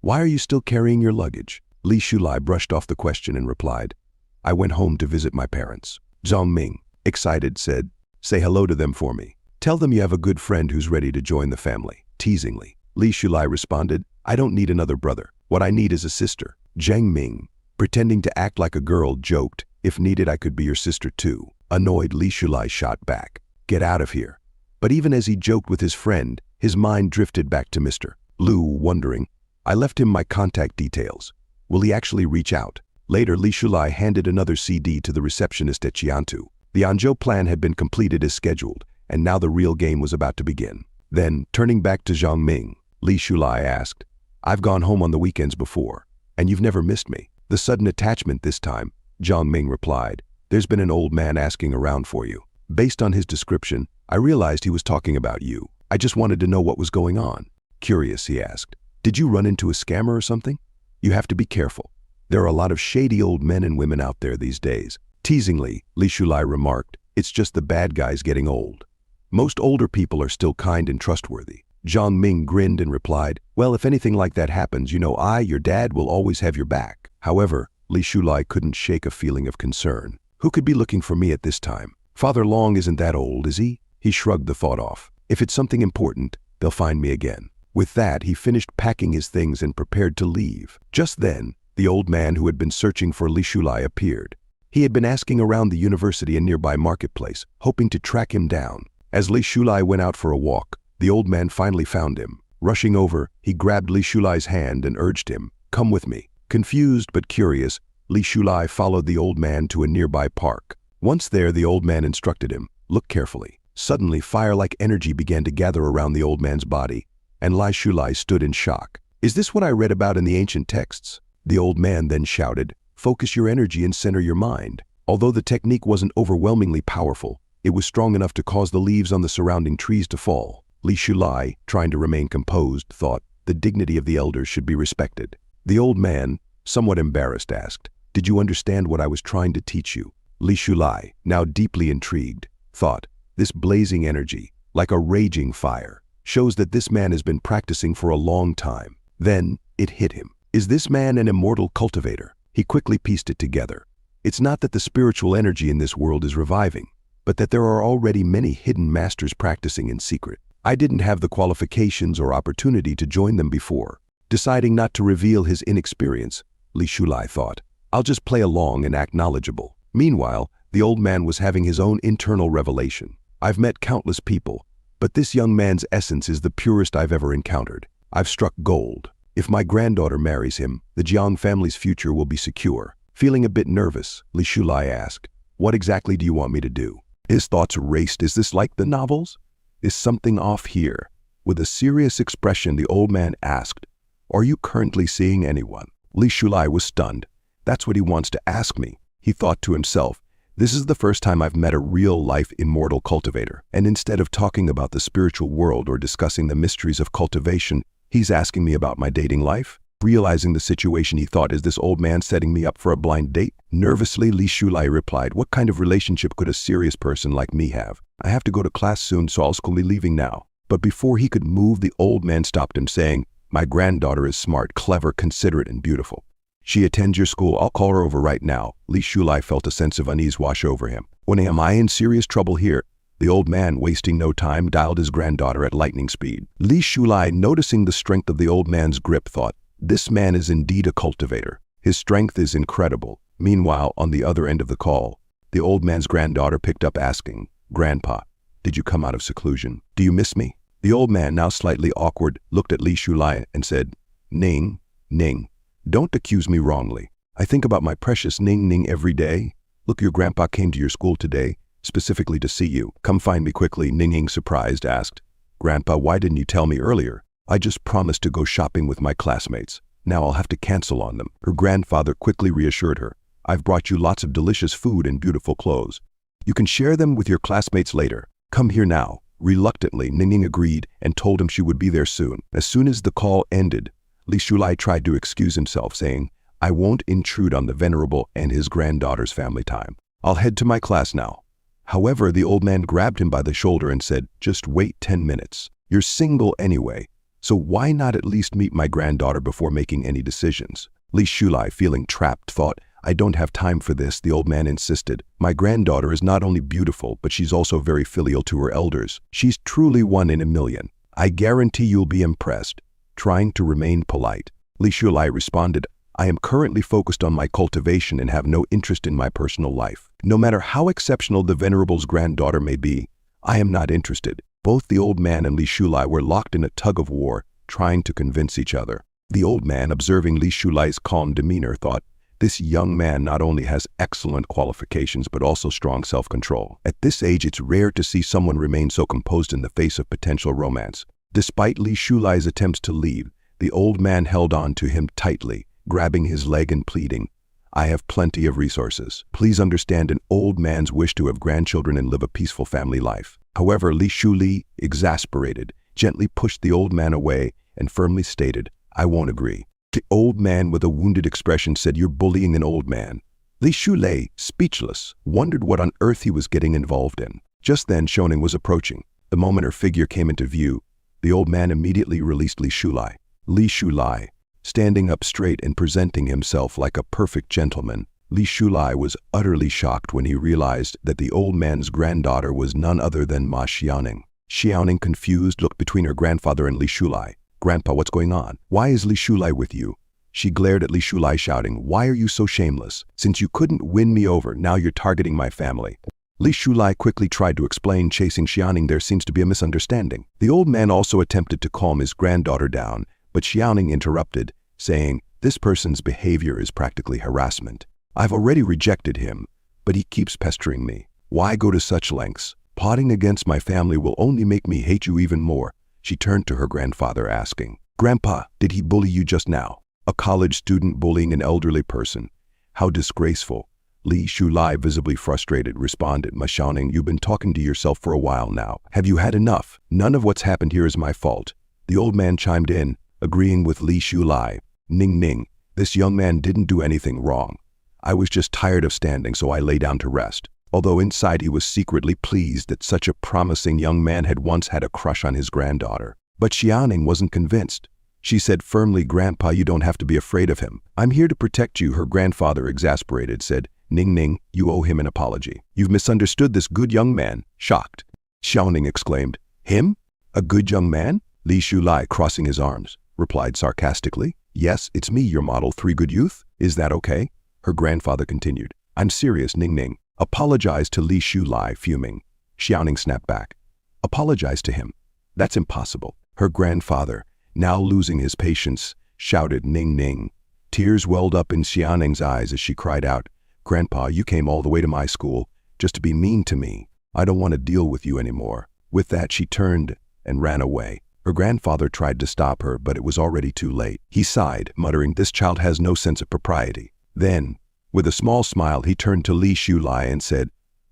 Speaker 1: Why are you still carrying your luggage? Li Sulai brushed off the question and replied, I went home to visit my parents. Zhang Ming, excited, said, say hello to them for me. Tell them you have a good friend who's ready to join the family. Teasingly, Li Sulai responded, I don't need another brother. What I need is a sister. Zhang Ming, pretending to act like a girl, joked, if needed I could be your sister too. Annoyed, Li Sulai shot back, get out of here. But even as he joked with his friend, his mind drifted back to Mr. Liu, wondering, I left him my contact details. Will he actually reach out? Later, Li Sulai handed another CD to the receptionist at Qiantu. The Anzhou plan had been completed as scheduled, and now the real game was about to begin. Then, turning back to Zhang Ming, Li Sulai asked, I've gone home on the weekends before, and you've never missed me. The sudden attachment this time, Zhang Ming replied, there's been an old man asking around for you. Based on his description, I realized he was talking about you. I just wanted to know what was going on. Curious, he asked, did you run into a scammer or something? You have to be careful. There are a lot of shady old men and women out there these days. Teasingly, Li Sulai remarked, it's just the bad guys getting old. Most older people are still kind and trustworthy. Zhang Ming grinned and replied, well, if anything like that happens, you know your dad will always have your back. However, Li Sulai couldn't shake a feeling of concern. Who could be looking for me at this time? Father Long isn't that old, is he? He shrugged the thought off. If it's something important, they'll find me again. With that, he finished packing his things and prepared to leave. Just then, the old man who had been searching for Li Sulai appeared. He had been asking around the university and nearby marketplace, hoping to track him down. As Li Sulai went out for a walk, the old man finally found him. Rushing over, he grabbed Li Sulai's hand and urged him, come with me. Confused but curious, Li Sulai followed the old man to a nearby park. Once there, the old man instructed him, look carefully. Suddenly, fire-like energy began to gather around the old man's body, and Li Sulai stood in shock. Is this what I read about in the ancient texts? The old man then shouted, focus your energy and center your mind. Although the technique wasn't overwhelmingly powerful, it was strong enough to cause the leaves on the surrounding trees to fall. Li Sulai, trying to remain composed, thought the dignity of the elders should be respected. The old man, somewhat embarrassed, asked, did you understand what I was trying to teach you? Li Sulai, now deeply intrigued, thought, this blazing energy, like a raging fire, shows that this man has been practicing for a long time. Then, it hit him. Is this man an immortal cultivator? He quickly pieced it together. It's not that the spiritual energy in this world is reviving, but that there are already many hidden masters practicing in secret. I didn't have the qualifications or opportunity to join them before. Deciding not to reveal his inexperience, Li Sulai thought, I'll just play along and act knowledgeable. Meanwhile, The old man was having his own internal revelation. I've met countless people, but this young man's essence is the purest I've ever encountered. I've struck gold. If my granddaughter marries him, the Jiang family's future will be secure. Feeling a bit nervous, Li Shulai asked, "What exactly do you want me to do?" His thoughts raced. Is this like the novels? Is something off here? With a serious expression, the old man asked, "Are you currently seeing anyone?" Li Shulai was stunned. That's what he wants to ask me. He thought to himself, this is the first time I've met a real-life immortal cultivator. And instead of talking about the spiritual world or discussing the mysteries of cultivation, he's asking me about my dating life? Realizing the situation, he thought, is this old man setting me up for a blind date? Nervously, Li Shulai replied, "What kind of relationship could a serious person like me have? I have to go to class soon, so I'll be leaving now." But before he could move, the old man stopped him, saying, "My granddaughter is smart, clever, considerate, and beautiful. She attends your school. I'll call her over right now." Li Shulai felt a sense of unease wash over him. Am I in serious trouble here? The old man, wasting no time, dialed his granddaughter at lightning speed. Li Shulai, noticing the strength of the old man's grip, thought, this man is indeed a cultivator. His strength is incredible. Meanwhile, on the other end of the call, the old man's granddaughter picked up asking, "Grandpa, did you come out of seclusion? Do you miss me?" The old man, now slightly awkward, looked at Li Shulai and said, "Ning, Ning, don't accuse me wrongly. I think about my precious Ning Ning every day. Look, your grandpa came to your school today, specifically to see you. Come find me quickly." Ning Ning, surprised, asked, "Grandpa, why didn't you tell me earlier? I just promised to go shopping with my classmates. Now I'll have to cancel on them." Her grandfather quickly reassured her, "I've brought you lots of delicious food and beautiful clothes. You can share them with your classmates later. Come here now." Reluctantly, Ning Ning agreed and told him she would be there soon. As soon as the call ended, Li Shulai tried to excuse himself, saying, "I won't intrude on the venerable and his granddaughter's family time. I'll head to my class now." However, the old man grabbed him by the shoulder and said, "Just wait 10 minutes. You're single anyway, so why not at least meet my granddaughter before making any decisions?" Li Shulai, feeling trapped, thought, "I don't have time for this." The old man insisted, "My granddaughter is not only beautiful, but she's also very filial to her elders. She's truly one in a million. I guarantee you'll be impressed." Trying to remain polite, Li Shulai responded, "I am currently focused on my cultivation and have no interest in my personal life. No matter how exceptional the venerable's granddaughter may be, I am not interested." Both the old man and Li Shulai were locked in a tug-of-war, trying to convince each other. The old man, observing Li Shulai's calm demeanor, thought, this young man not only has excellent qualifications but also strong self-control. At this age, it's rare to see someone remain so composed in the face of potential romance. Despite Li Shulai's attempts to leave, the old man held on to him tightly, grabbing his leg and pleading, "I have plenty of resources. Please understand an old man's wish to have grandchildren and live a peaceful family life." However, Li Shulai, exasperated, gently pushed the old man away and firmly stated, "I won't agree." The old man, with a wounded expression, said, "You're bullying an old man." Li Shulai, speechless, wondered what on earth he was getting involved in. Just then, Shoning was approaching. The moment her figure came into view, the old man immediately released Li Shulai. Li Shulai, standing up straight and presenting himself like a perfect gentleman, Li Shulai was utterly shocked when he realized that the old man's granddaughter was none other than Ma Xiaoning. Xiaoning, confused, looked between her grandfather and Li Shulai. "Grandpa, what's going on? Why is Li Shulai with you?" She glared at Li Shulai, shouting, "Why are you so shameless? Since you couldn't win me over, now you're targeting my family." Li Shulai quickly tried to explain, chasing Xiaoning, "There seems to be a misunderstanding." The old man also attempted to calm his granddaughter down, but Xiaoning interrupted, saying, "This person's behavior is practically harassment. I've already rejected him, but he keeps pestering me. Why go to such lengths? Plotting against my family will only make me hate you even more." She turned to her grandfather, asking, "Grandpa, did he bully you just now? A college student bullying an elderly person? How disgraceful." Li Shulai, visibly frustrated, responded, "Ma Xiaoning, you've been talking to yourself for a while now. Have you had enough? None of what's happened here is my fault." The old man chimed in, agreeing with Li Shulai. "Ning Ning, this young man didn't do anything wrong. I was just tired of standing, so I lay down to rest." Although inside he was secretly pleased that such a promising young man had once had a crush on his granddaughter. But Xiaoning wasn't convinced. She said firmly, "Grandpa, you don't have to be afraid of him. I'm here to protect you." Her grandfather, exasperated, said, "Ning Ning, you owe him an apology. You've misunderstood this good young man." Shocked, Xiaoning exclaimed, "Him? A good young man?" Li Shulai, crossing his arms, replied sarcastically, "Yes, it's me, your model 3 good youth. Is that okay?" Her grandfather continued, "I'm serious, Ning Ning. Apologize to Li Shulai, fuming. Xiaoning snapped back. Apologize to him? That's impossible. Her grandfather, now losing his patience, shouted Ning Ning. Tears welled up in Xianing's eyes as she cried out, "Grandpa, you came all the way to my school just to be mean to me. I don't want to deal with you anymore." With that, she turned and ran away. Her grandfather tried to stop her, but it was already too late. He sighed, muttering, "This child has no sense of propriety." Then, with a small smile, he turned to Li Shulai and said,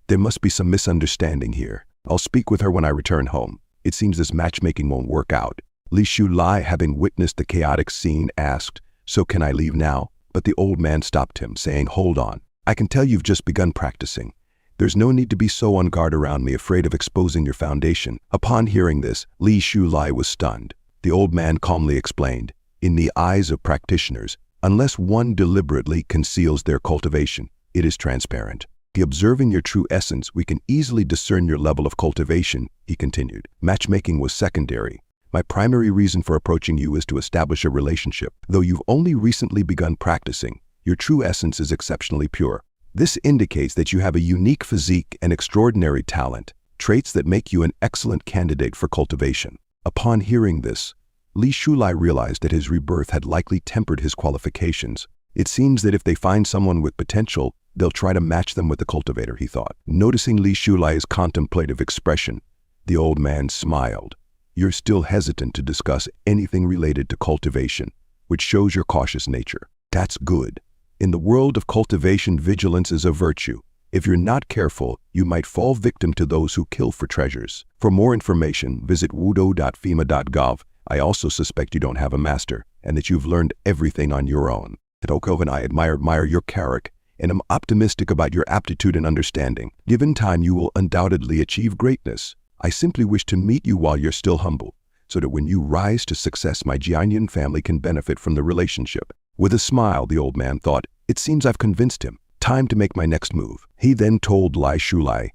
Speaker 1: "There must be some misunderstanding here. I'll speak with her when I return home. It seems this matchmaking won't work out." Li Shulai, having witnessed the chaotic scene, asked, "So can I leave now?" But the old man stopped him, saying, "Hold on. I can tell you've just begun practicing. There's no need to be so on guard around me, afraid of exposing your foundation." Upon hearing this, Li Shulai was stunned. The old man calmly explained, "In the eyes of practitioners, unless one deliberately conceals their cultivation, it is transparent. By observing your true essence, we can easily discern your level of cultivation," he continued. "Matchmaking was secondary. My primary reason for approaching you is to establish a relationship. Though you've only recently begun practicing, your true essence is exceptionally pure. This indicates that you have a unique physique and extraordinary talent, traits that make you an excellent candidate for cultivation." Upon hearing this, Li Shulai realized that his rebirth had likely tempered his qualifications. It seems that if they find someone with potential, they'll try to match them with the cultivator, he thought. Noticing Li Shulai's contemplative expression, the old man smiled. "You're still hesitant to discuss anything related to cultivation, which shows your cautious nature. That's good. In the world of cultivation, vigilance is a virtue. If you're not careful, you might fall victim to those who kill for treasures. For more information, visit wudo.fema.gov. I also suspect you don't have a master, and that you've learned everything on your own. Toko and I admire your character, and am optimistic about your aptitude and understanding. Given time, you will undoubtedly achieve greatness. I simply wish to meet you while you're still humble, so that when you rise to success, my Jianyan family can benefit from the relationship." With a smile, the old man thought, "It seems I've convinced him. Time to make my next move." He then told Li Shulai,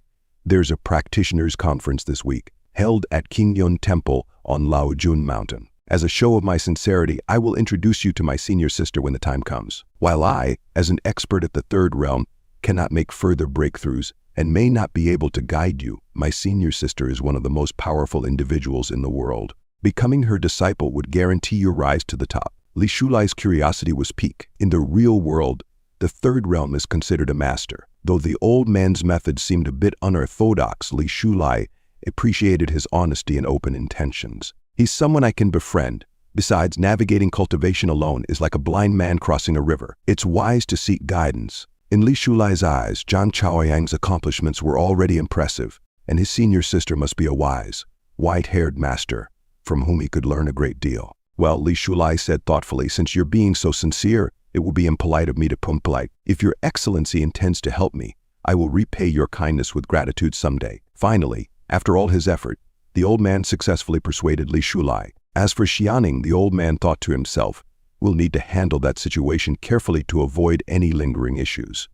Speaker 1: "There's a practitioners' conference this week, held at Qingyun Temple on Laojun Mountain. As a show of my sincerity, I will introduce you to my senior sister when the time comes. While I, as an expert at the third realm, cannot make further breakthroughs and may not be able to guide you, my senior sister is one of the most powerful individuals in the world. Becoming her disciple would guarantee your rise to the top." Li Shulai's curiosity was piqued. In the real world, the third realm is considered a master. Though the old man's methods seemed a bit unorthodox, Li Shulai appreciated his honesty and open intentions. "He's someone I can befriend. Besides, navigating cultivation alone is like a blind man crossing a river. It's wise to seek guidance." In Li Shulai's eyes, Zhang Chaoyang's accomplishments were already impressive, and his senior sister must be a wise, white-haired master from whom he could learn a great deal. "Well," Li Shulai said thoughtfully, "since you're being so sincere, it will be impolite of me to be polite. If your excellency intends to help me, I will repay your kindness with gratitude someday." Finally, after all his effort, the old man successfully persuaded Li Shulai. As for Xianing, the old man thought to himself, "We'll need to handle that situation carefully to avoid any lingering issues."